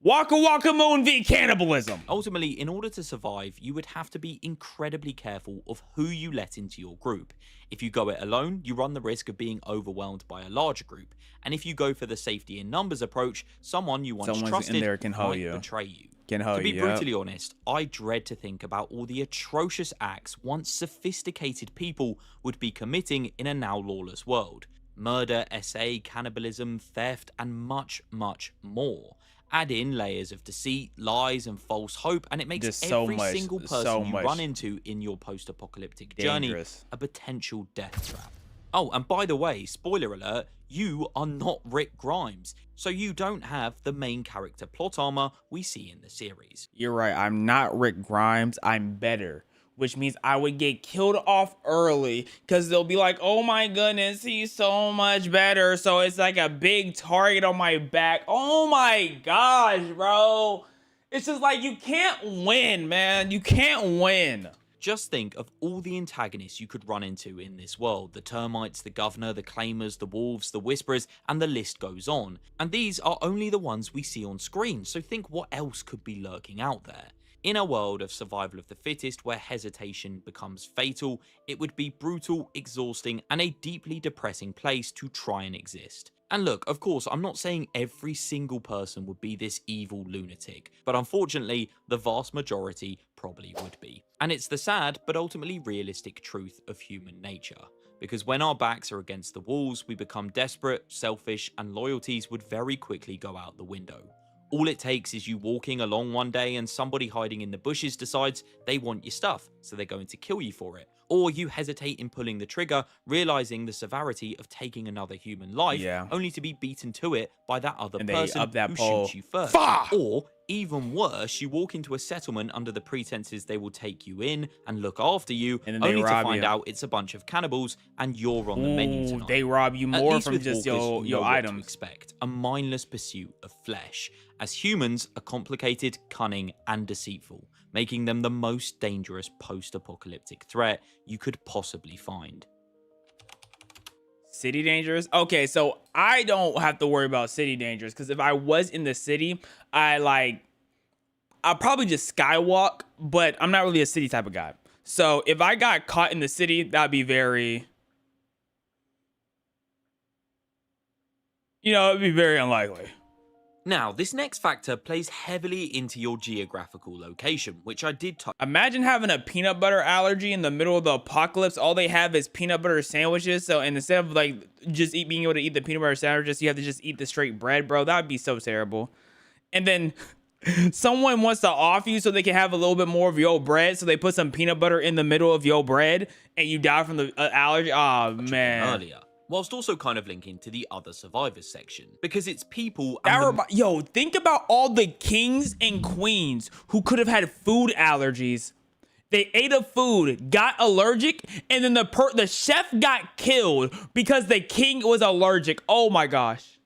Waka Waka Moon v cannibalism. Ultimately, in order to survive, you would have to be incredibly careful of who you let into your group. If you go it alone, you run the risk of being overwhelmed by a larger group. And if you go for the safety in numbers approach, someone you once trusted in there can might you. betray you. To be brutally honest, I dread to think about all the atrocious acts once sophisticated people would be committing in a now lawless world. Murder, SA, cannibalism, theft, and much, much more. Add in layers of deceit, lies, and false hope, and it makes every single person you run into in your post-apocalyptic journey a potential death trap. Oh, and by the way, spoiler alert, you are not Rick Grimes, so you don't have the main character plot armor we see in the series. You're right, I'm not Rick Grimes, I'm better. Which means I would get killed off early because they'll be like, oh my goodness, he's so much better. So it's like a big target on my back. Oh my gosh, bro. It's just like, you can't win, man. You can't win. Just think of all the antagonists you could run into in this world. The termites, the governor, the claimers, the wolves, the whisperers, and the list goes on. And these are only the ones we see on screen, so think what else could be lurking out there. In a world of survival of the fittest where hesitation becomes fatal, it would be brutal, exhausting, and a deeply depressing place to try and exist. And look, of course, I'm not saying every single person would be this evil lunatic, but unfortunately, the vast majority probably would be. And it's the sad, but ultimately realistic truth of human nature. Because when our backs are against the walls, we become desperate, selfish, and loyalties would very quickly go out the window. All it takes is you walking along one day and somebody hiding in the bushes decides they want your stuff, so they're going to kill you for it. or you hesitate in pulling the trigger, realizing the severity of taking another human life, only to be beaten to it by that other person who shoots you first. Or, even worse, you walk into a settlement under the pretenses they will take you in and look after you, only to find out it's a bunch of cannibals and you're on the menu tonight. They rob you more from just Walkers, your items. Expect a mindless pursuit of flesh, as humans are complicated, cunning, and deceitful, making them the most dangerous post-apocalyptic threat you could possibly find. City dangers? Okay, so I don't have to worry about city dangers, because if I was in the city, I'll probably just skywalk, but I'm not really a city type of guy. So if I got caught in the city, that'd be very, it'd be very unlikely. Now, this next factor plays heavily into your geographical location, which I did touch. Imagine having a peanut butter allergy in the middle of the apocalypse. All they have is peanut butter sandwiches. So instead of just being able to eat the peanut butter sandwiches, you have to just eat the straight bread, bro. That would be so terrible. And then someone wants to off you so they can have a little bit more of your bread. So they put some peanut butter in the middle of your bread and you die from the allergy. Oh, man. Earlier. Whilst also kind of linking to the other survivors section, because it's people. Think about all the kings and queens who could have had food allergies. They ate a food, got allergic, and then the chef got killed because the king was allergic. Oh my gosh.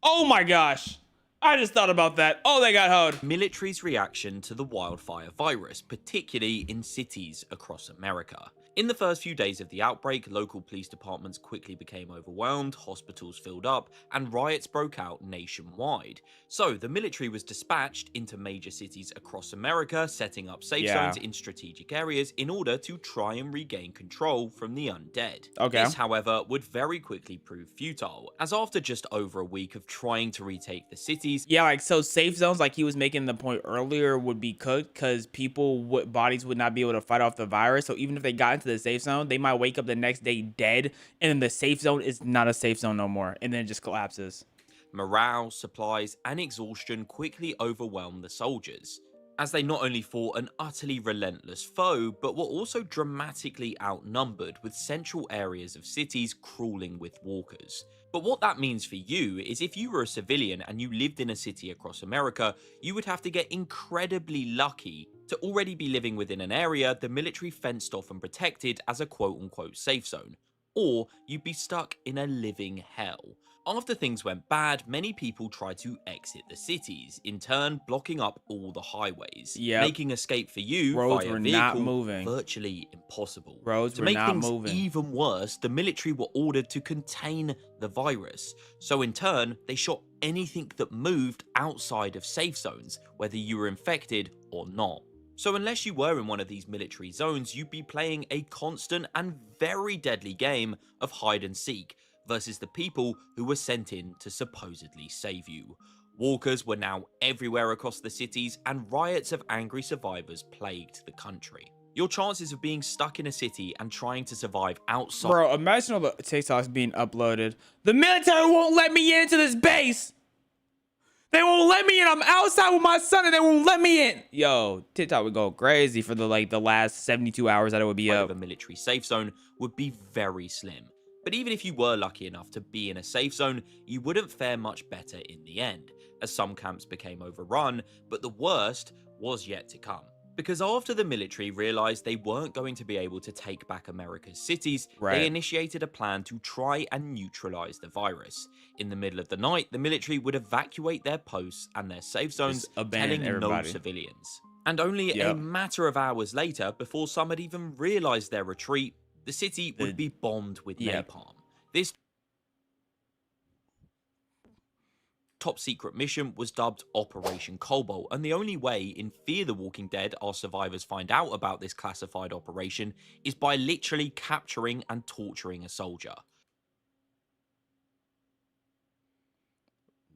Oh my gosh. I just thought about that. Oh, they got hoed. Military's reaction to the wildfire virus, particularly in cities across America. In the first few days of the outbreak, local police departments quickly became overwhelmed, hospitals filled up, and riots broke out nationwide. So the military was dispatched into major cities across America, setting up safe zones in strategic areas in order to try and regain control from the undead. This, however, would very quickly prove futile, as after just over a week of trying to retake the cities... So safe zones, like he was making the point earlier, would be cooked because bodies would not be able to fight off the virus. So even if they got into the safe zone, they might wake up the next day dead, and then the safe zone is not a safe zone no more, and then it just collapses. Morale, supplies, and exhaustion quickly overwhelmed the soldiers, as they not only fought an utterly relentless foe, but were also dramatically outnumbered, with central areas of cities crawling with walkers. But what that means for you is if you were a civilian and you lived in a city across America, you would have to get incredibly lucky to already be living within an area the military fenced off and protected as a quote-unquote safe zone, or you'd be stuck in a living hell. After things went bad, many people tried to exit the cities, in turn blocking up all the highways, making escape for you via vehicle virtually impossible. To make things even worse, the military were ordered to contain the virus, so in turn they shot anything that moved outside of safe zones, whether you were infected or not. So unless you were in one of these military zones, you'd be playing a constant and very deadly game of hide and seek versus the people who were sent in to supposedly save you. Walkers were now everywhere across the cities, and riots of angry survivors plagued the country. Your chances of being stuck in a city and trying to survive outside... Bro, imagine all the TikToks being uploaded. The military won't let me into this base! They won't let me in. I'm outside with my son and they won't let me in. Yo, TikTok would go crazy for the last 72 hours that it would be up. A military safe zone would be very slim. But even if you were lucky enough to be in a safe zone, you wouldn't fare much better in the end, as some camps became overrun, but the worst was yet to come. Because after the military realized they weren't going to be able to take back America's cities, they initiated a plan to try and neutralize the virus. In the middle of the night, the military would evacuate their posts and their safe zones, telling no civilians. And only a matter of hours later, before some had even realized their retreat, the city would be bombed with napalm. This top secret mission was dubbed Operation Cobalt, and the only way in Fear the Walking Dead our survivors find out about this classified operation is by literally capturing and torturing a soldier.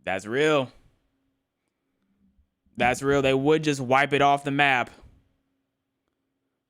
That's real. That's real. They would just wipe it off the map.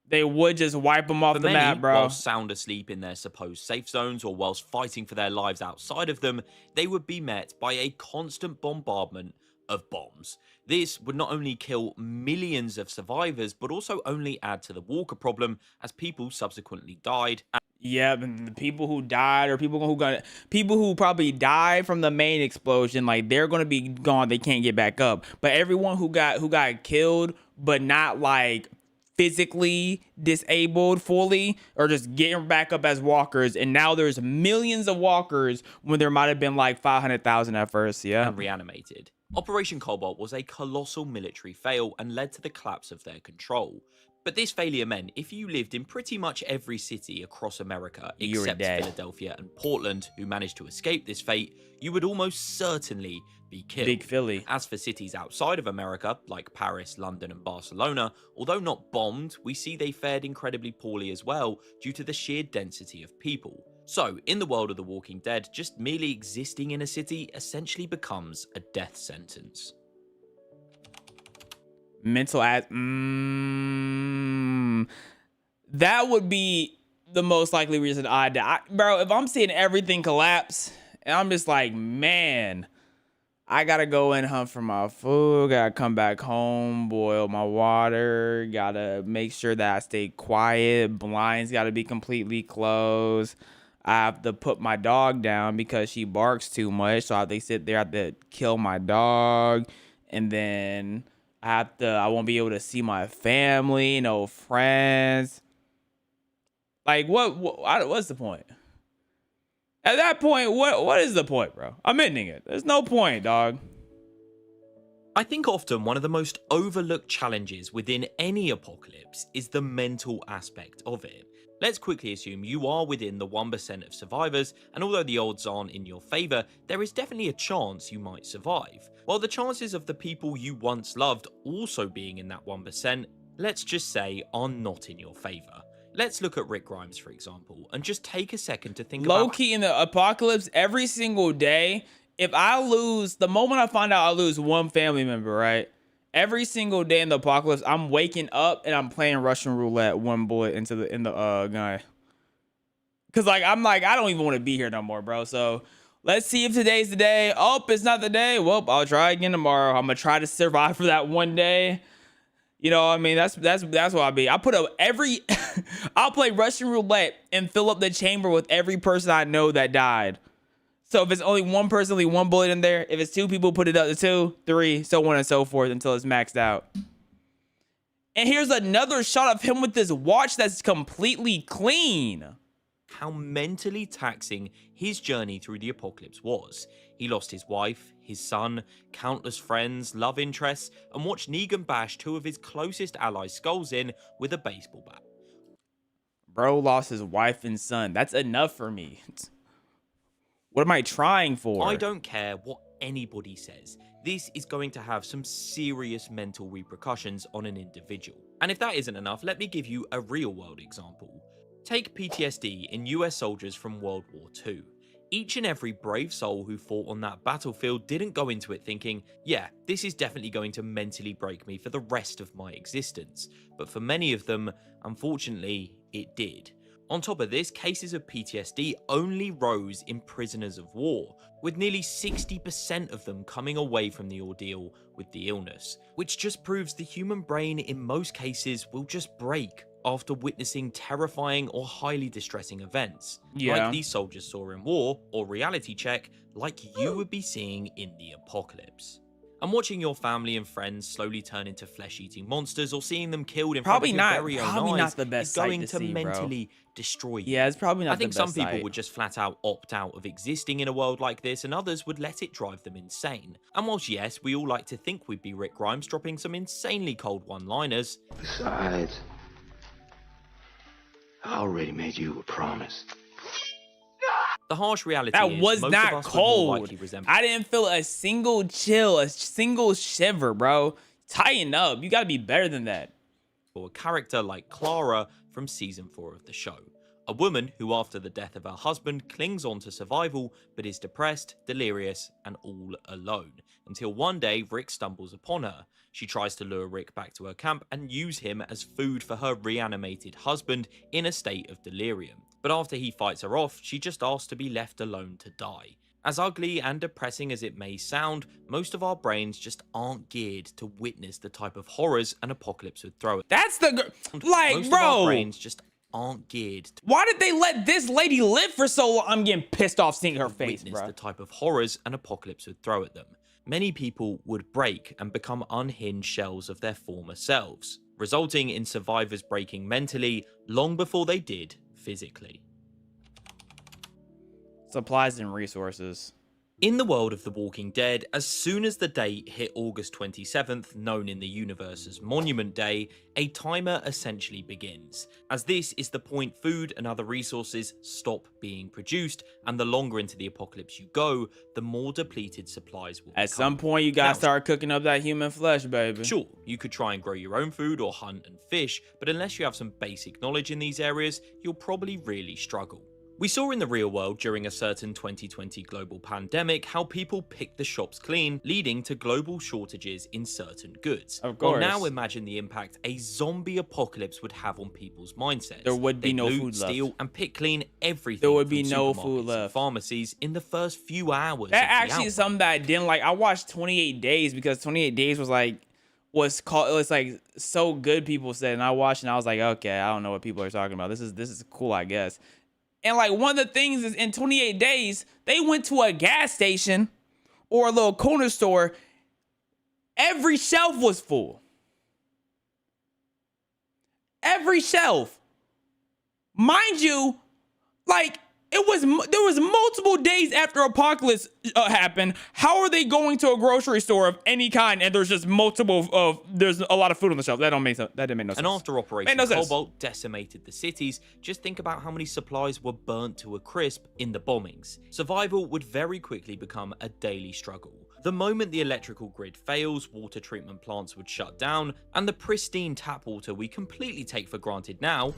They would just wipe them off the map, bro. Whilst sound asleep in their supposed safe zones or whilst fighting for their lives outside of them, they would be met by a constant bombardment of bombs. This would not only kill millions of survivors, but also only add to the Walker problem as people subsequently died. Yeah, and the people who died, or people who probably died from the main explosion, like they're gonna be gone. They can't get back up. But everyone who got killed, but not like physically disabled fully, or just getting back up as walkers, and now there's millions of walkers when there might have been like 500,000 at first. Yeah, and reanimated. Operation Cobalt was a colossal military fail and led to the collapse of their control. But this failure meant if you lived in pretty much every city across America except Philadelphia and Portland, who managed to escape this fate, you would almost certainly be killed. Big Philly. As for cities outside of America, like Paris, London and Barcelona, although not bombed, we see they fared incredibly poorly as well due to the sheer density of people. So, in the world of The Walking Dead, just merely existing in a city essentially becomes a death sentence. Mental that would be the most likely reason I die. Bro, if I'm seeing everything collapse, and I'm just like, man, I gotta go and hunt for my food, gotta come back home, boil my water, gotta make sure that I stay quiet, blinds gotta be completely closed. I have to put my dog down because she barks too much, so I have to sit there, I have to kill my dog, and then I won't be able to see my family, no friends. Like, what's the point? At that point, what is the point, bro? I'm ending it. There's no point, dog. I think often one of the most overlooked challenges within any apocalypse is the mental aspect of it. Let's quickly assume you are within the 1% of survivors, and although the odds aren't in your favour, there is definitely a chance you might survive. While the chances of the people you once loved also being in that 1%, let's just say, are not in your favour. Let's look at Rick Grimes, for example, and just take a second to think about... Low-key in the apocalypse, every single day, if I lose, the moment I find out I lose one family member, right? Every single day in the apocalypse, I'm waking up and I'm playing Russian roulette, one bullet in the guy. Cause like I don't even want to be here no more, bro. So let's see if today's the day. Oh, it's not the day. Well, I'll try again tomorrow. I'm gonna try to survive for that one day. You know what I mean? That's what I'll be. I put up I'll play Russian roulette and fill up the chamber with every person I know that died. So if it's only one person, only one bullet in there. If it's two people, put it up to 2, 3, so on and so forth until it's maxed out. And here's another shot of him with this watch that's completely clean. How mentally taxing his journey through the apocalypse was. He lost his wife, his son, countless friends, love interests, and watched Negan bash 2 of his closest allies' skulls in with a baseball bat. Bro lost his wife and son. That's enough for me. What am I trying for? I don't care what anybody says. This is going to have some serious mental repercussions on an individual. And if that isn't enough, let me give you a real-world example. Take PTSD in US soldiers from World War II. Each and every brave soul who fought on that battlefield didn't go into it thinking, yeah, this is definitely going to mentally break me for the rest of my existence. But for many of them, unfortunately, it did. On top of this, cases of PTSD only rose in prisoners of war, with nearly 60% of them coming away from the ordeal with the illness, which just proves the human brain in most cases will just break after witnessing terrifying or highly distressing events, like these soldiers saw in war, or reality check, like you would be seeing in the apocalypse. And watching your family and friends slowly turn into flesh-eating monsters, or seeing them killed in front of your very own eyes, is going to mentally destroy you. Yeah, it's probably not the best I think some people would just flat out opt out of existing in a world like this, and others would let it drive them insane. And whilst yes, we all like to think we'd be Rick Grimes dropping some insanely cold one-liners. Besides, I already made you a promise. The harsh reality that is was most not of us cold. Would more likely resemble... I didn't feel a single chill, a single shiver, bro. Tighten up. You gotta be better than that. Or a character like Clara from season 4 of the show. A woman who, after the death of her husband, clings on to survival, but is depressed, delirious, and all alone. Until one day, Rick stumbles upon her. She tries to lure Rick back to her camp and use him as food for her reanimated husband in a state of delirium. But after he fights her off, she just asks to be left alone to die. As ugly and depressing as it may sound, most of our brains just aren't geared to witness the type of horrors an apocalypse would throw at. That's the like, most bro. Of our brains just aren't geared to why did they let this lady live for so long? I'm getting pissed off seeing her face, witness bro. the type of horrors an apocalypse would throw at them. Many people would break and become unhinged shells of their former selves, resulting in survivors breaking mentally long before they did physically. Supplies and resources. In the world of The Walking Dead, as soon as the date hit August 27th, known in the universe as Monument Day, a timer essentially begins, as this is the point food and other resources stop being produced, and the longer into the apocalypse you go, the more depleted supplies will become. At some point, you gotta start cooking up that human flesh, baby. Sure, you could try and grow your own food or hunt and fish, but unless you have some basic knowledge in these areas, you'll probably really struggle. We saw in the real world during a certain 2020 global pandemic how people picked the shops clean, leading to global shortages in certain goods. Of course. Well, now imagine the impact a zombie apocalypse would have on people's mindsets. There would be They'd no loot, food left. steal, and pick clean everything. There would be from no supermarkets food and left. Pharmacies in the first few hours. That of the actually is outbreak. something that I didn't like. I watched 28 Days because 28 Days was like, it was like so good, people said, and I watched and I was like, okay, I don't know what people are talking about. This is cool, I guess. And like one of the things is in 28 Days, they went to a gas station or a little corner store. Every shelf was full. Every shelf. Mind you, like there was multiple days after apocalypse happened. How are they going to a grocery store of any kind and there's just there's a lot of food on the shelf? That didn't make no sense. And after Operation Made no sense. Cobalt decimated the cities, just think about how many supplies were burnt to a crisp in the bombings. Survival would very quickly become a daily struggle. The moment the electrical grid fails, water treatment plants would shut down, and the pristine tap water we completely take for granted now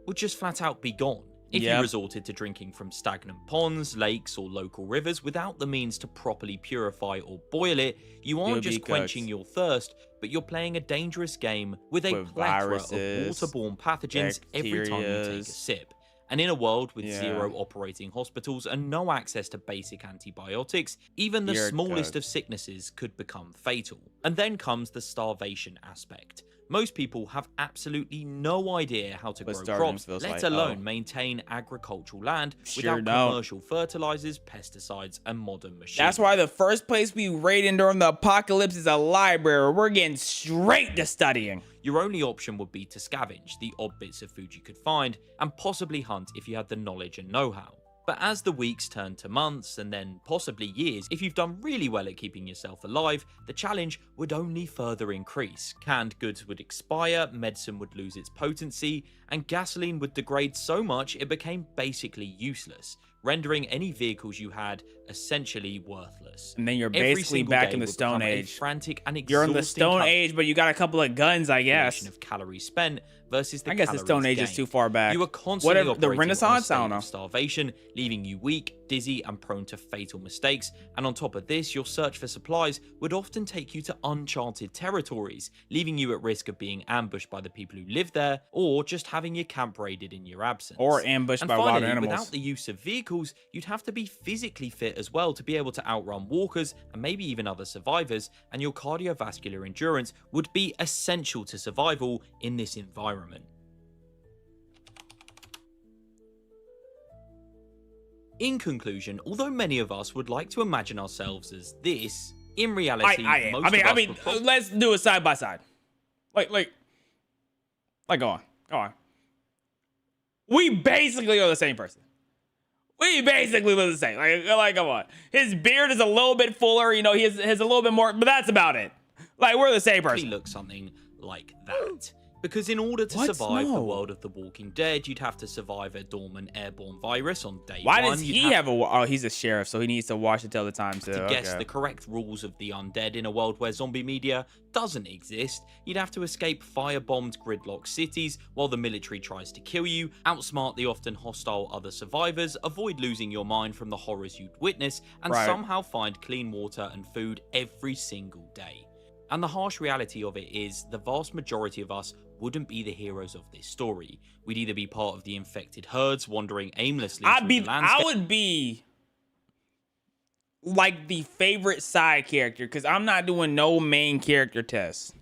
would just flat out be gone. If you resorted to drinking from stagnant ponds, lakes, or local rivers without the means to properly purify or boil it, you aren't just quenching your thirst, but you're playing a dangerous game with a plethora of waterborne pathogens every time you take a sip. And in a world with zero operating hospitals and no access to basic antibiotics, even the smallest of sicknesses could become fatal. And then comes the starvation aspect. Most people have absolutely no idea how to grow crops, let alone maintain agricultural land without commercial fertilizers, pesticides, and modern machines. That's why the first place we raid in during the apocalypse is a library. We're getting straight to studying. Your only option would be to scavenge the odd bits of food you could find, and possibly hunt if you had the knowledge and know-how. But as the weeks turn to months, and then possibly years, if you've done really well at keeping yourself alive, the challenge would only further increase. Canned goods would expire, medicine would lose its potency, and gasoline would degrade so much it became basically useless, rendering any vehicles you had essentially worthless. And then you're basically back in the Stone Age. Frantic and you're in the Stone Age, but you got a couple of guns, I guess. Of calories spent versus the I guess the Stone Age is too far back. You were constantly the operating Renaissance, on a I don't know. state of starvation, leaving you weak, dizzy, and prone to fatal mistakes. And on top of this, your search for supplies would often take you to uncharted territories, leaving you at risk of being ambushed by the people who live there, or just having your camp raided in your absence. Or ambushed and by finally, wild animals. Without the use of vehicles, you'd have to be physically fit as well to be able to outrun walkers and maybe even other survivors, and your cardiovascular endurance would be essential to survival in this environment. In conclusion, although many of us would like to imagine ourselves as this, in reality, I mean, let's do it side by side. Like, go on. We basically are the same person. We basically look the same. Like, come on. His beard is a little bit fuller, you know, he has a little bit more, but that's about it. Like, we're the same person. He looks something like that. Because in order to survive the world of The Walking Dead, you'd have to survive a dormant airborne virus on day one. Why does he have a... Oh, he's a sheriff, so he needs to watch it till the time too. To guess the correct rules of the undead in a world where zombie media doesn't exist, you'd have to escape firebombed gridlock cities while the military tries to kill you, outsmart the often hostile other survivors, avoid losing your mind from the horrors you'd witness, and somehow find clean water and food every single day. And the harsh reality of it is, the vast majority of us wouldn't be the heroes of this story. We'd either be part of the infected herds wandering aimlessly I through the landscape. would be like the favorite side character because I'm not doing no main character tests.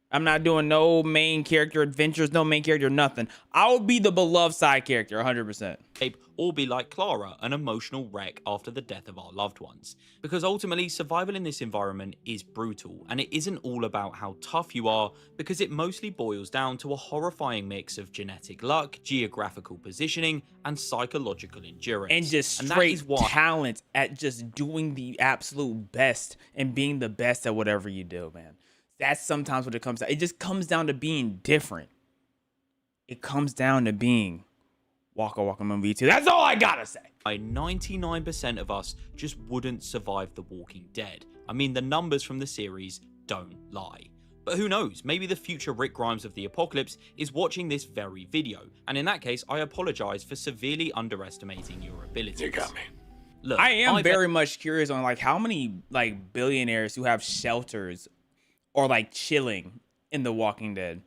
I'm not doing no main character adventures, no main character nothing. I would be the beloved side character 100%. Or be like Clara, an emotional wreck after the death of our loved ones. Because ultimately, survival in this environment is brutal, and it isn't all about how tough you are, because it mostly boils down to a horrifying mix of genetic luck, geographical positioning, and psychological endurance. And just straight talent at just doing the absolute best and being the best at whatever you do, man. That's sometimes what it comes down. It just comes down to being different. It comes down to being Waka Waka Movie 2. That's all I gotta say. 99% of us just wouldn't survive The Walking Dead. I mean, the numbers from the series don't lie. But who knows, maybe the future Rick Grimes of the apocalypse is watching this very video. And in that case, I apologize for severely underestimating your abilities. You got me. Look, I am very much curious on like how many like billionaires who have shelters or like chilling in The Walking Dead.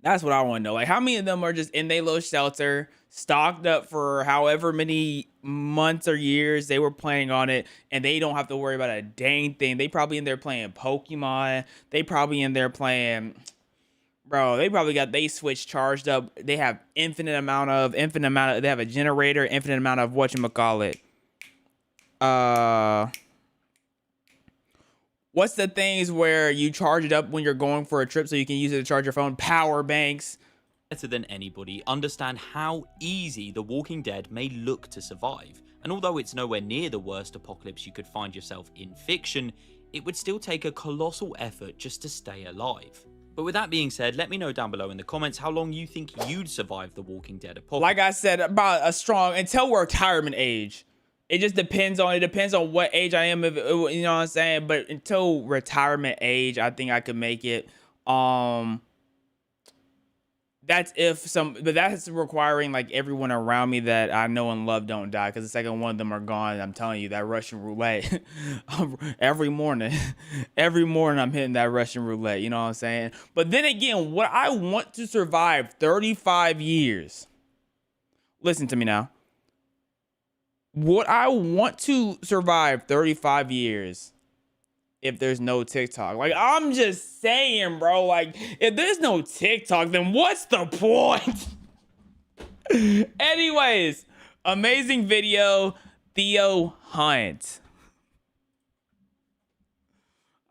That's what I want to know. Like how many of them are just in their little shelter, stocked up for however many months or years they were planning on it, and they don't have to worry about a dang thing. They probably in there playing Pokemon. They probably in there playing, bro. They probably got they Switch charged up. They have infinite amount of. They have a generator, infinite amount of whatchamacallit. What's the things where you charge it up when you're going for a trip so you can use it to charge your phone? Power banks. Better than anybody understand how easy The Walking Dead may look to survive. And although it's nowhere near the worst apocalypse you could find yourself in fiction, it would still take a colossal effort just to stay alive. But with that being said, let me know down below in the comments how long you think you'd survive The Walking Dead apocalypse. Like I said, about a strong, until retirement age. It just depends on what age I am, if you know what I'm saying? But until retirement age, I think I could make it. That's requiring like everyone around me that I know and love don't die. Because the second one of them are gone, I'm telling you, that Russian roulette, every morning I'm hitting that Russian roulette, you know what I'm saying? But then again, what I want to survive 35 years. Listen to me now. Would I want to survive 35 years if there's no TikTok? Like, I'm just saying, bro. Like, if there's no TikTok, then what's the point? Anyways, amazing video, Theo Hunt.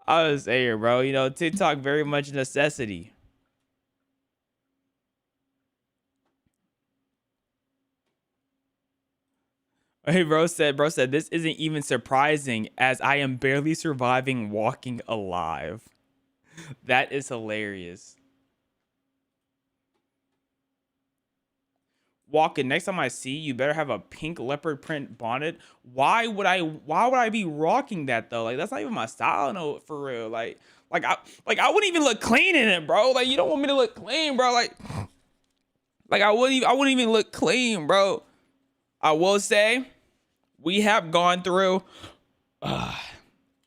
I was saying, bro, you know, TikTok very much a necessity. Hey, bro said, this isn't even surprising as I am barely surviving walking alive. That is hilarious. Walking, next time I see you, better have a pink leopard print bonnet. Why would I be rocking that though? Like, that's not even my style, no, for real. Like I wouldn't even look clean in it, bro. Like, you don't want me to look clean, bro. Like I wouldn't even look clean, bro. I will say, we have gone through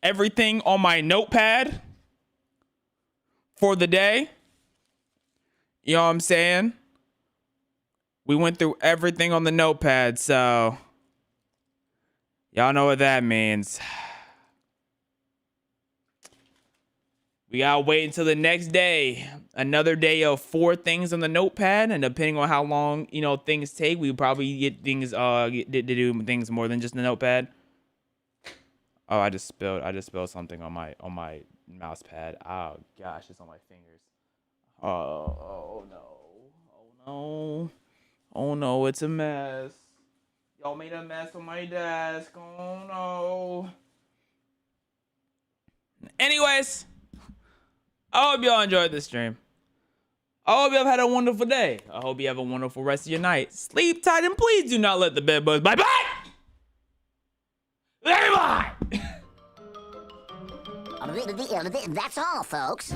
everything on my notepad for the day. You know what I'm saying? We went through everything on the notepad, so y'all know what that means. We gotta wait until the next day. Another day of 4 things on the notepad, and depending on how long, you know, things take, we probably get things to do things more than just the notepad. Oh, I just spilled something on my mouse pad. Oh gosh, it's on my fingers. Oh no, it's a mess. Y'all made a mess on my desk. Oh no. Anyways, I hope y'all enjoyed this stream. I hope y'all had a wonderful day. I hope you have a wonderful rest of your night. Sleep tight and please do not let the bed bugs bye bye. Bye. That's all, folks.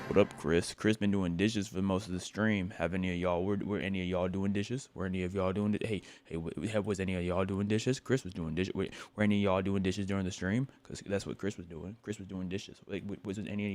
What up, Chris? Chris been doing dishes for most of the stream. Have any of y'all? Were any of y'all doing dishes? Were any of y'all doing it? Hey, was any of y'all doing dishes? Chris was doing dishes. Were any of y'all doing dishes during the stream? Because that's what Chris was doing. Chris was doing dishes. Like, was any of